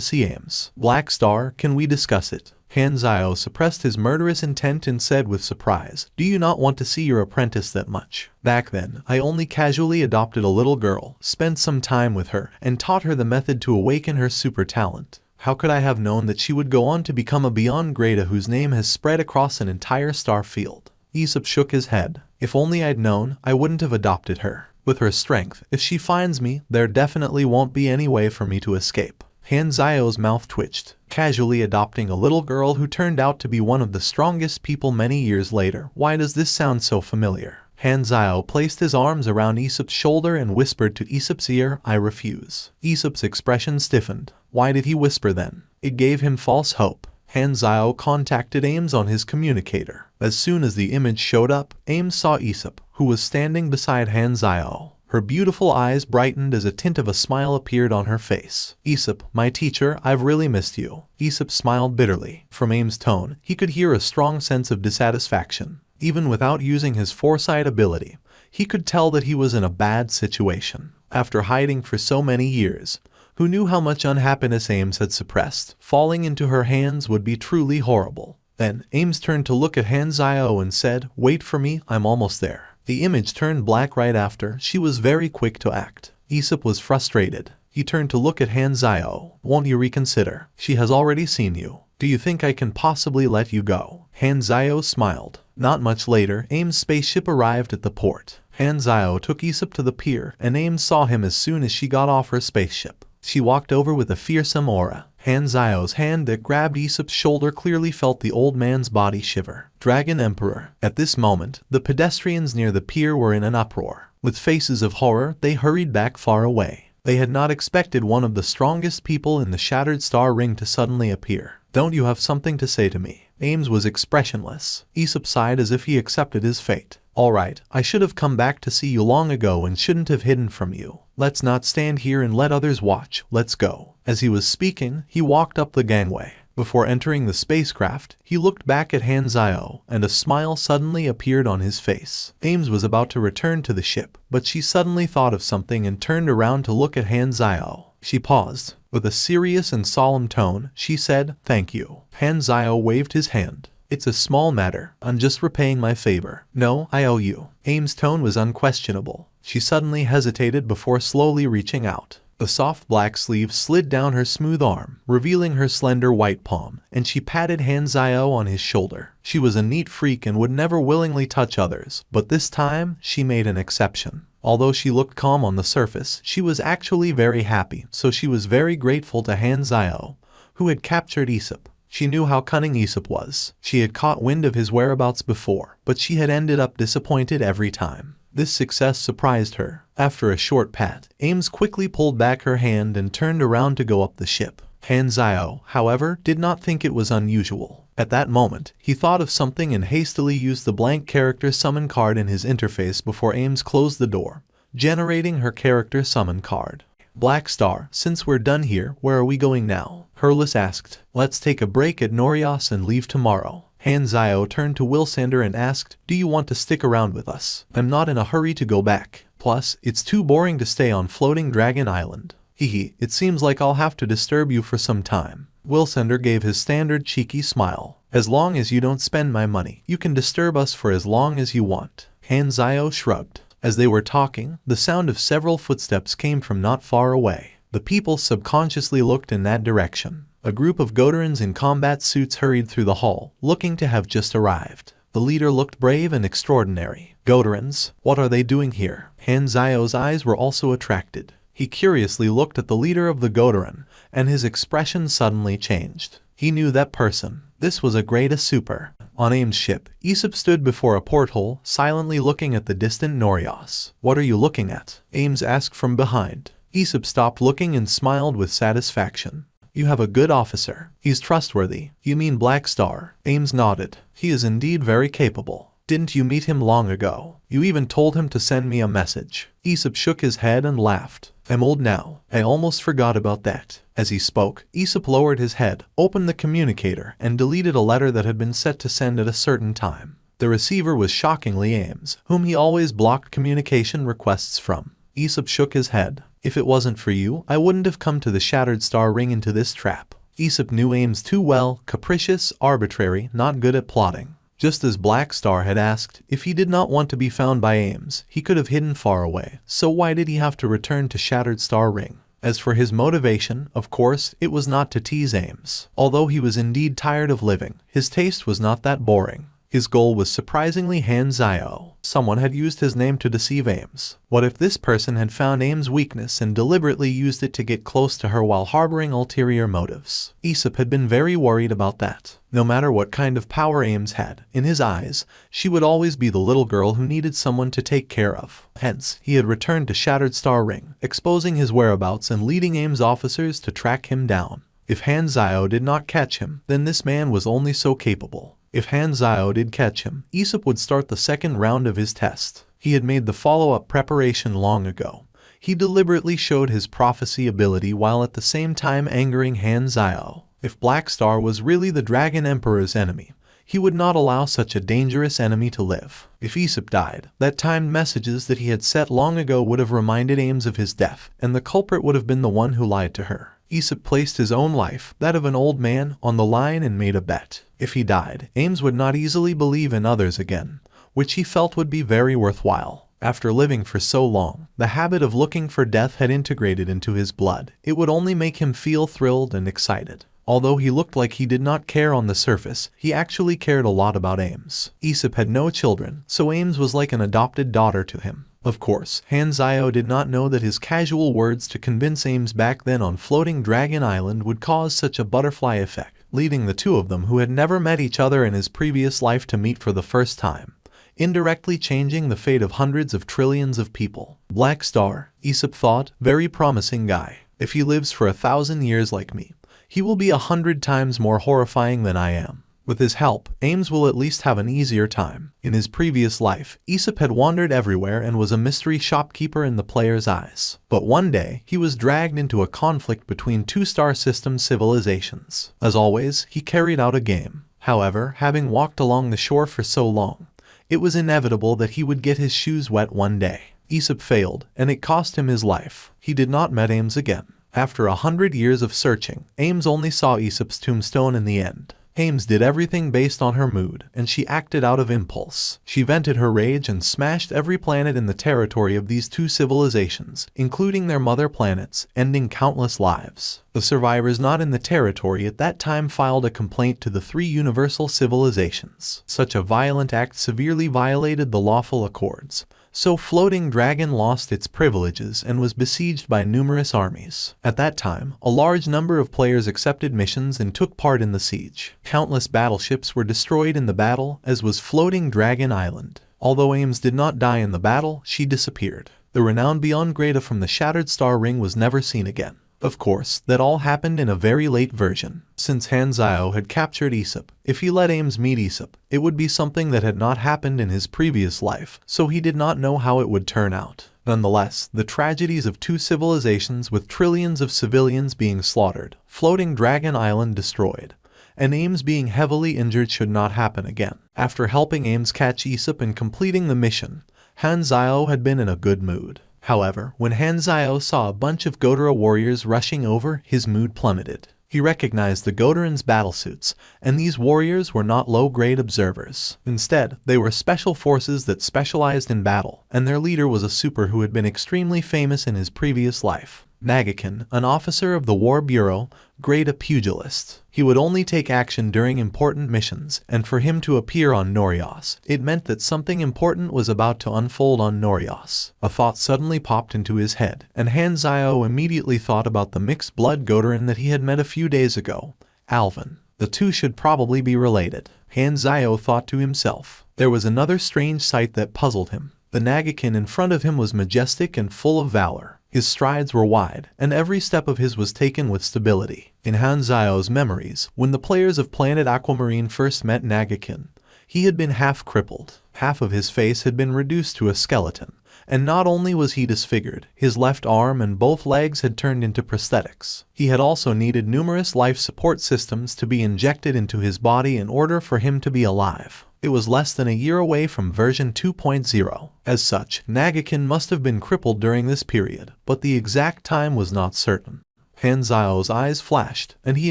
A: see Ames. Black Star, can we discuss it? Han Zio suppressed his murderous intent and said with surprise, Do you not want to see your apprentice that much? Back then, I only casually adopted a little girl, spent some time with her, and taught her the method to awaken her super talent. How could I have known that she would go on to become a Beyond Greta whose name has spread across an entire star field? Aesop shook his head. If only I'd known, I wouldn't have adopted her. With her strength, if she finds me, there definitely won't be any way for me to escape. Han Zio's mouth twitched. Casually adopting a little girl who turned out to be one of the strongest people many years later. Why does this sound so familiar? Han Zio placed his arms around Aesop's shoulder and whispered to Aesop's ear, I refuse. Aesop's expression stiffened. Why did he whisper then? It gave him false hope. Han Zio contacted Ames on his communicator. As soon as the image showed up, Ames saw Aesop, who was standing beside Han Zio. Her beautiful eyes brightened as a tint of a smile appeared on her face. "Aesop, my teacher, I've really missed you." Aesop smiled bitterly. From Ames' tone, he could hear a strong sense of dissatisfaction. Even without using his foresight ability, he could tell that he was in a bad situation. After hiding for so many years, who knew how much unhappiness Ames had suppressed? Falling into her hands would be truly horrible. Then, Ames turned to look at Han Zio and said, "Wait for me, I'm almost there." The image turned black right after. She was very quick to act. Aesop was frustrated. He turned to look at Han Zio. "Won't you reconsider? She has already seen you. Do you think I can possibly let you go?" Han Zio smiled. Not much later, Ames' spaceship arrived at the port. Han Zio took Aesop to the pier, and Ames saw him as soon as she got off her spaceship. She walked over with a fearsome aura. Han Zio's hand that grabbed Aesop's shoulder clearly felt the old man's body shiver. Dragon Emperor. At this moment, the pedestrians near the pier were in an uproar. With faces of horror, they hurried back far away. They had not expected one of the strongest people in the Shattered Star Ring to suddenly appear. "Don't you have something to say to me?" Ames was expressionless. Aesop sighed as if he accepted his fate. "All right, I should have come back to see you long ago and shouldn't have hidden from you. Let's not stand here and let others watch. Let's go." As he was speaking, he walked up the gangway. Before entering the spacecraft, he looked back at Han Zio, and a smile suddenly appeared on his face. Ames was about to return to the ship, but she suddenly thought of something and turned around to look at Han Zio. She paused. With a serious and solemn tone, she said, "Thank you." Han Zio waved his hand. "It's a small matter. I'm just repaying my favor." "No, I owe you." Ames' tone was unquestionable. She suddenly hesitated before slowly reaching out. The soft black sleeve slid down her smooth arm, revealing her slender white palm, and she patted Han Zio on his shoulder. She was a neat freak and would never willingly touch others, but this time, she made an exception. Although she looked calm on the surface, she was actually very happy, so she was very grateful to Han Zio, who had captured Aesop. She knew how cunning Aesop was. She had caught wind of his whereabouts before, but she had ended up disappointed every time. This success surprised her. After a short pat, Ames quickly pulled back her hand and turned around to go up the ship. Han Zio, however, did not think it was unusual. At that moment, he thought of something and hastily used the blank character summon card in his interface before Ames closed the door, generating her character summon card. "Black Star, since we're done here, where are we going now?" Hurlis asked. "Let's take a break at Norias and leave tomorrow." Han Zio turned to Wilsander and asked, "Do you want to stick around with us? I'm not in a hurry to go back. Plus, it's too boring to stay on Floating Dragon Island." "Hehe, it seems like I'll have to disturb you for some time." Wilsander gave his standard cheeky smile. "As long as you don't spend my money, you can disturb us for as long as you want." Han Zio shrugged. As they were talking, the sound of several footsteps came from not far away. The people subconsciously looked in that direction. A group of Godarans in combat suits hurried through the hall, looking to have just arrived. The leader looked brave and extraordinary. "Godarans, what are they doing here?" Han Zio's eyes were also attracted. He curiously looked at the leader of the Godaran, and his expression suddenly changed. He knew that person. This was a great super. On Ames' ship, Aesop stood before a porthole, silently looking at the distant Norias. "What are you looking at?" Ames asked from behind. Aesop stopped looking and smiled with satisfaction. "You have a good officer. He's trustworthy." "You mean Black Star?" Ames nodded. "He is indeed very capable. Didn't you meet him long ago? You even told him to send me a message." Aesop shook his head and laughed. "I'm old now. I almost forgot about that." As he spoke, Aesop lowered his head, opened the communicator, and deleted a letter that had been set to send at a certain time. The receiver was shockingly Ames, whom he always blocked communication requests from. Aesop shook his head. "If it wasn't for you, I wouldn't have come to the Shattered Star Ring into this trap." Aesop knew Ames too well, capricious, arbitrary, not good at plotting. Just as Black Star had asked, if he did not want to be found by Ames, he could have hidden far away. So why did he have to return to Shattered Star Ring? As for his motivation, of course, it was not to tease Ames. Although he was indeed tired of living, his taste was not that boring. His goal was surprisingly Han Zio. Someone had used his name to deceive Ames. What if this person had found Ames' weakness and deliberately used it to get close to her while harboring ulterior motives? Aesop had been very worried about that. No matter what kind of power Ames had, in his eyes, she would always be the little girl who needed someone to take care of. Hence, he had returned to Shattered Star Ring, exposing his whereabouts and leading Ames' officers to track him down. If Han Zio did not catch him, then this man was only so capable. If Han Zhao did catch him, Aesop would start the second round of his test. He had made the follow-up preparation long ago. He deliberately showed his prophecy ability while at the same time angering Han Zhao. If Black Star was really the Dragon Emperor's enemy, he would not allow such a dangerous enemy to live. If Aesop died, that timed messages that he had set long ago would have reminded Ames of his death, and the culprit would have been the one who lied to her. Aesop placed his own life, that of an old man, on the line and made a bet. If he died, Ames would not easily believe in others again, which he felt would be very worthwhile. After living for so long, the habit of looking for death had integrated into his blood. It would only make him feel thrilled and excited. Although he looked like he did not care on the surface, he actually cared a lot about Ames. Aesop had no children, so Ames was like an adopted daughter to him. Of course, Han Zhao did not know that his casual words to convince Ames back then on Floating Dragon Island would cause such a butterfly effect, leading the two of them who had never met each other in his previous life to meet for the first time, indirectly changing the fate of hundreds of trillions of people. Black Star, Aesop thought, very promising guy. If he lives for 1,000 years like me, he will be 100 times more horrifying than I am. With his help, Ames will at least have an easier time. In his previous life, Aesop had wandered everywhere and was a mystery shopkeeper in the player's eyes. But one day, he was dragged into a conflict between two star system civilizations. As always, he carried out a game. However, having walked along the shore for so long, it was inevitable that he would get his shoes wet one day. Aesop failed, and it cost him his life. He did not meet Ames again. After 100 years of searching, Ames only saw Aesop's tombstone in the end. Ames did everything based on her mood, and she acted out of impulse. She vented her rage and smashed every planet in the territory of these two civilizations, including their mother planets, ending countless lives. The survivors not in the territory at that time filed a complaint to the three universal civilizations. Such a violent act severely violated the lawful accords. So Floating Dragon lost its privileges and was besieged by numerous armies. At that time, a large number of players accepted missions and took part in the siege. Countless battleships were destroyed in the battle, as was Floating Dragon Island. Although Ames did not die in the battle, she disappeared. The renowned Beyond Greta from the Shattered Star Ring was never seen again. Of course, that all happened in a very late version. Since Han Zhao had captured Aesop, if he let Ames meet Aesop, it would be something that had not happened in his previous life, so he did not know how it would turn out. Nonetheless, the tragedies of two civilizations with trillions of civilians being slaughtered, Floating Dragon Island destroyed, and Ames being heavily injured should not happen again. After helping Ames catch Aesop and completing the mission, Han Zhao had been in a good mood. However, when Han Zhao saw a bunch of Godara warriors rushing over, his mood plummeted. He recognized the Godarans' battlesuits, and these warriors were not low-grade observers. Instead, they were special forces that specialized in battle, and their leader was a super who had been extremely famous in his previous life. Nagakin, an officer of the War Bureau, grade a pugilist. He would only take action during important missions, and for him to appear on Norios, it meant that something important was about to unfold on Norios. A thought suddenly popped into his head, and Han Zhao immediately thought about the mixed-blood Godaran that he had met a few days ago, Alvin. The two should probably be related. Han Zhao thought to himself. There was another strange sight that puzzled him. The Nagakin in front of him was majestic and full of valor. His strides were wide, and every step of his was taken with stability. In Han Zhao's memories, when the players of Planet Aquamarine first met Nagakin, he had been half crippled. Half of his face had been reduced to a skeleton, and not only was he disfigured, his left arm and both legs had turned into prosthetics. He had also needed numerous life support systems to be injected into his body in order for him to be alive. It was less than a year away from version 2.0. As such, Nagakin must have been crippled during this period, but the exact time was not certain. Han Zhao's eyes flashed, and he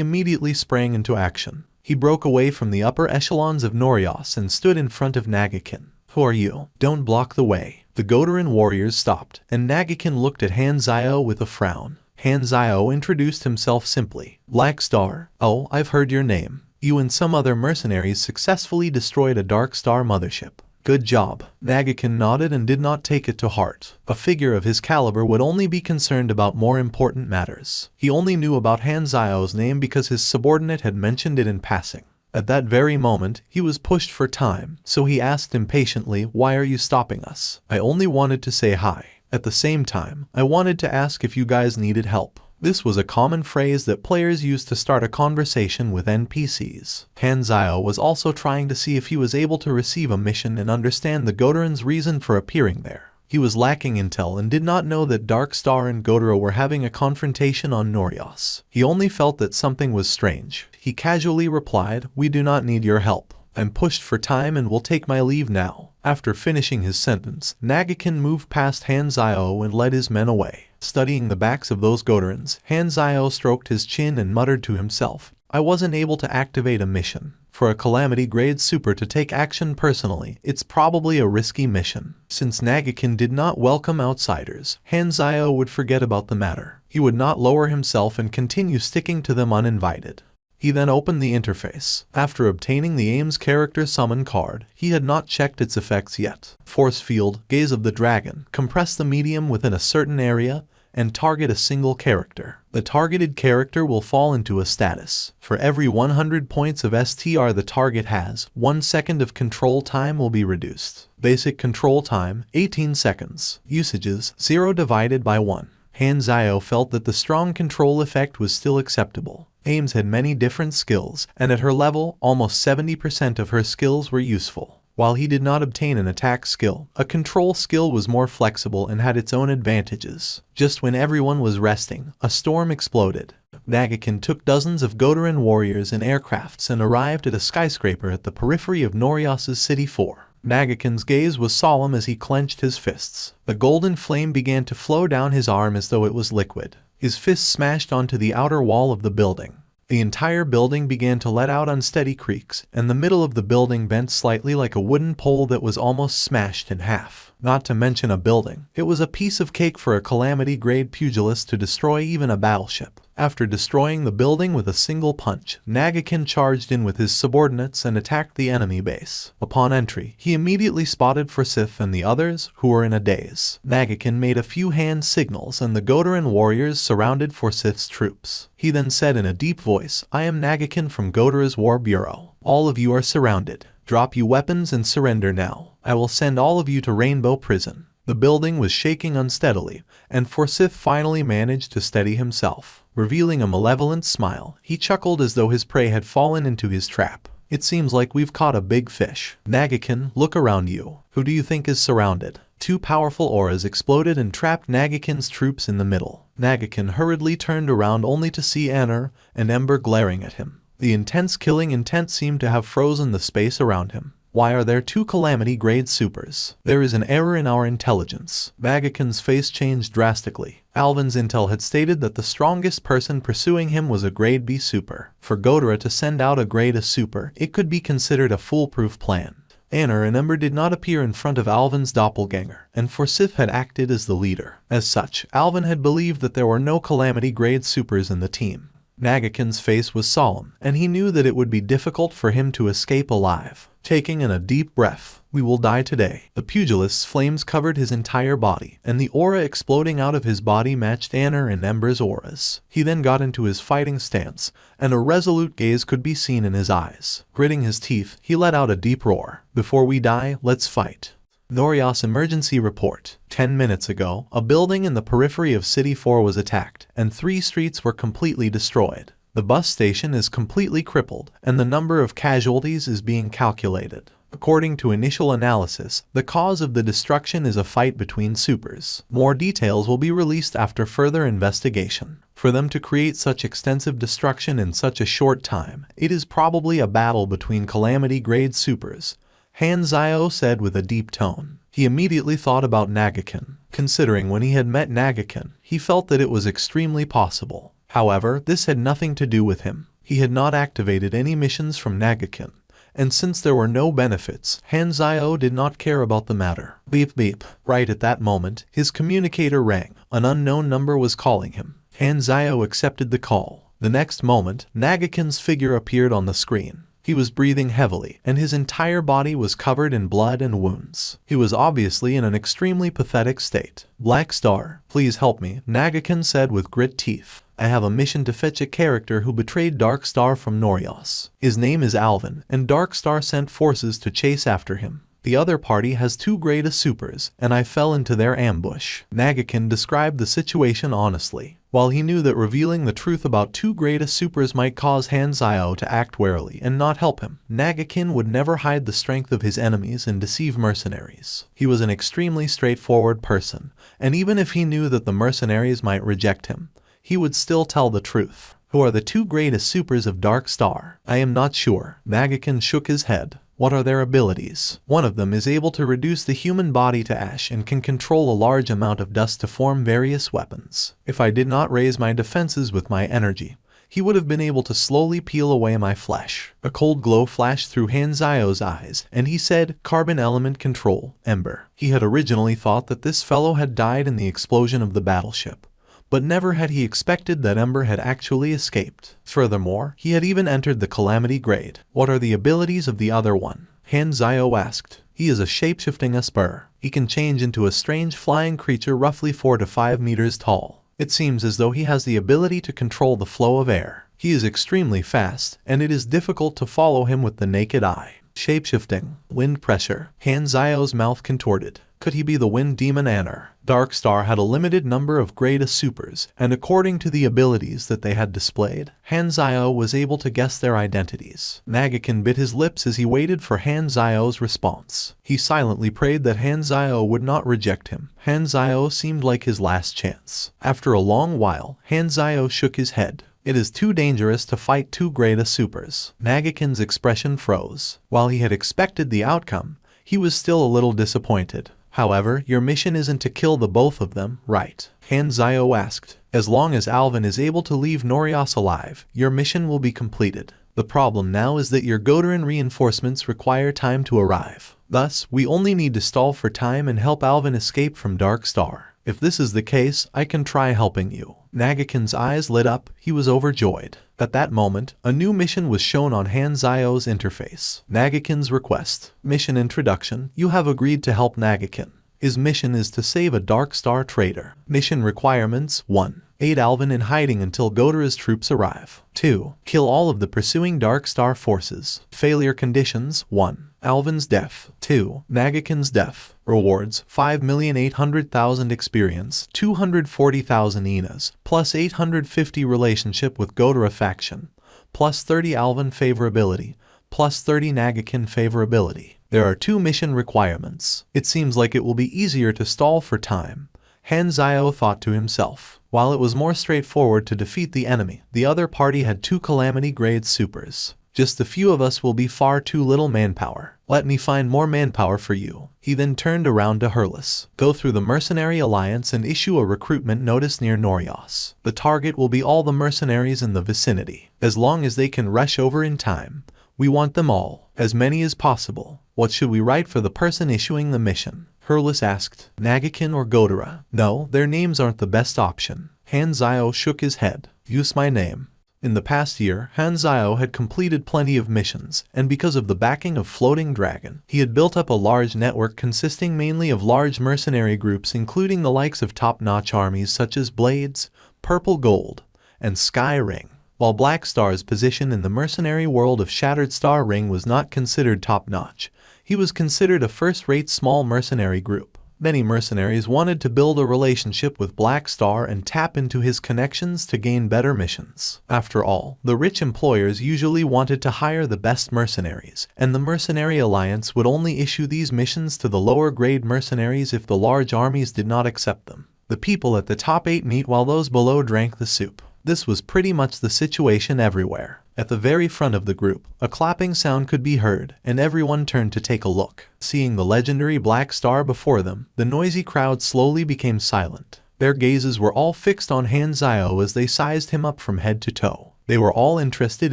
A: immediately sprang into action. He broke away from the upper echelons of Norios and stood in front of Nagakin. Who are you? Don't block the way. The Godaran warriors stopped, and Nagakin looked at Han Zhao with a frown. Han Zhao introduced himself simply. Black Star. Oh, I've heard your name. You and some other mercenaries successfully destroyed a Dark Star mothership. Good job. Nagakin nodded and did not take it to heart. A figure of his caliber would only be concerned about more important matters. He only knew about Han Zhao's name because his subordinate had mentioned it in passing. At that very moment, he was pushed for time, so he asked impatiently, "Why are you stopping us?" "I only wanted to say hi. At the same time, I wanted to ask if you guys needed help." This was a common phrase that players used to start a conversation with NPCs. Hanzio was also trying to see if he was able to receive a mission and understand the Godoran's reason for appearing there. He was lacking intel and did not know that Dark Star and Godora were having a confrontation on Norios. He only felt that something was strange. He casually replied, "We do not need your help. I'm pushed for time and will take my leave now." After finishing his sentence, Nagakin moved past Hanzio and led his men away. Studying the backs of those Godorans, Hanzio stroked his chin and muttered to himself, "I wasn't able to activate a mission. For a Calamity grade super to take action personally, it's probably a risky mission." Since Nagakin did not welcome outsiders, Hanzio would forget about the matter. He would not lower himself and continue sticking to them uninvited. He then opened the interface. After obtaining the AIM's character summon card, he had not checked its effects yet. Force field, Gaze of the Dragon, compress the medium within a certain area, and target a single character. The targeted character will fall into a status. For every 100 points of STR the target has, 1 second of control time will be reduced. Basic control time, 18 seconds. Usages, 0 divided by 1. Hanzio felt that the strong control effect was still acceptable. AIMS had many different skills, and at her level, almost 70% of her skills were useful. While he did not obtain an attack skill, a control skill was more flexible and had its own advantages. Just when everyone was resting, a storm exploded. Nagakin took dozens of Godoran warriors and aircrafts and arrived at a skyscraper at the periphery of Norios' City 4. Nagakin's gaze was solemn as he clenched his fists. The golden flame began to flow down his arm as though it was liquid. His fist smashed onto the outer wall of the building. The entire building began to let out unsteady creaks, and the middle of the building bent slightly like a wooden pole that was almost smashed in half. Not to mention a building. It was a piece of cake for a Calamity-grade pugilist to destroy even a battleship. After destroying the building with a single punch, Nagakin charged in with his subordinates and attacked the enemy base. Upon entry, he immediately spotted Forsyth and the others, who were in a daze. Nagakin made a few hand signals and the Godoran warriors surrounded Forsyth's troops. He then said in a deep voice, "I am Nagakin from Godora's War Bureau. All of you are surrounded. Drop your weapons and surrender now. I will send all of you to Rainbow Prison." The building was shaking unsteadily, and Forsyth finally managed to steady himself. Revealing a malevolent smile, he chuckled as though his prey had fallen into his trap. "It seems like we've caught a big fish. Nagakin, look around you. Who do you think is surrounded?" 2 powerful auras exploded and trapped Nagakin's troops in the middle. Nagakin hurriedly turned around only to see Anner and Ember glaring at him. The intense killing intent seemed to have frozen the space around him. "Why are there 2 Calamity-grade supers? There is an error in our intelligence." Nagakin's face changed drastically. Alvin's intel had stated that the strongest person pursuing him was a grade B super. For Godora to send out a grade A super, it could be considered a foolproof plan. Anner and Ember did not appear in front of Alvin's doppelganger, and Forsyth had acted as the leader. As such, Alvin had believed that there were no Calamity-grade supers in the team. Nagakin's face was solemn, and he knew that it would be difficult for him to escape alive. Taking in a deep breath, "We will die today." The pugilist's flames covered his entire body, and the aura exploding out of his body matched Anner and Ember's auras. He then got into his fighting stance, and a resolute gaze could be seen in his eyes. Gritting his teeth, he let out a deep roar. "Before we die, let's fight." Norios emergency report. 10 minutes ago, a building in the periphery of City 4 was attacked, and 3 streets were completely destroyed. The bus station is completely crippled, and the number of casualties is being calculated. According to initial analysis, the cause of the destruction is a fight between supers. More details will be released after further investigation. For them to create such extensive destruction in such a short time, it is probably a battle between Calamity-grade supers, Hanzio said with a deep tone. He immediately thought about Nagakin. Considering when he had met Nagakin, he felt that it was extremely possible. However, this had nothing to do with him. He had not activated any missions from Nagakin, and since there were no benefits, Hanzio did not care about the matter. Beep beep. Right at that moment, his communicator rang. An unknown number was calling him. Hanzio accepted the call. The next moment, Nagakin's figure appeared on the screen. He was breathing heavily, and his entire body was covered in blood and wounds. He was obviously in an extremely pathetic state. "Black Star, please help me," Nagakin said with grit teeth. "I have a mission to fetch a character who betrayed Dark Star from Norios. His name is Alvin, and Dark Star sent forces to chase after him. The other party has 2 grade A supers, and I fell into their ambush." Nagakin described the situation honestly. While he knew that revealing the truth about two greatest supers might cause Han Zio to act warily and not help him, Nagakin would never hide the strength of his enemies and deceive mercenaries. He was an extremely straightforward person, and even if he knew that the mercenaries might reject him, he would still tell the truth. Who are the two greatest supers of Dark Star? I am not sure. Nagakin shook his head. What are their abilities? One of them is able to reduce the human body to ash and can control a large amount of dust to form various weapons. If I did not raise my defenses with my energy, he would have been able to slowly peel away my flesh. A cold glow flashed through Han Zio's eyes, and he said, Carbon element control, Ember. He had originally thought that this fellow had died in the explosion of the battleship, but never had he expected that Ember had actually escaped. Furthermore, he had even entered the Calamity grade. What are the abilities of the other one? Han Zio asked. He is a shape-shifting Esper. He can change into a strange flying creature roughly 4 to 5 meters tall. It seems as though he has the ability to control the flow of air. He is extremely fast, and it is difficult to follow him with the naked eye. Shape-shifting. Wind pressure. Han Zio's mouth contorted. Could he be the Wind Demon Anner? Dark Star had a limited number of greatest supers, and according to the abilities that they had displayed, Han Zio was able to guess their identities. Nagakin bit his lips as he waited for Han Zio's response. He silently prayed that Han Zio would not reject him. Han Zio seemed like his last chance. After a long while, Han Zio shook his head. It is too dangerous to fight two greatest supers. Nagakin's expression froze. While he had expected the outcome, he was still a little disappointed. However, your mission isn't to kill the both of them, right? Han Zio asked. As long as Alvin is able to leave Norias alive, your mission will be completed. The problem now is that your Godoran reinforcements require time to arrive. Thus, we only need to stall for time and help Alvin escape from Dark Star. If this is the case, I can try helping you. Nagakin's eyes lit up. He was overjoyed. At that moment, a new mission was shown on Han Zio's interface. Nagakin's request. Mission introduction. You have agreed to help Nagakin. His mission is to save a Dark Star trader. Mission requirements. 1. Aid Alvin in hiding until Godora's troops arrive. 2. Kill all of the pursuing Dark Star forces. Failure conditions. 1. Alvin's death. 2. Nagakin's death. Rewards: 5,800,000 experience, 240,000 Inas, plus 850 relationship with Godora faction, plus 30 Alvin favorability, plus 30 Nagakin favorability. There are 2 mission requirements. It seems like it will be easier to stall for time, Han Zio thought to himself. While it was more straightforward to defeat the enemy, the other party had 2 Calamity grade supers. Just a few of us will be far too little manpower. Let me find more manpower for you. He then turned around to Hurlus. Go through the Mercenary Alliance and issue a recruitment notice near Norias. The target will be all the mercenaries in the vicinity. As long as they can rush over in time, we want them all, as many as possible. What should we write for the person issuing the mission? Hurlus asked. Nagakin or Godora? No, their names aren't the best option. Han Zio shook his head. Use my name. In the past year, Han Zio had completed plenty of missions, and because of the backing of Floating Dragon, he had built up a large network consisting mainly of large mercenary groups including the likes of top-notch armies such as Blades, Purple Gold, and Sky Ring. While Black Star's position in the mercenary world of Shattered Star Ring was not considered top-notch, he was considered a first-rate small mercenary group. Many mercenaries wanted to build a relationship with Black Star and tap into his connections to gain better missions. After all, the rich employers usually wanted to hire the best mercenaries, and the Mercenary Alliance would only issue these missions to the lower-grade mercenaries if the large armies did not accept them. The people at the top ate meat while those below drank the soup. This was pretty much the situation everywhere. At the very front of the group, a clapping sound could be heard, and everyone turned to take a look. Seeing the legendary Black Star before them, the noisy crowd slowly became silent. Their gazes were all fixed on Han Zio as they sized him up from head to toe. They were all interested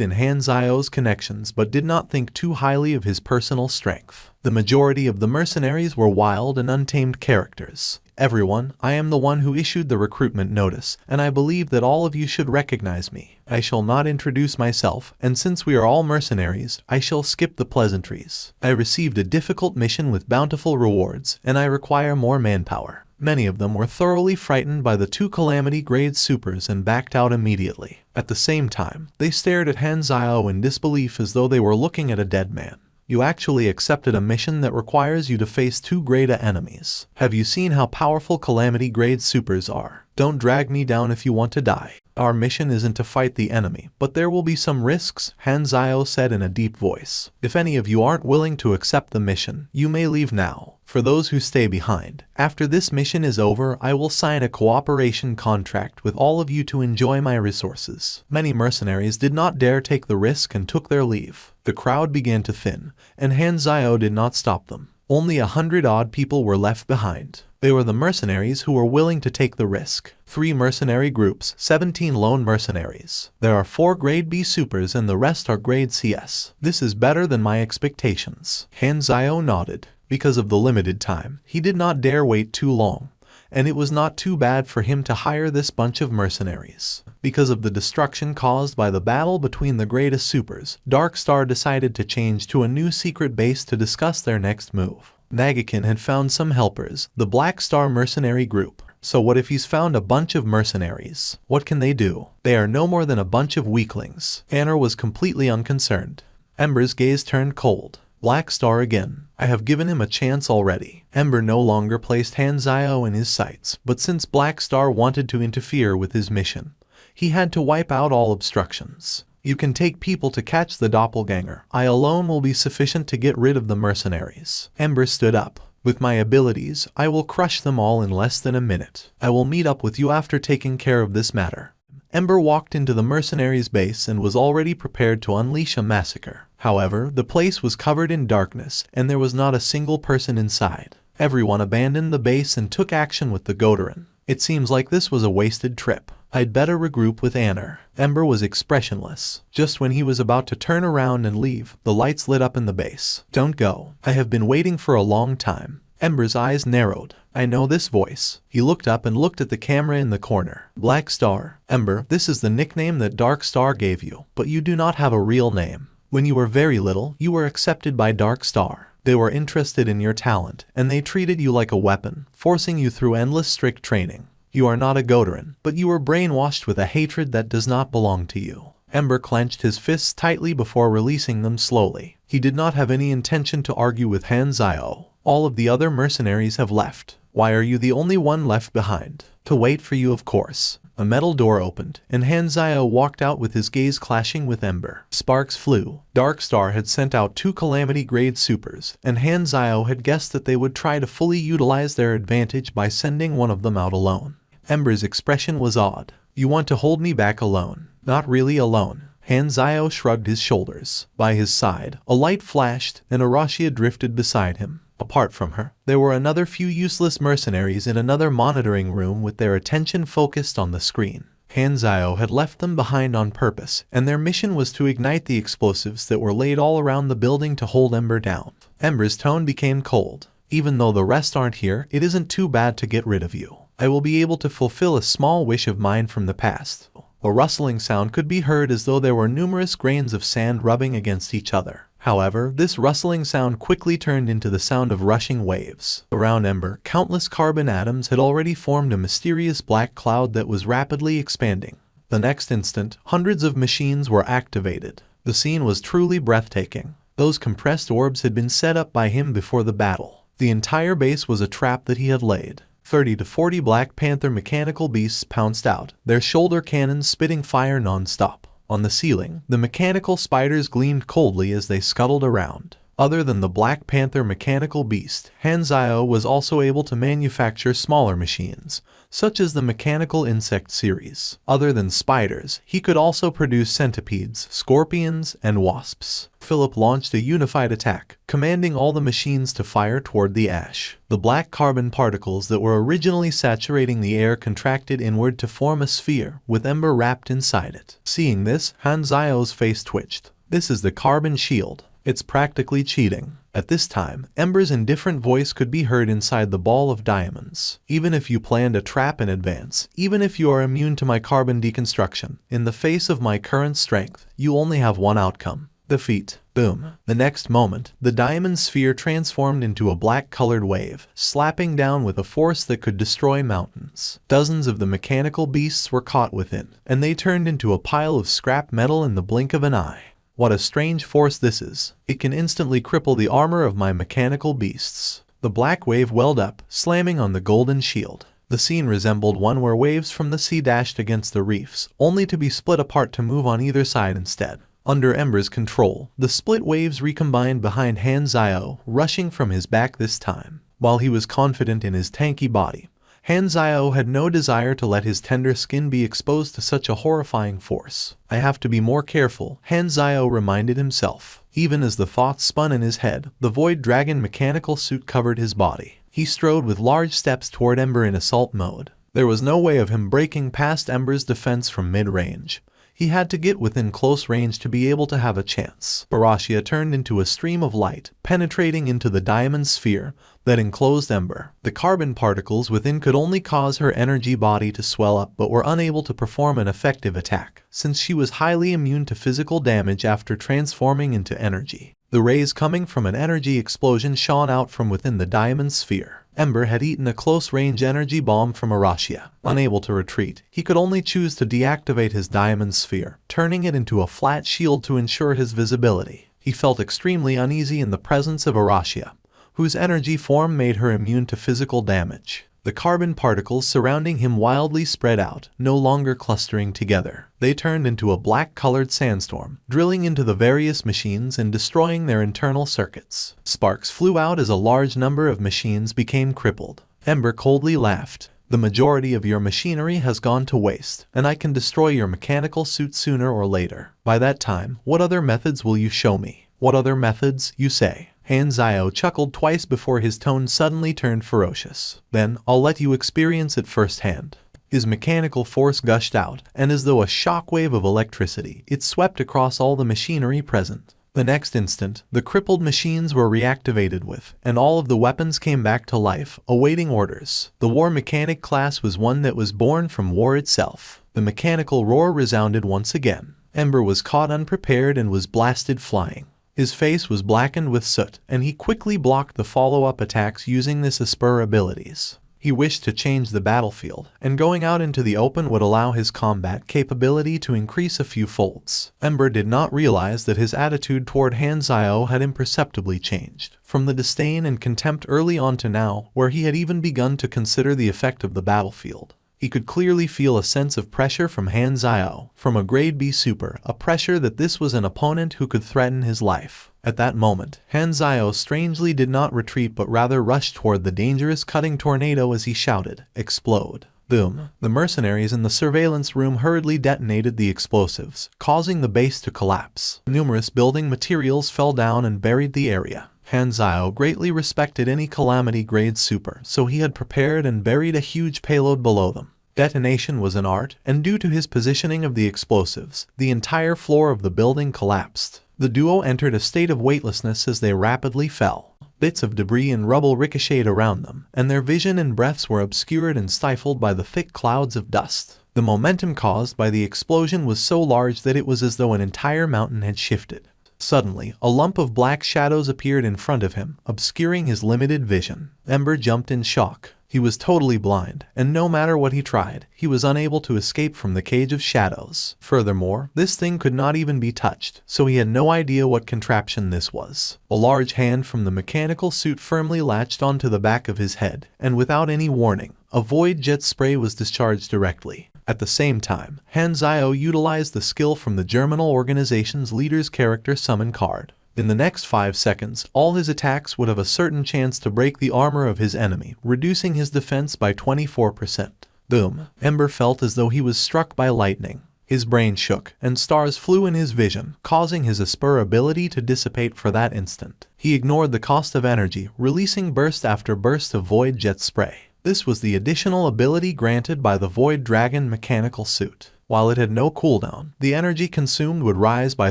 A: in Han Zio's connections but did not think too highly of his personal strength. The majority of the mercenaries were wild and untamed characters. Everyone, I am the one who issued the recruitment notice, and I believe that all of you should recognize me. I shall not introduce myself, and since we are all mercenaries, I shall skip the pleasantries. I received a difficult mission with bountiful rewards, and I require more manpower. Many of them were thoroughly frightened by the 2 Calamity grade supers and backed out immediately. At the same time, they stared at Han Zio in disbelief as though they were looking at a dead man. You actually accepted a mission that requires you to face 2 grade A enemies. Have you seen how powerful Calamity grade supers are? Don't drag me down if you want to die. Our mission isn't to fight the enemy, but there will be some risks, Hanzio said in a deep voice. If any of you aren't willing to accept the mission, you may leave now. For those who stay behind, after this mission is over, I will sign a cooperation contract with all of you to enjoy my resources. Many mercenaries did not dare take the risk and took their leave. The crowd began to thin, and Hanzio did not stop them. Only 100-odd people were left behind. They were the mercenaries who were willing to take the risk. 3 mercenary groups, 17 lone mercenaries. There are 4 grade B supers and the rest are grade CS. This is better than my expectations. Hanzio nodded. Because of the limited time, he did not dare wait too long, and it was not too bad for him to hire this bunch of mercenaries. Because of the destruction caused by the battle between the greatest supers, Dark Star decided to change to a new secret base to discuss their next move. Nagakin had found some helpers, the Black Star mercenary group. So what if he's found a bunch of mercenaries? What can they do? They are no more than a bunch of weaklings. Anna was completely unconcerned. Ember's gaze turned cold. Black Star again. I have given him a chance already. Ember no longer placed Hanzio in his sights, but since Black Star wanted to interfere with his mission, he had to wipe out all obstructions. You can take people to catch the doppelganger. I alone will be sufficient to get rid of the mercenaries. Ember stood up. With my abilities, I will crush them all in less than a minute. I will meet up with you after taking care of this matter. Ember walked into the mercenaries' base and was already prepared to unleash a massacre. However, the place was covered in darkness, and there was not a single person inside. Everyone abandoned the base and took action with the Godoran. It seems like this was a wasted trip. I'd better regroup with Anner. Ember was expressionless. Just when he was about to turn around and leave, the lights lit up in the base. Don't go. I have been waiting for a long time. Ember's eyes narrowed. I know this voice. He looked up and looked at the camera in the corner. Black Star. Ember, this is the nickname that Dark Star gave you, but you do not have a real name. When you were very little, you were accepted by Dark Star. They were interested in your talent, and they treated you like a weapon, forcing you through endless strict training. You are not a Godoran, but you were brainwashed with a hatred that does not belong to you. Ember clenched his fists tightly before releasing them slowly. He did not have any intention to argue with Hanzio. All of the other mercenaries have left. Why are you the only one left behind? To wait for you, of course. A metal door opened, and Hanzio walked out with his gaze clashing with Ember. Sparks flew. Dark Star had sent out 2 Calamity-grade supers, and Hanzio had guessed that they would try to fully utilize their advantage by sending one of them out alone. Ember's expression was odd. You want to hold me back alone? Not really alone. Hanzio shrugged his shoulders. By his side, a light flashed, and Arashia drifted beside him. Apart from her, there were another few useless mercenaries in another monitoring room with their attention focused on the screen. Hanzio had left them behind on purpose, and their mission was to ignite the explosives that were laid all around the building to hold Ember down. Ember's tone became cold. Even though the rest aren't here, it isn't too bad to get rid of you. I will be able to fulfill a small wish of mine from the past. A rustling sound could be heard as though there were numerous grains of sand rubbing against each other. However, this rustling sound quickly turned into the sound of rushing waves. Around Ember, countless carbon atoms had already formed a mysterious black cloud that was rapidly expanding. The next instant, hundreds of machines were activated. The scene was truly breathtaking. Those compressed orbs had been set up by him before the battle. The entire base was a trap that he had laid. 30 to 40 Black Panther mechanical beasts pounced out, their shoulder cannons spitting fire non-stop. On the ceiling, the mechanical spiders gleamed coldly as they scuttled around. Other than the Black Panther mechanical beast, Hanzio was also able to manufacture smaller machines, such as the mechanical insect series. Other than spiders, he could also produce centipedes, scorpions, and wasps. Philip launched a unified attack, commanding all the machines to fire toward the ash. The black carbon particles that were originally saturating the air contracted inward to form a sphere, with Ember wrapped inside it. Seeing this, Hanzio's face twitched. This is the carbon shield. It's practically cheating. At this time, Ember's indifferent voice could be heard inside the ball of diamonds. Even if you planned a trap in advance, even if you are immune to my carbon deconstruction, in the face of my current strength, you only have one outcome. Defeat. Boom. The next moment, the diamond sphere transformed into a black-colored wave, slapping down with a force that could destroy mountains. Dozens of the mechanical beasts were caught within, and they turned into a pile of scrap metal in the blink of an eye. What a strange force this is. It can instantly cripple the armor of my mechanical beasts. The black wave welled up, slamming on the golden shield. The scene resembled one where waves from the sea dashed against the reefs, only to be split apart to move on either side instead. Under Ember's control, the split waves recombined behind Han Zio, rushing from his back this time. While he was confident in his tanky body, Han Zio had no desire to let his tender skin be exposed to such a horrifying force. I have to be more careful, Han Zio reminded himself. Even as the thoughts spun in his head, the Void Dragon mechanical suit covered his body. He strode with large steps toward Ember in assault mode. There was no way of him breaking past Ember's defense from mid-range. He had to get within close range to be able to have a chance. Barashia turned into a stream of light, penetrating into the diamond sphere that enclosed Ember. The carbon particles within could only cause her energy body to swell up but were unable to perform an effective attack, since she was highly immune to physical damage after transforming into energy. The rays coming from an energy explosion shone out from within the diamond sphere. Ember had eaten a close-range energy bomb from Arashia. Unable to retreat, he could only choose to deactivate his diamond sphere, turning it into a flat shield to ensure his visibility. He felt extremely uneasy in the presence of Arashia, whose energy form made her immune to physical damage. The carbon particles surrounding him wildly spread out, no longer clustering together. They turned into a black-colored sandstorm, drilling into the various machines and destroying their internal circuits. Sparks flew out as a large number of machines became crippled. Ember coldly laughed. The majority of your machinery has gone to waste, and I can destroy your mechanical suit sooner or later. By that time, what other methods will you show me? What other methods, you say? Han Zio chuckled twice before his tone suddenly turned ferocious. Then, I'll let you experience it firsthand. His mechanical force gushed out, and as though a shockwave of electricity, it swept across all the machinery present. The next instant, the crippled machines were reactivated with, and all of the weapons came back to life, awaiting orders. The war mechanic class was one that was born from war itself. The mechanical roar resounded once again. Ember was caught unprepared and was blasted flying. His face was blackened with soot, and he quickly blocked the follow-up attacks using this Esper abilities. He wished to change the battlefield, and going out into the open would allow his combat capability to increase a few folds. Ember did not realize that his attitude toward Han Zio had imperceptibly changed, from the disdain and contempt early on to now, where he had even begun to consider the effect of the battlefield. He could clearly feel a sense of pressure from Han Zio, from a grade B super, a pressure that this was an opponent who could threaten his life. At that moment, Han Zio strangely did not retreat but rather rushed toward the dangerous cutting tornado as he shouted, "Explode." Boom. The mercenaries in the surveillance room hurriedly detonated the explosives, causing the base to collapse. Numerous building materials fell down and buried the area. Han Zio greatly respected any calamity-grade super, so he had prepared and buried a huge payload below them. Detonation was an art, and due to his positioning of the explosives, the entire floor of the building collapsed. The duo entered a state of weightlessness as they rapidly fell. Bits of debris and rubble ricocheted around them, and their vision and breaths were obscured and stifled by the thick clouds of dust. The momentum caused by the explosion was so large that it was as though an entire mountain had shifted. Suddenly, a lump of black shadows appeared in front of him, obscuring his limited vision. Ember jumped in shock. He was totally blind, and no matter what he tried, he was unable to escape from the cage of shadows. Furthermore, this thing could not even be touched, so he had no idea what contraption this was. A large hand from the mechanical suit firmly latched onto the back of his head, and without any warning, a void jet spray was discharged directly. At the same time, Han Zio utilized the skill from the Germinal organization's leader's character summon card. In the next 5 seconds, all his attacks would have a certain chance to break the armor of his enemy, reducing his defense by 24%. Boom. Ember felt as though he was struck by lightning. His brain shook, and stars flew in his vision, causing his Esper ability to dissipate for that instant. He ignored the cost of energy, releasing burst after burst of void jet spray. This was the additional ability granted by the Void Dragon mechanical suit. While it had no cooldown, the energy consumed would rise by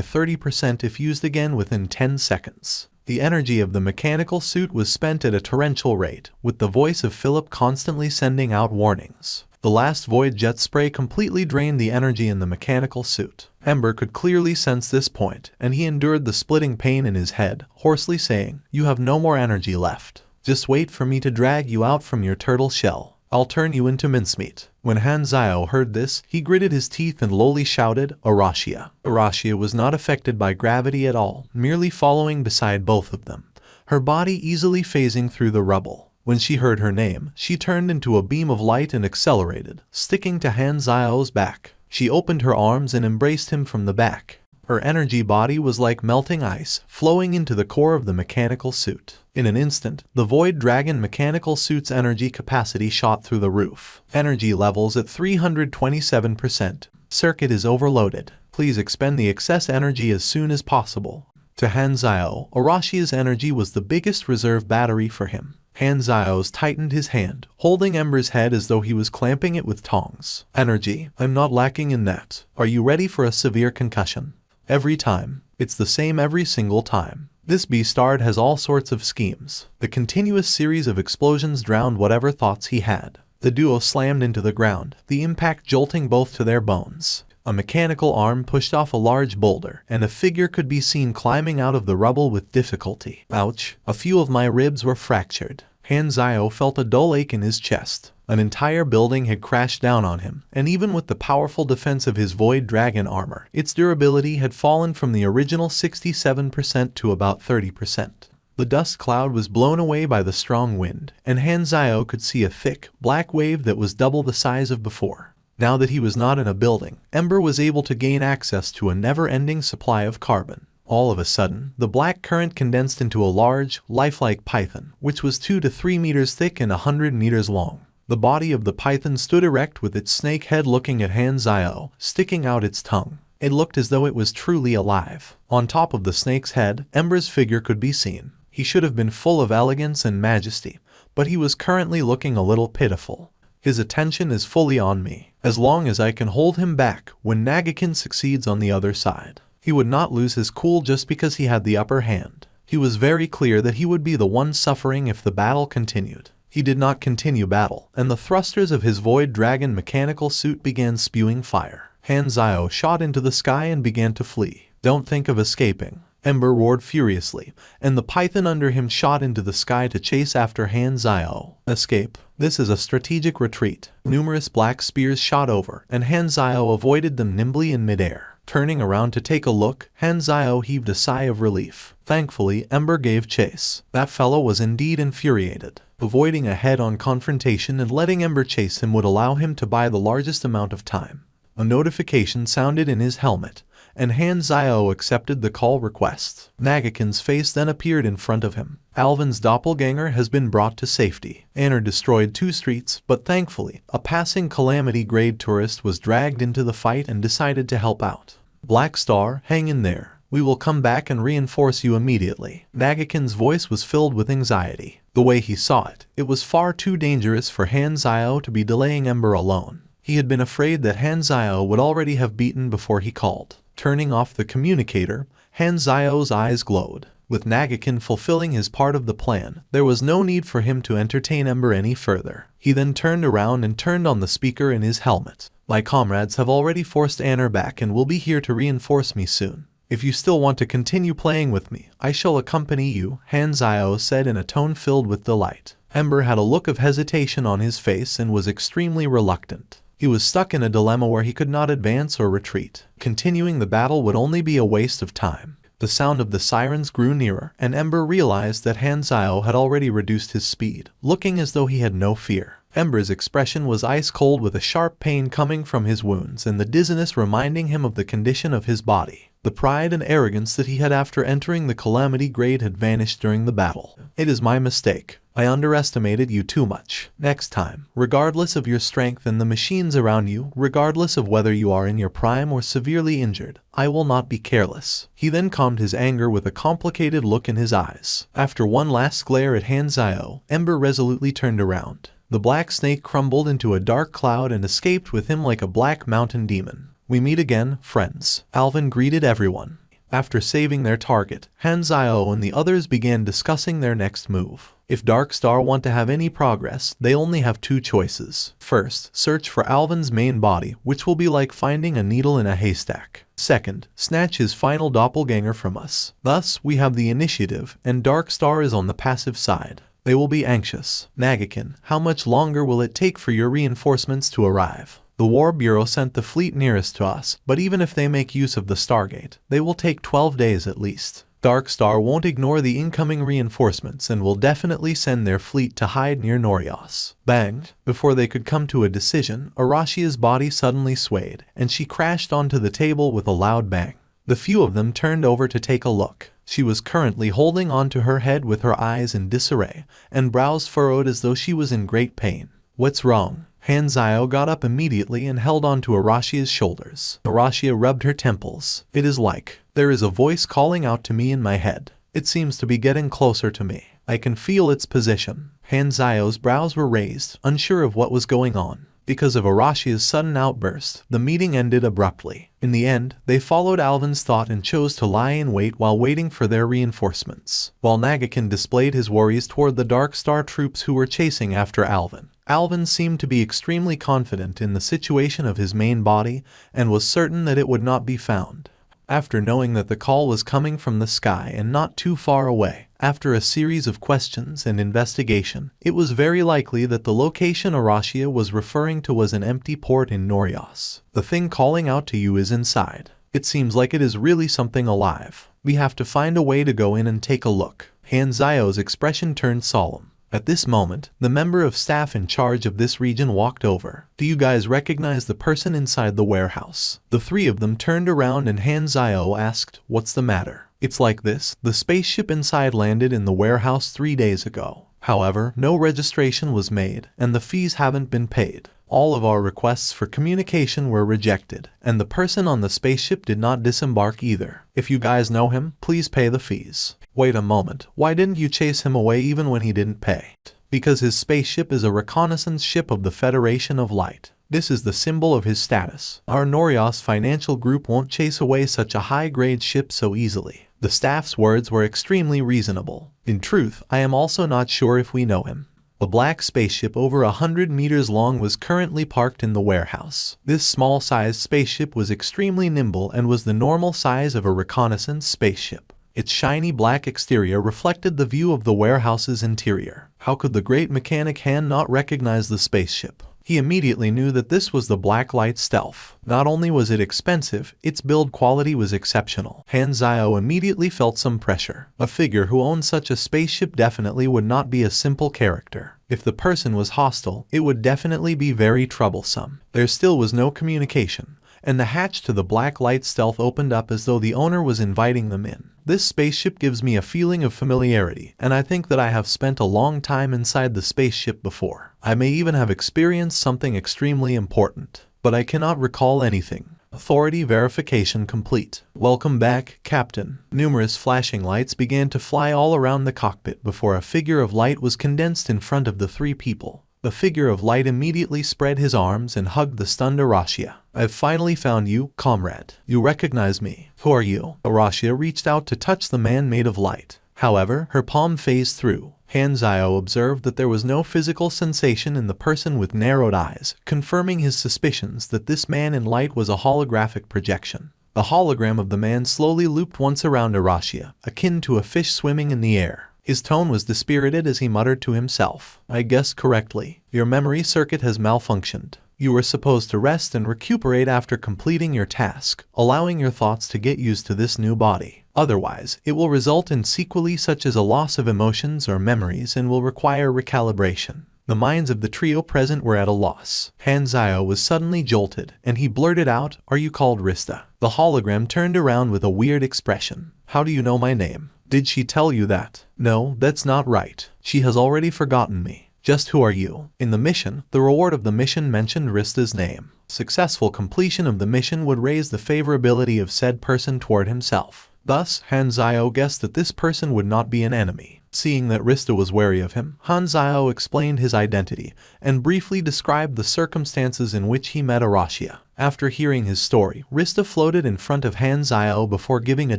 A: 30% if used again within 10 seconds. The energy of the mechanical suit was spent at a torrential rate, with the voice of Philip constantly sending out warnings. The last void jet spray completely drained the energy in the mechanical suit. Ember could clearly sense this point, and he endured the splitting pain in his head, hoarsely saying, "You have no more energy left. Just wait for me to drag you out from your turtle shell." I'll turn you into mincemeat." When Han Zio heard this, he gritted his teeth and lowly shouted, "Arashia." Arashia was not affected by gravity at all, merely following beside both of them, her body easily phasing through the rubble. When she heard her name, she turned into a beam of light and accelerated, sticking to Han Zio's back. She opened her arms and embraced him from the back. Her energy body was like melting ice, flowing into the core of the mechanical suit. In an instant, the Void Dragon mechanical suit's energy capacity shot through the roof. Energy levels at 327%. Circuit is overloaded. Please expend the excess energy as soon as possible. To Han Zio, Arashia's energy was the biggest reserve battery for him. Han Zio's tightened his hand, holding Ember's head as though he was clamping it with tongs. "Energy, I'm not lacking in that. Are you ready for a severe concussion?" Every time. It's the same every single time. This beastard has all sorts of schemes. The continuous series of explosions drowned whatever thoughts he had. The duo slammed into the ground, the impact jolting both to their bones. A mechanical arm pushed off a large boulder, and a figure could be seen climbing out of the rubble with difficulty. Ouch! A few of my ribs were fractured. Han Zio felt a dull ache in his chest. An entire building had crashed down on him, and even with the powerful defense of his Void Dragon armor, its durability had fallen from the original 67% to about 30%. The dust cloud was blown away by the strong wind, and Han Zio could see a thick, black wave that was double the size of before. Now that he was not in a building, Ember was able to gain access to a never-ending supply of carbon. All of a sudden, the black current condensed into a large, lifelike python, which was 2 to 3 meters thick and 100 meters long. The body of the python stood erect with its snake head looking at Han Zio, sticking out its tongue. It looked as though it was truly alive. On top of the snake's head, Ember's figure could be seen. He should have been full of elegance and majesty, but he was currently looking a little pitiful. His attention is fully on me, as long as I can hold him back when Nagakin succeeds on the other side. He would not lose his cool just because he had the upper hand. He was very clear that he would be the one suffering if the battle continued. He did not continue battle, and the thrusters of his Void Dragon mechanical suit began spewing fire. Han Zio shot into the sky and began to flee. "Don't think of escaping," Ember roared furiously, and the python under him shot into the sky to chase after Han Zio. "Escape. This is a strategic retreat." Numerous black spears shot over, and Han Zio avoided them nimbly in midair. Turning around to take a look, Han Zio heaved a sigh of relief. Thankfully, Ember gave chase. That fellow was indeed infuriated. Avoiding a head-on confrontation and letting Ember chase him would allow him to buy the largest amount of time. A notification sounded in his helmet, and Han Zio accepted the call request. Nagakin's face then appeared in front of him. "Alvin's doppelganger has been brought to safety." Anner destroyed 2 streets, but thankfully, a passing Calamity-grade tourist was dragged into the fight and decided to help out. "Black Star, hang in there. We will come back and reinforce you immediately." Nagakin's voice was filled with anxiety. The way he saw it, it was far too dangerous for Han Zio to be delaying Ember alone. He had been afraid that Han Zio would already have beaten before he called. Turning off the communicator, Han Zio's eyes glowed. With Nagakin fulfilling his part of the plan, there was no need for him to entertain Ember any further. He then turned around and turned on the speaker in his helmet. "My comrades have already forced Anner back and will be here to reinforce me soon. If you still want to continue playing with me, I shall accompany you," Han Zio said in a tone filled with delight. Ember had a look of hesitation on his face and was extremely reluctant. He was stuck in a dilemma where he could not advance or retreat. Continuing the battle would only be a waste of time. The sound of the sirens grew nearer, and Ember realized that Han Zio had already reduced his speed, looking as though he had no fear. Ember's expression was ice-cold with a sharp pain coming from his wounds and the dizziness reminding him of the condition of his body. The pride and arrogance that he had after entering the Calamity Grade had vanished during the battle. "It is my mistake. I underestimated you too much. Next time, regardless of your strength and the machines around you, regardless of whether you are in your prime or severely injured, I will not be careless." He then calmed his anger with a complicated look in his eyes. After one last glare at Han Zio, Ember resolutely turned around. The black snake crumbled into a dark cloud and escaped with him like a black mountain demon. "We meet again, friends," Alvin greeted everyone. After saving their target, Han Zio and the others began discussing their next move. If Dark Star want to have any progress, they only have 2 choices. First, search for Alvin's main body, which will be like finding a needle in a haystack. Second, snatch his final doppelganger from us. Thus, we have the initiative, and Dark Star is on the passive side. They will be anxious. Nagakin, how much longer will it take for your reinforcements to arrive? The War Bureau sent the fleet nearest to us, but even if they make use of the Stargate, they will take 12 days at least. Dark Star won't ignore the incoming reinforcements and will definitely send their fleet to hide near Norios. Bang! Before they could come to a decision, Arashia's body suddenly swayed, and she crashed onto the table with a loud bang. The few of them turned over to take a look. She was currently holding onto her head with her eyes in disarray, and brows furrowed as though she was in great pain. What's wrong? Hanzio got up immediately and held onto Arashia's shoulders. Arashia rubbed her temples. It is like, there is a voice calling out to me in my head. It seems to be getting closer to me. I can feel its position. Hanzio's brows were raised, unsure of what was going on. Because of Arashia's sudden outburst, the meeting ended abruptly. In the end, they followed Alvin's thought and chose to lie in wait while waiting for their reinforcements. While Nagakin displayed his worries toward the Dark Star troops who were chasing after Alvin, Alvin seemed to be extremely confident in the situation of his main body and was certain that it would not be found. After knowing that the call was coming from the sky and not too far away, after a series of questions and investigation, it was very likely that the location Arashia was referring to was an empty port in Norios. The thing calling out to you is inside. It seems like it is really something alive. We have to find a way to go in and take a look. Hanzio's expression turned solemn. At this moment, the member of staff in charge of this region walked over. Do you guys recognize the person inside the warehouse? The three of them turned around and Hanzio asked, what's the matter? It's like this, the spaceship inside landed in the warehouse 3 days ago. However, no registration was made, and the fees haven't been paid. All of our requests for communication were rejected, and the person on the spaceship did not disembark either. If you guys know him, please pay the fees. Wait a moment, why didn't you chase him away even when he didn't pay? Because his spaceship is a reconnaissance ship of the Federation of Light. This is the symbol of his status. Our Norios financial group won't chase away such a high-grade ship so easily. The staff's words were extremely reasonable. In truth, I am also not sure if we know him. A black spaceship over 100 meters long was currently parked in the warehouse. This small-sized spaceship was extremely nimble and was the normal size of a reconnaissance spaceship. Its shiny black exterior reflected the view of the warehouse's interior. How could the great mechanic Han not recognize the spaceship? He immediately knew that this was the Black Light Stealth. Not only was it expensive, its build quality was exceptional. Hanzio immediately felt some pressure. A figure who owned such a spaceship definitely would not be a simple character. If the person was hostile, it would definitely be very troublesome. There still was no communication, and the hatch to the Black Light Stealth opened up as though the owner was inviting them in. This spaceship gives me a feeling of familiarity, and I think that I have spent a long time inside the spaceship before. I may even have experienced something extremely important, but I cannot recall anything. Authority verification complete. Welcome back, Captain. Numerous flashing lights began to fly all around the cockpit before a figure of light was condensed in front of the three people. The figure of light immediately spread his arms and hugged the stunned Arashia. I've finally found you, comrade. You recognize me. Who are you? Arashia reached out to touch the man made of light. However, her palm phased through. Hanzio observed that there was no physical sensation in the person with narrowed eyes, confirming his suspicions that this man in light was a holographic projection. The hologram of the man slowly looped once around Arashia, akin to a fish swimming in the air. His tone was dispirited as he muttered to himself. I guessed correctly. Your memory circuit has malfunctioned. You were supposed to rest and recuperate after completing your task, allowing your thoughts to get used to this new body. Otherwise, it will result in sequelae such as a loss of emotions or memories and will require recalibration. The minds of the trio present were at a loss. Hanzio was suddenly jolted, and he blurted out, Are you called Rista? The hologram turned around with a weird expression. How do you know my name? Did she tell you that? No, that's not right. She has already forgotten me. Just who are you? In the mission, the reward of the mission mentioned Rista's name. Successful completion of the mission would raise the favorability of said person toward himself. Thus, Hanzio guessed that this person would not be an enemy. Seeing that Rista was wary of him, Hanzio explained his identity and briefly described the circumstances in which he met Arashia. After hearing his story, Rista floated in front of Hanzio before giving a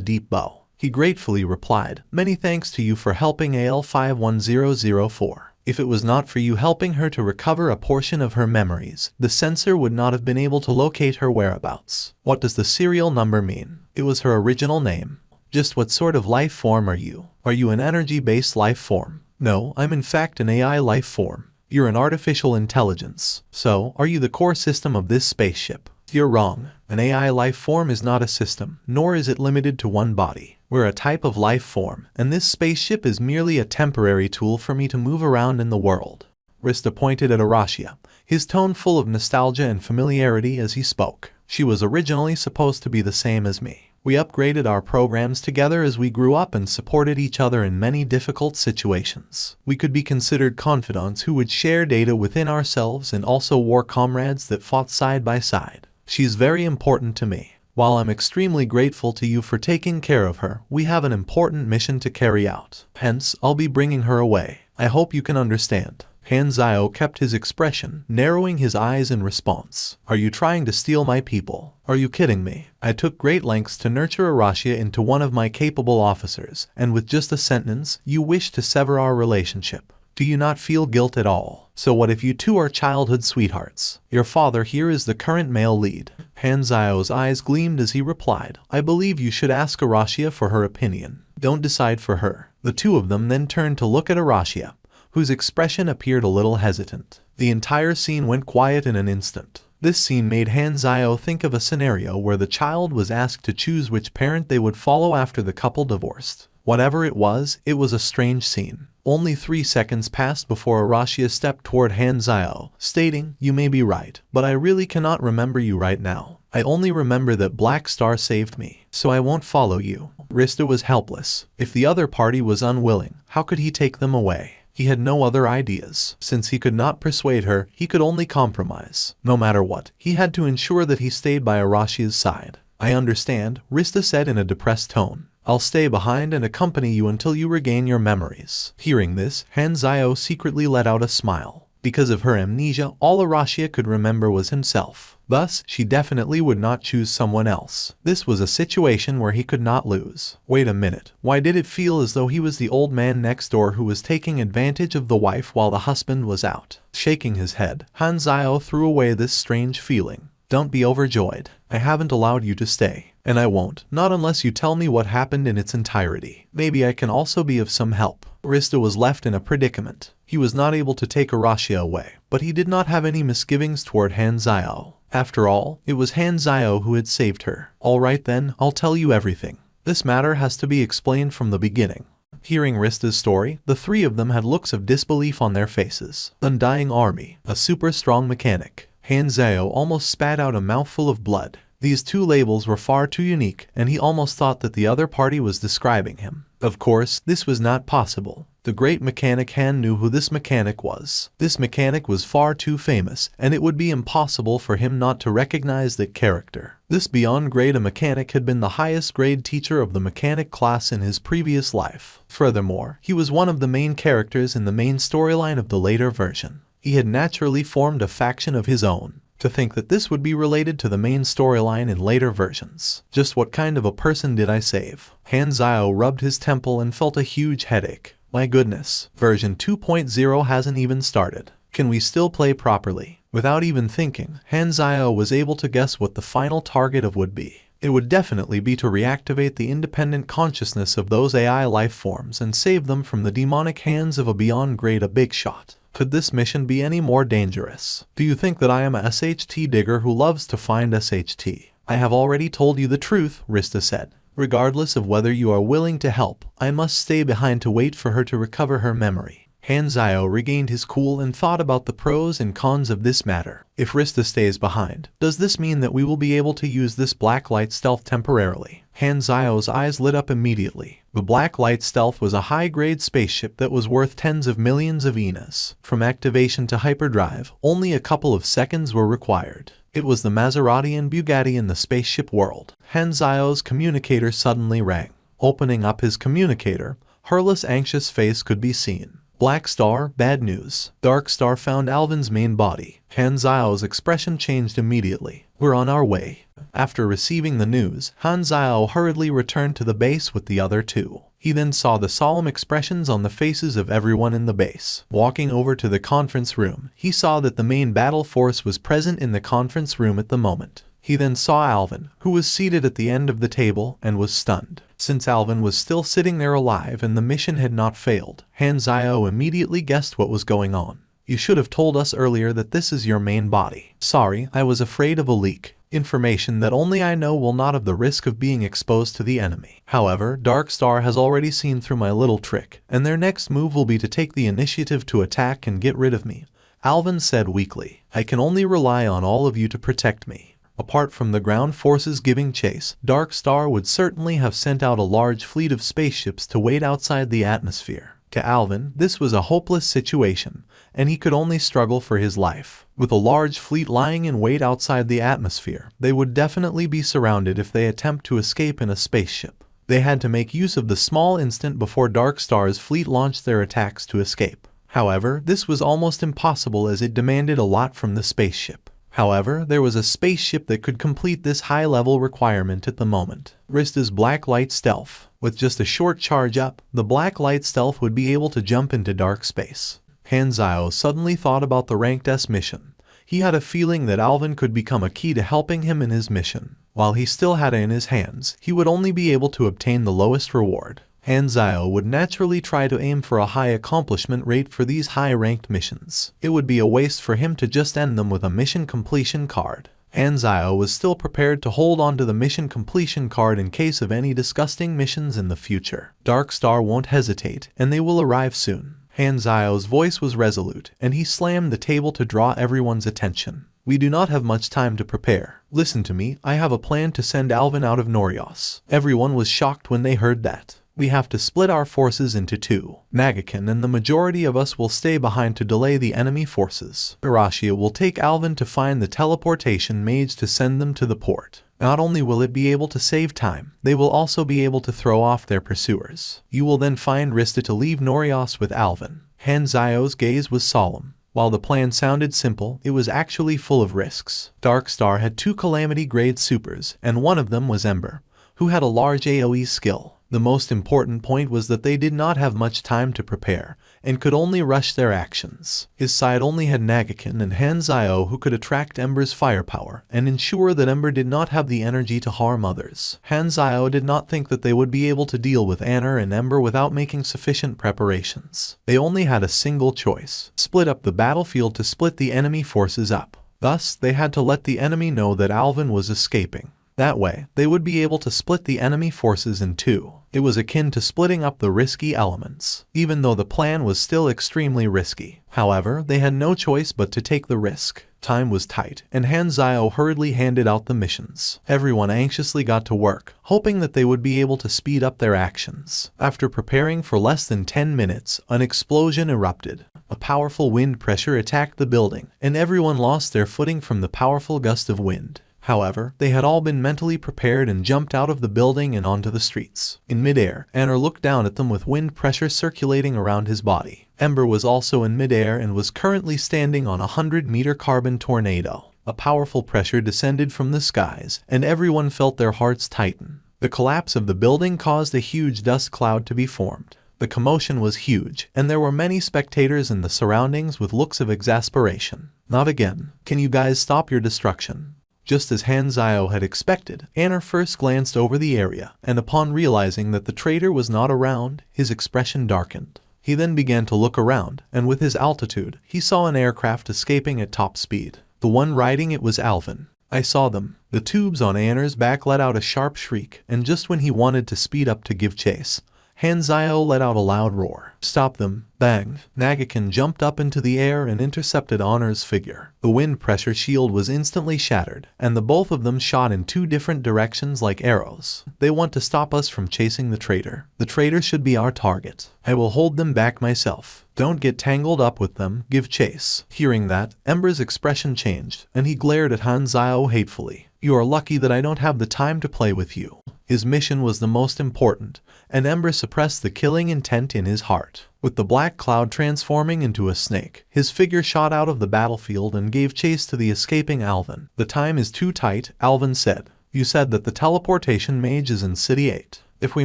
A: deep bow. He gratefully replied, Many thanks to you for helping AL51004. If it was not for you helping her to recover a portion of her memories, the sensor would not have been able to locate her whereabouts. What does the serial number mean? It was her original name. Just what sort of life form are you? Are you an energy-based life form? No, I'm in fact an AI life form. You're an artificial intelligence. So, are you the core system of this spaceship? You're wrong. An AI life form is not a system, nor is it limited to one body. We're a type of life form, and this spaceship is merely a temporary tool for me to move around in the world. Rista pointed at Arashia, his tone full of nostalgia and familiarity as he spoke. She was originally supposed to be the same as me. We upgraded our programs together as we grew up and supported each other in many difficult situations. We could be considered confidants who would share data within ourselves and also war comrades that fought side by side. She's very important to me. While I'm extremely grateful to you for taking care of her, we have an important mission to carry out. Hence, I'll be bringing her away. I hope you can understand. Han Zio kept his expression, narrowing his eyes in response. Are you trying to steal my people? Are you kidding me? I took great lengths to nurture Arashia into one of my capable officers, and with just a sentence, you wish to sever our relationship. Do you not feel guilt at all? So what if you two are childhood sweethearts? Your father here is the current male lead. Han Zio's eyes gleamed as he replied, I believe you should ask Arashia for her opinion. Don't decide for her. The two of them then turned to look at Arashia, whose expression appeared a little hesitant. The entire scene went quiet in an instant. This scene made Han Zio think of a scenario where the child was asked to choose which parent they would follow after the couple divorced. Whatever it was a strange scene. Only 3 seconds passed before Arashia stepped toward Han Zio, stating, You may be right, but I really cannot remember you right now. I only remember that Black Star saved me, so I won't follow you. Rista was helpless. If the other party was unwilling, how could he take them away? He had no other ideas. Since he could not persuade her, he could only compromise. No matter what, he had to ensure that he stayed by Arashia's side. I understand, Rista said in a depressed tone. I'll stay behind and accompany you until you regain your memories. Hearing this, Han Zio secretly let out a smile. Because of her amnesia, all Arashia could remember was himself. Thus, she definitely would not choose someone else. This was a situation where he could not lose. Wait a minute, why did it feel as though he was the old man next door who was taking advantage of the wife while the husband was out? Shaking his head, Han Zio threw away this strange feeling. Don't be overjoyed. I haven't allowed you to stay. And I won't, not unless you tell me what happened in its entirety. Maybe I can also be of some help. Rista was left in a predicament. He was not able to take Arashia away, but he did not have any misgivings toward Han Zio. After all, it was Han Zio who had saved her. Alright then, I'll tell you everything. This matter has to be explained from the beginning. Hearing Rista's story, the three of them had looks of disbelief on their faces. Undying Army, a super strong mechanic. Han Zio almost spat out a mouthful of blood. These two labels were far too unique, and he almost thought that the other party was describing him. Of course, this was not possible. The great mechanic Han knew who this mechanic was. This mechanic was far too famous, and it would be impossible for him not to recognize that character. This beyond grade a mechanic had been the highest grade teacher of the mechanic class in his previous life. Furthermore, he was one of the main characters in the main storyline of the later version. He had naturally formed a faction of his own. To think that this would be related to the main storyline in later versions. Just what kind of a person did I save? Han Zio rubbed his temple and felt a huge headache. My goodness, version 2.0 hasn't even started. Can we still play properly? Without even thinking, Han Zio was able to guess what the final target of would be. It would definitely be to reactivate the independent consciousness of those AI life forms and save them from the demonic hands of a beyond grade a big shot. Could this mission be any more dangerous? Do you think that I am a SHT digger who loves to find SHT? I have already told you the truth, Rista said. Regardless of whether you are willing to help, I must stay behind to wait for her to recover her memory. Han Zio regained his cool and thought about the pros and cons of this matter. If Rista stays behind, does this mean that we will be able to use this black light stealth temporarily? Han Zio's eyes lit up immediately. The Black Light Stealth was a high-grade spaceship that was worth tens of millions of ENAs. From activation to hyperdrive, only a couple of seconds were required. It was the Maserati and Bugatti in the spaceship world. Han Zio's communicator suddenly rang. Opening up his communicator, Hurla's anxious face could be seen. Black Star, bad news. Dark Star found Alvin's main body. Han Zio's expression changed immediately. We're on our way. After receiving the news, Han Zio hurriedly returned to the base with the other two. He then saw the solemn expressions on the faces of everyone in the base. Walking over to the conference room, he saw that the main battle force was present in the conference room at the moment. He then saw Alvin, who was seated at the end of the table and was stunned. Since Alvin was still sitting there alive and the mission had not failed, Hanzio immediately guessed what was going on. You should have told us earlier that this is your main body. Sorry, I was afraid of a leak. Information that only I know will not have the risk of being exposed to the enemy. However, Dark Star has already seen through my little trick, and their next move will be to take the initiative to attack and get rid of me. Alvin said weakly. I can only rely on all of you to protect me. Apart from the ground forces giving chase, Dark Star would certainly have sent out a large fleet of spaceships to wait outside the atmosphere. To Alvin, this was a hopeless situation, and he could only struggle for his life. With a large fleet lying in wait outside the atmosphere, they would definitely be surrounded if they attempt to escape in a spaceship. They had to make use of the small instant before Dark Star's fleet launched their attacks to escape. However, this was almost impossible as it demanded a lot from the spaceship. However, there was a spaceship that could complete this high-level requirement at the moment. Rista's Black Light Stealth. With just a short charge up, the Black Light Stealth would be able to jump into dark space. Hanzio suddenly thought about the Ranked S mission. He had a feeling that Alvin could become a key to helping him in his mission. While he still had it in his hands, he would only be able to obtain the lowest reward. Hanzio would naturally try to aim for a high accomplishment rate for these high-ranked missions. It would be a waste for him to just end them with a mission completion card. Hanzio was still prepared to hold on to the mission completion card in case of any disgusting missions in the future. Dark Star won't hesitate, and they will arrive soon. Hanzio's voice was resolute, and he slammed the table to draw everyone's attention. We do not have much time to prepare. Listen to me, I have a plan to send Alvin out of Norios. Everyone was shocked when they heard that. We have to split our forces into two. Nagakin and the majority of us will stay behind to delay the enemy forces. Irashia will take Alvin to find the teleportation mage to send them to the port. Not only will it be able to save time, they will also be able to throw off their pursuers. You will then find Rista to leave Norios with Alvin. Hanzio's gaze was solemn. While the plan sounded simple, it was actually full of risks. Dark Star had 2 Calamity-grade supers, and one of them was Ember, who had a large AoE skill. The most important point was that they did not have much time to prepare, and could only rush their actions. His side only had Nagakin and Hanzio who could attract Ember's firepower, and ensure that Ember did not have the energy to harm others. Hanzio did not think that they would be able to deal with Anner and Ember without making sufficient preparations. They only had a single choice: split up the battlefield to split the enemy forces up. Thus, they had to let the enemy know that Alvin was escaping. That way, they would be able to split the enemy forces in two. It was akin to splitting up the risky elements, even though the plan was still extremely risky. However, they had no choice but to take the risk. Time was tight, and Hanzio hurriedly handed out the missions. Everyone anxiously got to work, hoping that they would be able to speed up their actions. After preparing for less than 10 minutes, an explosion erupted. A powerful wind pressure attacked the building, and everyone lost their footing from the powerful gust of wind. However, they had all been mentally prepared and jumped out of the building and onto the streets. In midair, Anner looked down at them with wind pressure circulating around his body. Ember was also in midair and was currently standing on a 100-meter carbon tornado. A powerful pressure descended from the skies, and everyone felt their hearts tighten. The collapse of the building caused a huge dust cloud to be formed. The commotion was huge, and there were many spectators in the surroundings with looks of exasperation. Not again. Can you guys stop your destruction? Just as Hanzio had expected, Anner first glanced over the area, and upon realizing that the traitor was not around, his expression darkened. He then began to look around, and with his altitude, he saw an aircraft escaping at top speed. The one riding it was Alvin. I saw them. The tubes on Anner's back let out a sharp shriek, and just when he wanted to speed up to give chase, Hanzio let out a loud roar. Stop them. Bang! Nagakin jumped up into the air and intercepted Anner's figure. The wind pressure shield was instantly shattered, and the both of them shot in 2 different directions like arrows. They want to stop us from chasing the traitor. The traitor should be our target. I will hold them back myself. Don't get tangled up with them. Give chase. Hearing that, Ember's expression changed, and he glared at Hanzio hatefully. You are lucky that I don't have the time to play with you. His mission was the most important, and Ember suppressed the killing intent in his heart. With the black cloud transforming into a snake, his figure shot out of the battlefield and gave chase to the escaping Alvin. The time is too tight, Alvin said. You said that the teleportation mage is in City 8. If we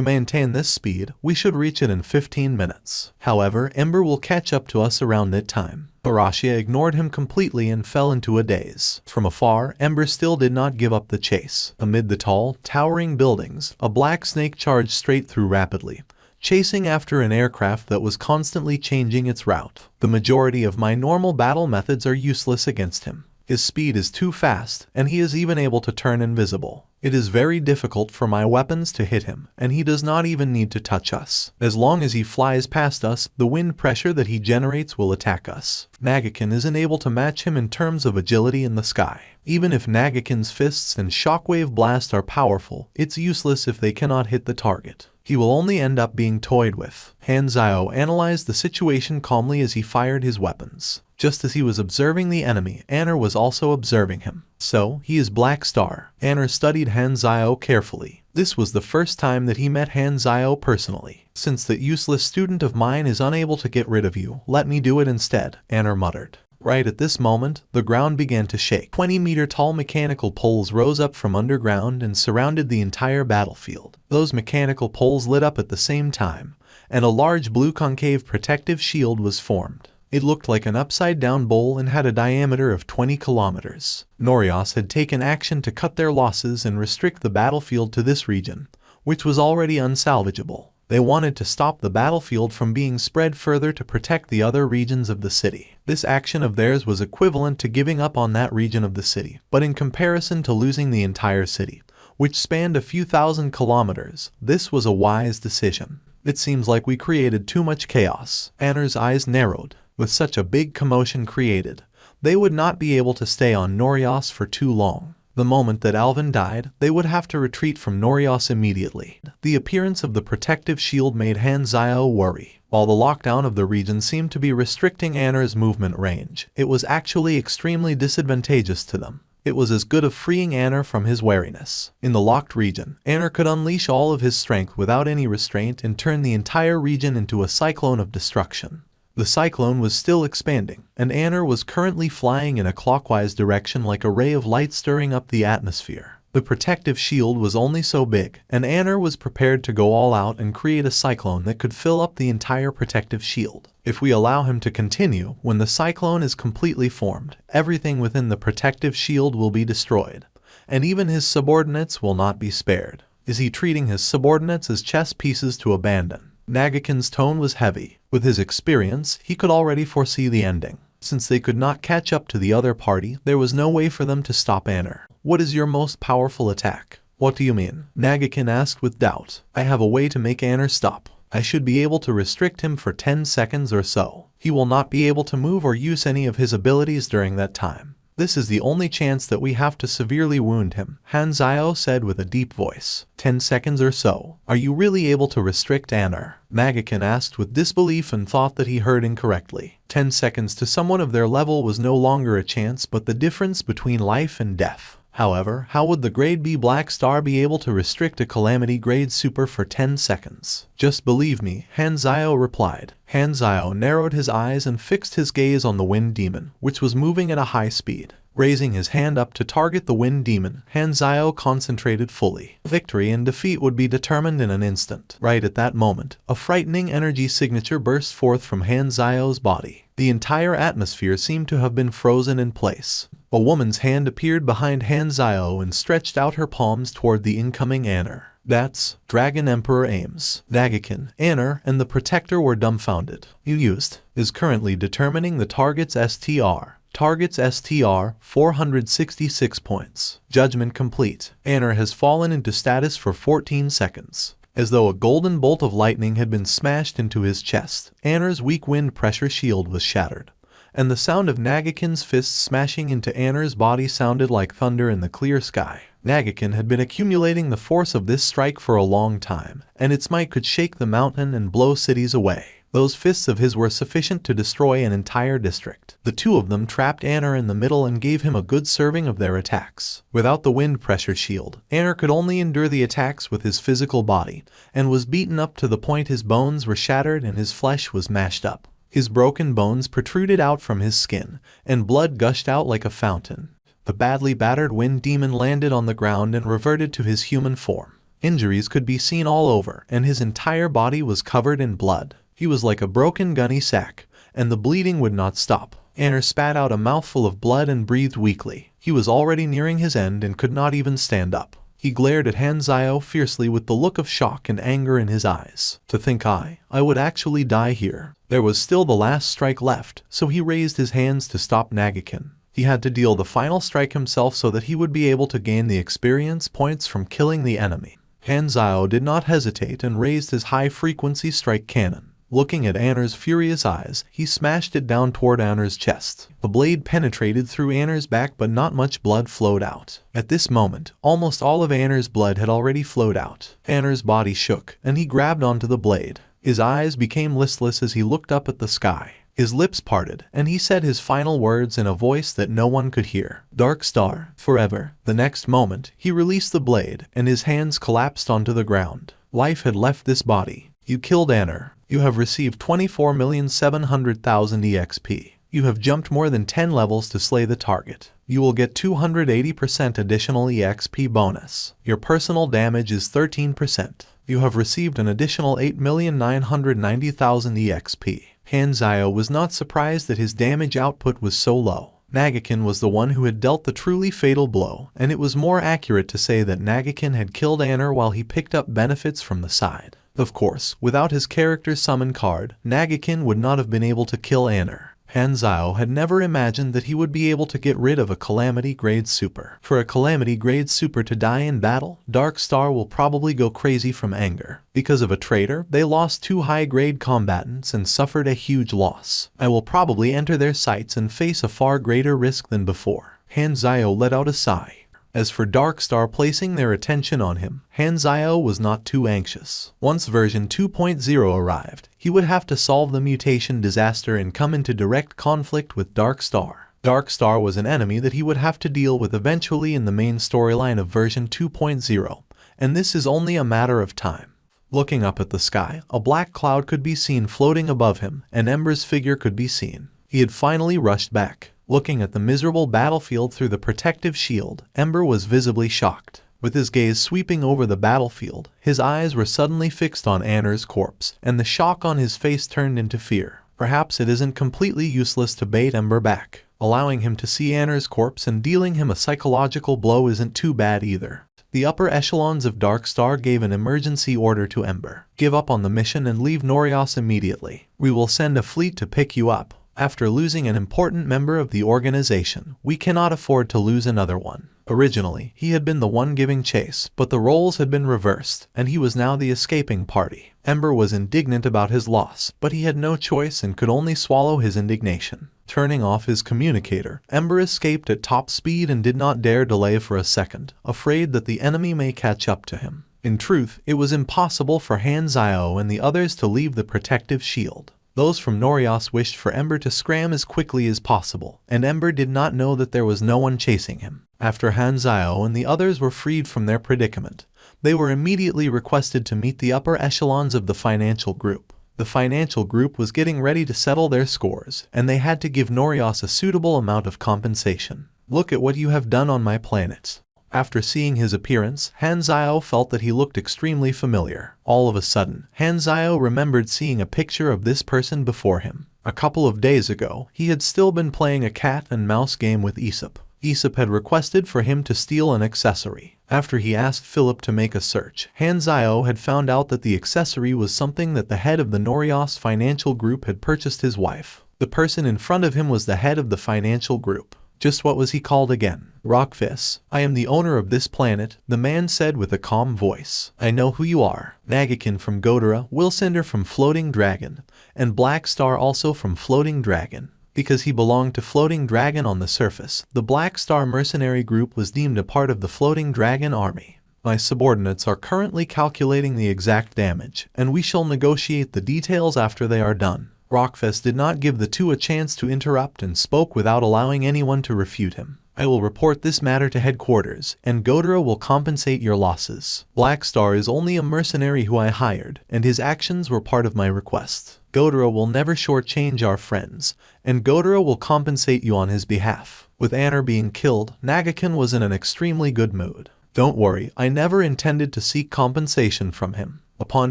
A: maintain this speed, we should reach it in 15 minutes. However, Ember will catch up to us around that time. Barashia ignored him completely and fell into a daze. From afar, Ember still did not give up the chase. Amid the tall, towering buildings, a black snake charged straight through rapidly, chasing after an aircraft that was constantly changing its route. The majority of my normal battle methods are useless against him. His speed is too fast, and he is even able to turn invisible. It is very difficult for my weapons to hit him, and he does not even need to touch us. As long as he flies past us, the wind pressure that he generates will attack us. Nagakin isn't able to match him in terms of agility in the sky. Even if Nagakin's fists and shockwave blast are powerful, it's useless if they cannot hit the target. He will only end up being toyed with. Hanzio analyzed the situation calmly as he fired his weapons. Just as he was observing the enemy, Anner was also observing him. So, he is Black Star. Anner studied Hanzio carefully. This was the first time that he met Hanzio personally. Since that useless student of mine is unable to get rid of you, let me do it instead, Anner muttered. Right at this moment, the ground began to shake. 20-meter-tall mechanical poles rose up from underground and surrounded the entire battlefield. Those mechanical poles lit up at the same time, and a large blue concave protective shield was formed. It looked like an upside-down bowl and had a diameter of 20 kilometers. Norios had taken action to cut their losses and restrict the battlefield to this region, which was already unsalvageable. They wanted to stop the battlefield from being spread further to protect the other regions of the city. This action of theirs was equivalent to giving up on that region of the city, but in comparison to losing the entire city, which spanned a few thousand kilometers, this was a wise decision. It seems like we created too much chaos. Anner's eyes narrowed. With such a big commotion created, they would not be able to stay on Norios for too long. The moment that Alvin died, they would have to retreat from Norios immediately. The appearance of the protective shield made Hanzio worry. While the lockdown of the region seemed to be restricting Anner's movement range, it was actually extremely disadvantageous to them. It was as good as freeing Anner from his wariness. In the locked region, Anner could unleash all of his strength without any restraint and turn the entire region into a cyclone of destruction. The cyclone was still expanding, and Anner was currently flying in a clockwise direction like a ray of light stirring up the atmosphere. The protective shield was only so big, and Anner was prepared to go all out and create a cyclone that could fill up the entire protective shield. If we allow him to continue, when the cyclone is completely formed, everything within the protective shield will be destroyed, and even his subordinates will not be spared. Is he treating his subordinates as chess pieces to abandon? Nagakin's tone was heavy. With his experience, he could already foresee the ending. Since they could not catch up to the other party, there was no way for them to stop Anner. What is your most powerful attack? What do you mean? Nagakin asked with doubt. I have a way to make Anner stop. I should be able to restrict him for 10 seconds or so. He will not be able to move or use any of his abilities during that time. This is the only chance that we have to severely wound him, Hanzio said with a deep voice. 10 seconds or so. Are you really able to restrict Anner? Nagakin asked with disbelief and thought that he heard incorrectly. 10 seconds to someone of their level was no longer a chance but the difference between life and death. However, how would the Grade B Black Star be able to restrict a Calamity Grade Super for 10 seconds? Just believe me, Hanzio replied. Hanzio narrowed his eyes and fixed his gaze on the Wind Demon, which was moving at a high speed. Raising his hand up to target the Wind Demon, Hanzio concentrated fully. Victory and defeat would be determined in an instant. Right at that moment, a frightening energy signature burst forth from Hanzio's body. The entire atmosphere seemed to have been frozen in place. A woman's hand appeared behind Hanzio and stretched out her palms toward the incoming Anner. That's Dragon Emperor Ames. Nagakin, Anner, and the Protector were dumbfounded. Is currently determining the target's STR. Target's STR, 466 points. Judgment complete. Anner has fallen into status for 14 seconds. As though a golden bolt of lightning had been smashed into his chest, Anner's weak wind pressure shield was shattered, and the sound of Nagakin's fists smashing into Anner's body sounded like thunder in the clear sky. Nagakin had been accumulating the force of this strike for a long time, and its might could shake the mountain and blow cities away. Those fists of his were sufficient to destroy an entire district. The two of them trapped Anner in the middle and gave him a good serving of their attacks. Without the wind pressure shield, Anner could only endure the attacks with his physical body, and was beaten up to the point his bones were shattered and his flesh was mashed up. His broken bones protruded out from his skin, and blood gushed out like a fountain. The badly battered Wind Demon landed on the ground and reverted to his human form. Injuries could be seen all over, and his entire body was covered in blood. He was like a broken gunny sack, and the bleeding would not stop. Anner spat out a mouthful of blood and breathed weakly. He was already nearing his end and could not even stand up. He glared at Han Zio fiercely with the look of shock and anger in his eyes. To think I would actually die here. There was still the last strike left, so he raised his hands to stop Nagakin. He had to deal the final strike himself so that he would be able to gain the experience points from killing the enemy. Han Zio did not hesitate and raised his high-frequency strike cannon. Looking at Anner's furious eyes, he smashed it down toward Anner's chest. The blade penetrated through Anner's back, but not much blood flowed out. At this moment, almost all of Anner's blood had already flowed out. Anner's body shook, and he grabbed onto the blade. His eyes became listless as he looked up at the sky. His lips parted, and he said his final words in a voice that no one could hear. Dark Star, forever. The next moment, he released the blade, and his hands collapsed onto the ground. Life had left this body. You killed Anner. You have received 24,700,000 EXP. You have jumped more than 10 levels to slay the target. You will get 280% additional EXP bonus. Your personal damage is 13%. You have received an additional 8,990,000 EXP. Han Zio was not surprised that his damage output was so low. Nagakin was the one who had dealt the truly fatal blow, and it was more accurate to say that Nagakin had killed Anner while he picked up benefits from the side. Of course, without his character summon card, Nagakin would not have been able to kill Anner. Han Zio had never imagined that he would be able to get rid of a Calamity Grade Super. For a Calamity Grade Super to die in battle, Dark Star will probably go crazy from anger. Because of a traitor, they lost 2 high-grade combatants and suffered a huge loss. I will probably enter their sights and face a far greater risk than before. Han Zio let out a sigh. As for Dark Star placing their attention on him, Han Zio was not too anxious. Once version 2.0 arrived, he would have to solve the mutation disaster and come into direct conflict with Dark Star. Dark Star was an enemy that he would have to deal with eventually in the main storyline of version 2.0, and this is only a matter of time. Looking up at the sky, a black cloud could be seen floating above him, and Ember's figure could be seen. He had finally rushed back. Looking at the miserable battlefield through the protective shield, Ember was visibly shocked. With his gaze sweeping over the battlefield, his eyes were suddenly fixed on Anner's corpse, and the shock on his face turned into fear. Perhaps it isn't completely useless to bait Ember back. Allowing him to see Anner's corpse and dealing him a psychological blow isn't too bad either. The upper echelons of Dark Star gave an emergency order to Ember. Give up on the mission and leave Norios immediately. We will send a fleet to pick you up. After losing an important member of the organization, we cannot afford to lose another one. Originally, he had been the one giving chase, but the roles had been reversed, and he was now the escaping party. Ember was indignant about his loss, but he had no choice and could only swallow his indignation. Turning off his communicator, Ember escaped at top speed and did not dare delay for a second, afraid that the enemy may catch up to him. In truth, it was impossible for Han Zio and the others to leave the protective shield. Those from Norios wished for Ember to scram as quickly as possible, and Ember did not know that there was no one chasing him. After Han Zio and the others were freed from their predicament, they were immediately requested to meet the upper echelons of the financial group. The financial group was getting ready to settle their scores, and they had to give Norios a suitable amount of compensation. Look at what you have done on my planet. After seeing his appearance, Han Zio felt that he looked extremely familiar. All of a sudden, Han Zio remembered seeing a picture of this person before him. A couple of days ago, he had still been playing a cat and mouse game with Aesop. Aesop had requested for him to steal an accessory. After he asked Philip to make a search, Han Zio had found out that the accessory was something that the head of the Norios financial group had purchased his wife. The person in front of him was the head of the financial group. Just what was he called again? Rockfish. I am the owner of this planet, the man said with a calm voice. I know who you are. Nagakin from Godara, Willcinder from Floating Dragon, and Black Star also from Floating Dragon. Because he belonged to Floating Dragon on the surface, the Black Star mercenary group was deemed a part of the Floating Dragon army. My subordinates are currently calculating the exact damage, and we shall negotiate the details after they are done. Rockfest did not give the two a chance to interrupt and spoke without allowing anyone to refute him. I will report this matter to headquarters, and Godara will compensate your losses. Black Star is only a mercenary who I hired, and his actions were part of my request. Godara will never shortchange our friends, and Godara will compensate you on his behalf. With Anner being killed, Nagakin was in an extremely good mood. Don't worry, I never intended to seek compensation from him. Upon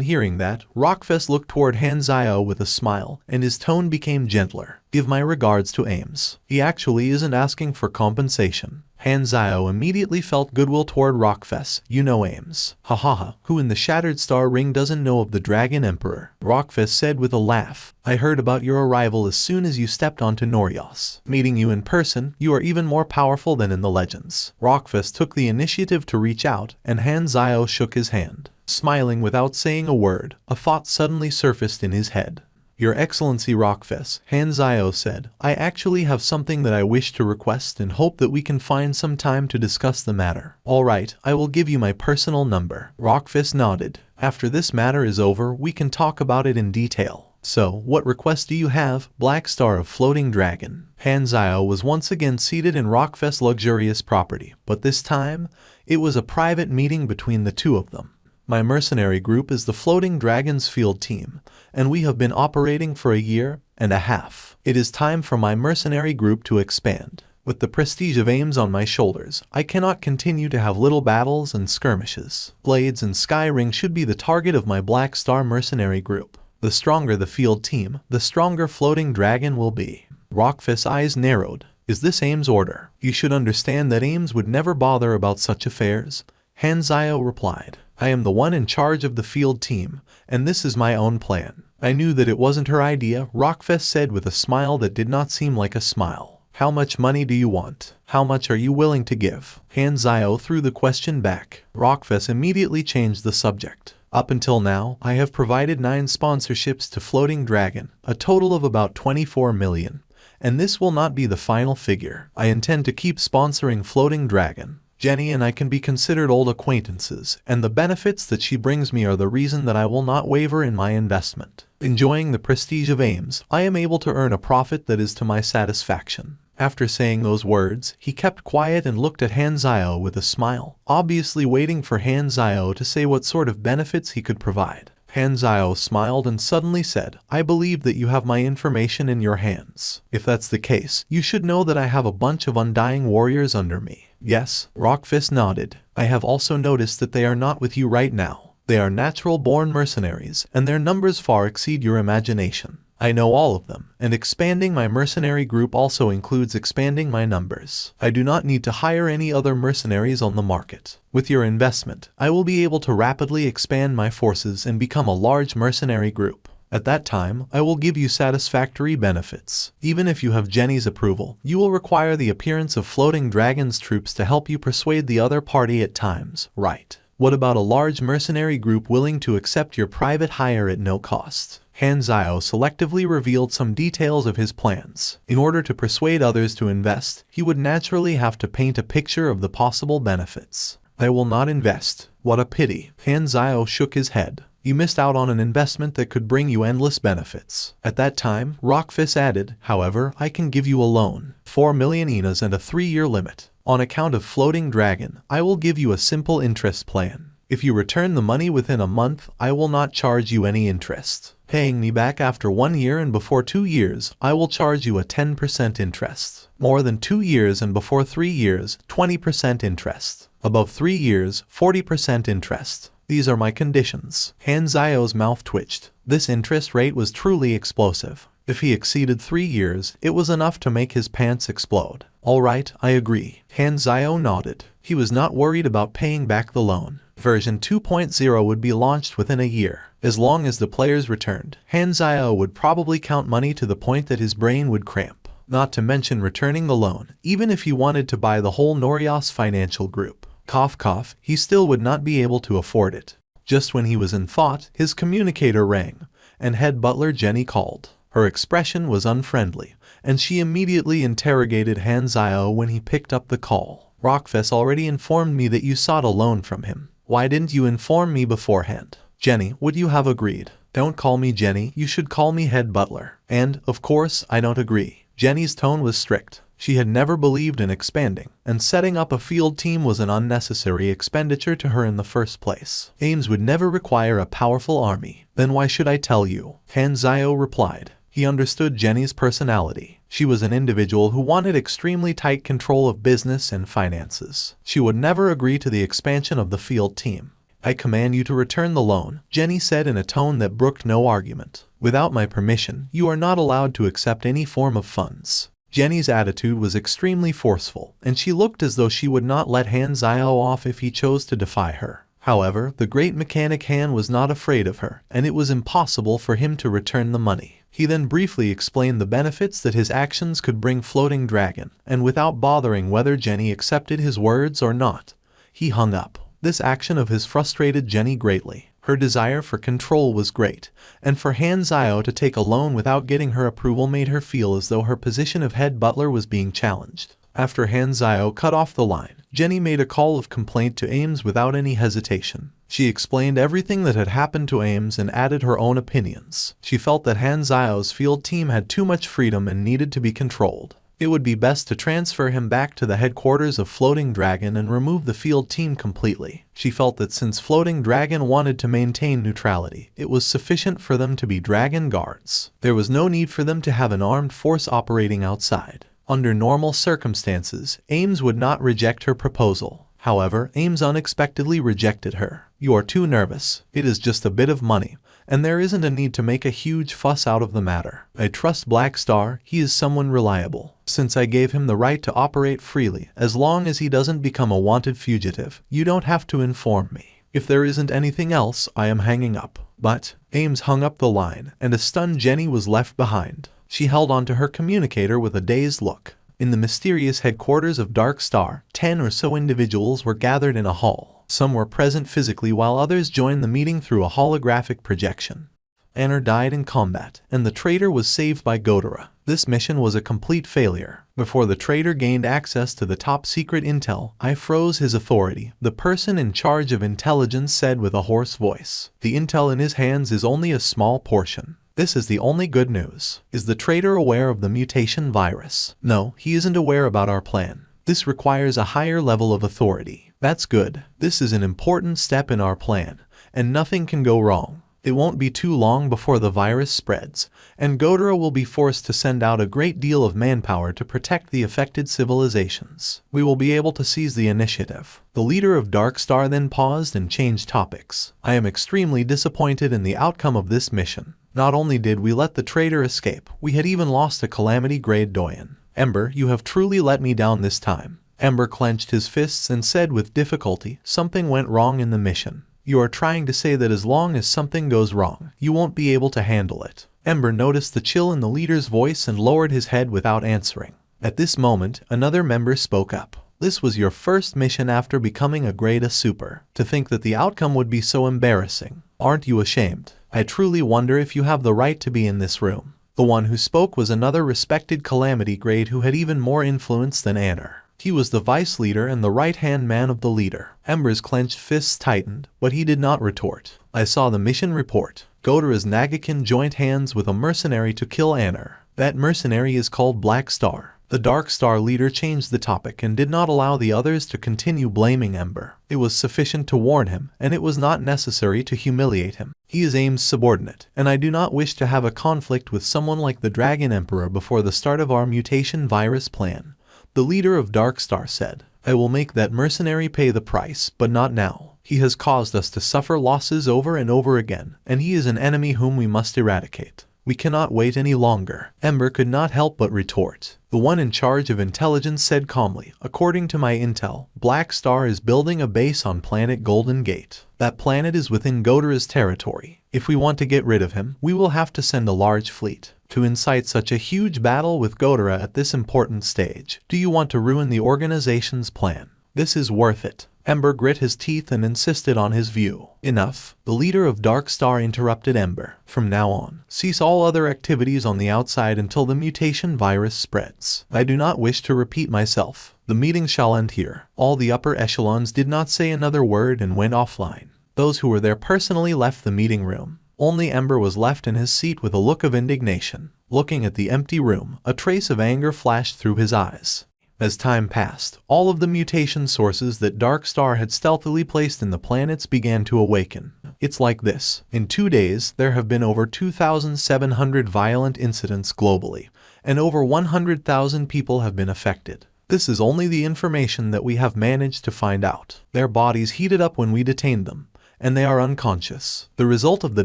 A: hearing that, Rockfest looked toward Han Zio with a smile, and his tone became gentler. Give my regards to Ames. He actually isn't asking for compensation. Han Zio immediately felt goodwill toward Rockfest. You know Ames. Hahaha, who in the Shattered Star Ring doesn't know of the Dragon Emperor? Rockfest said with a laugh. I heard about your arrival as soon as you stepped onto Norios. Meeting you in person, you are even more powerful than in the legends. Rockfest took the initiative to reach out, and Han Zio shook his hand. Smiling without saying a word, a thought suddenly surfaced in his head. Your Excellency Rockfest, Han Zio said, I actually have something that I wish to request and hope that we can find some time to discuss the matter. All right, I will give you my personal number. Rockfest nodded. After this matter is over, we can talk about it in detail. So, what request do you have, Black Star of Floating Dragon? Han Zio was once again seated in Rockfest's luxurious property, but this time, it was a private meeting between the two of them. My mercenary group is the Floating Dragons field team, and we have been operating for 1.5 years. It is time for my mercenary group to expand. With the prestige of Ames on my shoulders, I cannot continue to have little battles and skirmishes. Blades and Skyring should be the target of my Black Star mercenary group. The stronger the field team, the stronger Floating Dragon will be. Rockfest's eyes narrowed. Is this Ames' order? You should understand that Ames would never bother about such affairs. Han Zio replied. I am the one in charge of the field team, and this is my own plan. I knew that it wasn't her idea, Rockfest said with a smile that did not seem like a smile. How much money do you want? How much are you willing to give? Han Zio threw the question back. Rockfest immediately changed the subject. Up until now, I have provided 9 sponsorships to Floating Dragon, a total of about 24 million. And this will not be the final figure. I intend to keep sponsoring Floating Dragon. Jenny and I can be considered old acquaintances, and the benefits that she brings me are the reason that I will not waver in my investment. Enjoying the prestige of Ames, I am able to earn a profit that is to my satisfaction. After saying those words, he kept quiet and looked at Han Zio with a smile, obviously waiting for Han Zio to say what sort of benefits he could provide. Han Zio smiled and suddenly said, I believe that you have my information in your hands. If that's the case, you should know that I have a bunch of undying warriors under me. Yes, Rockfist nodded. I have also noticed that they are not with you right now. They are natural-born mercenaries, and their numbers far exceed your imagination. I know all of them, and expanding my mercenary group also includes expanding my numbers. I do not need to hire any other mercenaries on the market. With your investment, I will be able to rapidly expand my forces and become a large mercenary group. At that time, I will give you satisfactory benefits. Even if you have Jenny's approval, you will require the appearance of Floating Dragon's troops to help you persuade the other party at times, right? What about a large mercenary group willing to accept your private hire at no cost? Han Zio selectively revealed some details of his plans. In order to persuade others to invest, he would naturally have to paint a picture of the possible benefits. I will not invest. What a pity. Han Zio shook his head. You missed out on an investment that could bring you endless benefits. At that time, Rockfist added, however, I can give you a loan, 4 million enas and a 3-year limit. On account of Floating Dragon, I will give you a simple interest plan. If you return the money within a month, I will not charge you any interest. Paying me back after 1 year and before 2 years, I will charge you a 10% interest. More than 2 years and before 3 years, 20% interest. Above 3 years, 40% interest. These are my conditions. Han Zio's mouth twitched. This interest rate was truly explosive. If he exceeded 3 years, it was enough to make his pants explode. All right, I agree. Han Zio nodded. He was not worried about paying back the loan. Version 2.0 would be launched within a year. As long as the players returned, Han Zio would probably count money to the point that his brain would cramp. Not to mention returning the loan, even if he wanted to buy the whole Norios financial group. Cough cough, he still would not be able to afford it. Just when he was in thought, his communicator rang, and head butler Jenny called. Her expression was unfriendly, and she immediately interrogated Han Zio when he picked up the call. Rockfest already informed me that you sought a loan from him. Why didn't you inform me beforehand? Jenny, would you have agreed? Don't call me Jenny, you should call me head butler. And, of course, I don't agree. Jenny's tone was strict. She had never believed in expanding, and setting up a field team was an unnecessary expenditure to her in the first place. Ames would never require a powerful army. Then why should I tell you? Han Zio replied. He understood Jenny's personality. She was an individual who wanted extremely tight control of business and finances. She would never agree to the expansion of the field team. I command you to return the loan, Jenny said in a tone that brooked no argument. Without my permission, you are not allowed to accept any form of funds. Jenny's attitude was extremely forceful, and she looked as though she would not let Han Xiao off if he chose to defy her. However, the great mechanic Han was not afraid of her, and it was impossible for him to return the money. He then briefly explained the benefits that his actions could bring Floating Dragon, and without bothering whether Jenny accepted his words or not, he hung up. This action of his frustrated Jenny greatly. Her desire for control was great, and for Han Xiao to take a loan without getting her approval made her feel as though her position of head butler was being challenged. After Han Xiao cut off the line, Jenny made a call of complaint to Ames without any hesitation. She explained everything that had happened to Ames and added her own opinions. She felt that Han Xiao's field team had too much freedom and needed to be controlled. It would be best to transfer him back to the headquarters of Floating Dragon and remove the field team completely. She felt that since Floating Dragon wanted to maintain neutrality, it was sufficient for them to be dragon guards. There was no need for them to have an armed force operating outside. Under normal circumstances, Ames would not reject her proposal. However, Ames unexpectedly rejected her. You are too nervous. It is just a bit of money, and there isn't a need to make a huge fuss out of the matter. I trust Black Star, he is someone reliable. Since I gave him the right to operate freely, as long as he doesn't become a wanted fugitive, you don't have to inform me. If there isn't anything else, I am hanging up. But Ames hung up the line, and a stunned Jenny was left behind. She held onto her communicator with a dazed look. In the mysterious headquarters of Dark Star, 10 or so individuals were gathered in a hall. Some were present physically while others joined the meeting through a holographic projection. Anner died in combat, and the traitor was saved by Godera. This mission was a complete failure. Before the traitor gained access to the top-secret intel, I froze his authority, the person in charge of intelligence said with a hoarse voice. The intel in his hands is only a small portion. This is the only good news. Is the traitor aware of the mutation virus? No, he isn't aware about our plan. This requires a higher level of authority. That's good. This is an important step in our plan, and nothing can go wrong. It won't be too long before the virus spreads, and Godera will be forced to send out a great deal of manpower to protect the affected civilizations. We will be able to seize the initiative. The leader of Dark Star then paused and changed topics. I am extremely disappointed in the outcome of this mission. Not only did we let the traitor escape, we had even lost a calamity-grade Doyen. Ember, you have truly let me down this time. Ember clenched his fists and said with difficulty, something went wrong in the mission. You are trying to say that as long as something goes wrong, you won't be able to handle it. Ember noticed the chill in the leader's voice and lowered his head without answering. At this moment, another member spoke up. This was your first mission after becoming a grade A super. To think that the outcome would be so embarrassing. Aren't you ashamed? I truly wonder if you have the right to be in this room. The one who spoke was another respected calamity grade who had even more influence than Anner. He was the vice leader and the right-hand man of the leader. Ember's clenched fists tightened, but he did not retort. I saw the mission report. Godera's Nagakin joined hands with a mercenary to kill Anner. That mercenary is called Black Star. The Dark Star leader changed the topic and did not allow the others to continue blaming Ember. It was sufficient to warn him, and it was not necessary to humiliate him. He is Ames' subordinate, and I do not wish to have a conflict with someone like the Dragon Emperor before the start of our mutation virus plan. The leader of Dark Star said, I will make that mercenary pay the price, but not now. He has caused us to suffer losses over and over again, and he is an enemy whom we must eradicate. We cannot wait any longer. Ember could not help but retort. The one in charge of intelligence said calmly, according to my intel, Black Star is building a base on planet Golden Gate. That planet is within Godera's territory. If we want to get rid of him, we will have to send a large fleet. To incite such a huge battle with Godera at this important stage, do you want to ruin the organization's plan? This is worth it. Ember grit his teeth and insisted on his view. Enough. The leader of Dark Star interrupted Ember. From now on, cease all other activities on the outside until the mutation virus spreads. I do not wish to repeat myself. The meeting shall end here. All the upper echelons did not say another word and went offline. Those who were there personally left the meeting room. Only Ember was left in his seat with a look of indignation. Looking at the empty room, a trace of anger flashed through his eyes. As time passed, all of the mutation sources that Dark Star had stealthily placed in the planets began to awaken. It's like this. In 2 days, there have been over 2,700 violent incidents globally, and over 100,000 people have been affected. This is only the information that we have managed to find out. Their bodies heated up when we detained them, and they are unconscious. The result of the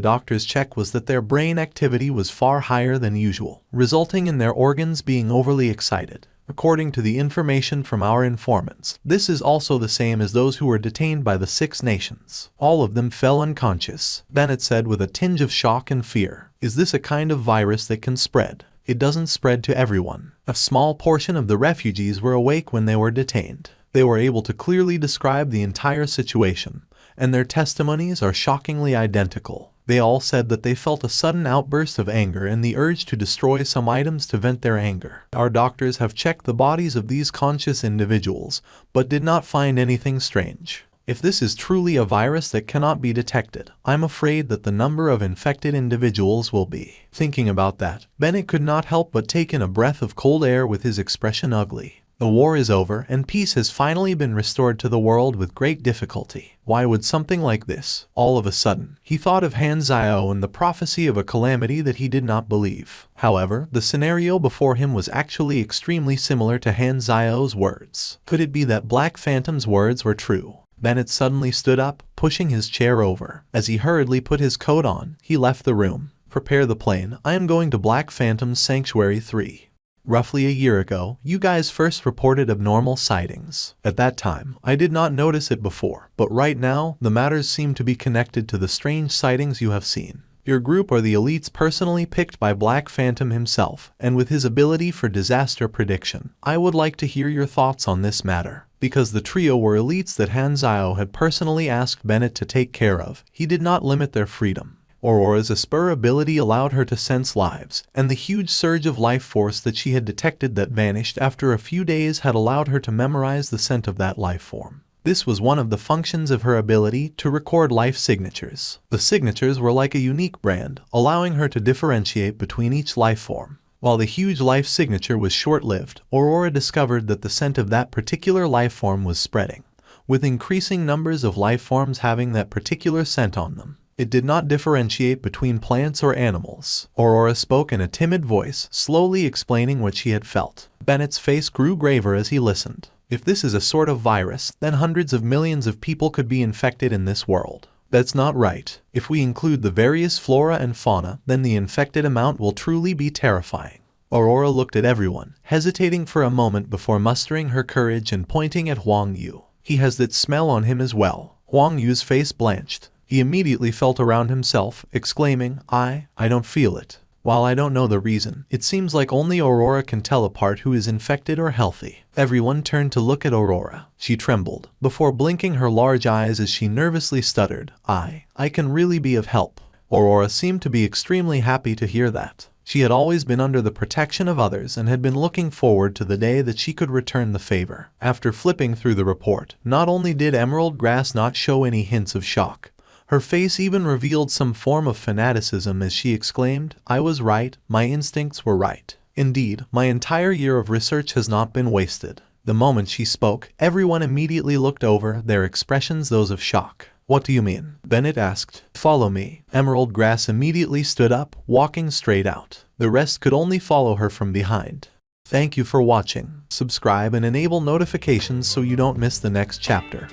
A: doctor's check was that their brain activity was far higher than usual, resulting in their organs being overly excited. According to the information from our informants, this is also the same as those who were detained by the 6 nations. All of them fell unconscious, Bennett said with a tinge of shock and fear. Is this a kind of virus that can spread? It doesn't spread to everyone. A small portion of the refugees were awake when they were detained. They were able to clearly describe the entire situation, and their testimonies are shockingly identical. They all said that they felt a sudden outburst of anger and the urge to destroy some items to vent their anger. Our doctors have checked the bodies of these conscious individuals, but did not find anything strange. If this is truly a virus that cannot be detected, I'm afraid that the number of infected individuals will be. Thinking about that, Bennett could not help but take in a breath of cold air with his expression ugly. The war is over and peace has finally been restored to the world with great difficulty. Why would something like this? All of a sudden, he thought of Han Zhao and the prophecy of a calamity that he did not believe. However, the scenario before him was actually extremely similar to Han Zhao's words. Could it be that Black Phantom's words were true? Bennett suddenly stood up, pushing his chair over. As he hurriedly put his coat on, he left the room. Prepare the plane. I am going to Black Phantom's Sanctuary 3. Roughly a year ago, you guys first reported abnormal sightings. At that time, I did not notice it before, but right now, the matters seem to be connected to the strange sightings you have seen. Your group are the elites personally picked by Black Phantom himself, and with his ability for disaster prediction. I would like to hear your thoughts on this matter. Because the trio were elites that Han Zhao had personally asked Bennett to take care of, he did not limit their freedom. Aurora's Esper ability allowed her to sense lives, and the huge surge of life force that she had detected that vanished after a few days had allowed her to memorize the scent of that life form. This was one of the functions of her ability to record life signatures. The signatures were like a unique brand, allowing her to differentiate between each life form. While the huge life signature was short-lived, Aurora discovered that the scent of that particular life form was spreading, with increasing numbers of life forms having that particular scent on them. It did not differentiate between plants or animals. Aurora spoke in a timid voice, slowly explaining what she had felt. Bennett's face grew graver as he listened. If this is a sort of virus, then hundreds of millions of people could be infected in this world. That's not right. If we include the various flora and fauna, then the infected amount will truly be terrifying. Aurora looked at everyone, hesitating for a moment before mustering her courage and pointing at Huang Yu. He has that smell on him as well. Huang Yu's face blanched. He immediately felt around himself, exclaiming, I don't feel it. While I don't know the reason, it seems like only Aurora can tell apart who is infected or healthy. Everyone turned to look at Aurora. She trembled, before blinking her large eyes as she nervously stuttered, I can really be of help. Aurora seemed to be extremely happy to hear that. She had always been under the protection of others and had been looking forward to the day that she could return the favor. After flipping through the report, not only did Emerald Grass not show any hints of shock, her face even revealed some form of fanaticism as she exclaimed, I was right, my instincts were right. Indeed, my entire year of research has not been wasted. The moment she spoke, everyone immediately looked over, their expressions those of shock. What do you mean? Bennett asked. Follow me. Emerald Grass immediately stood up, walking straight out. The rest could only follow her from behind. Thank you for watching. Subscribe and enable notifications so you don't miss the next chapter.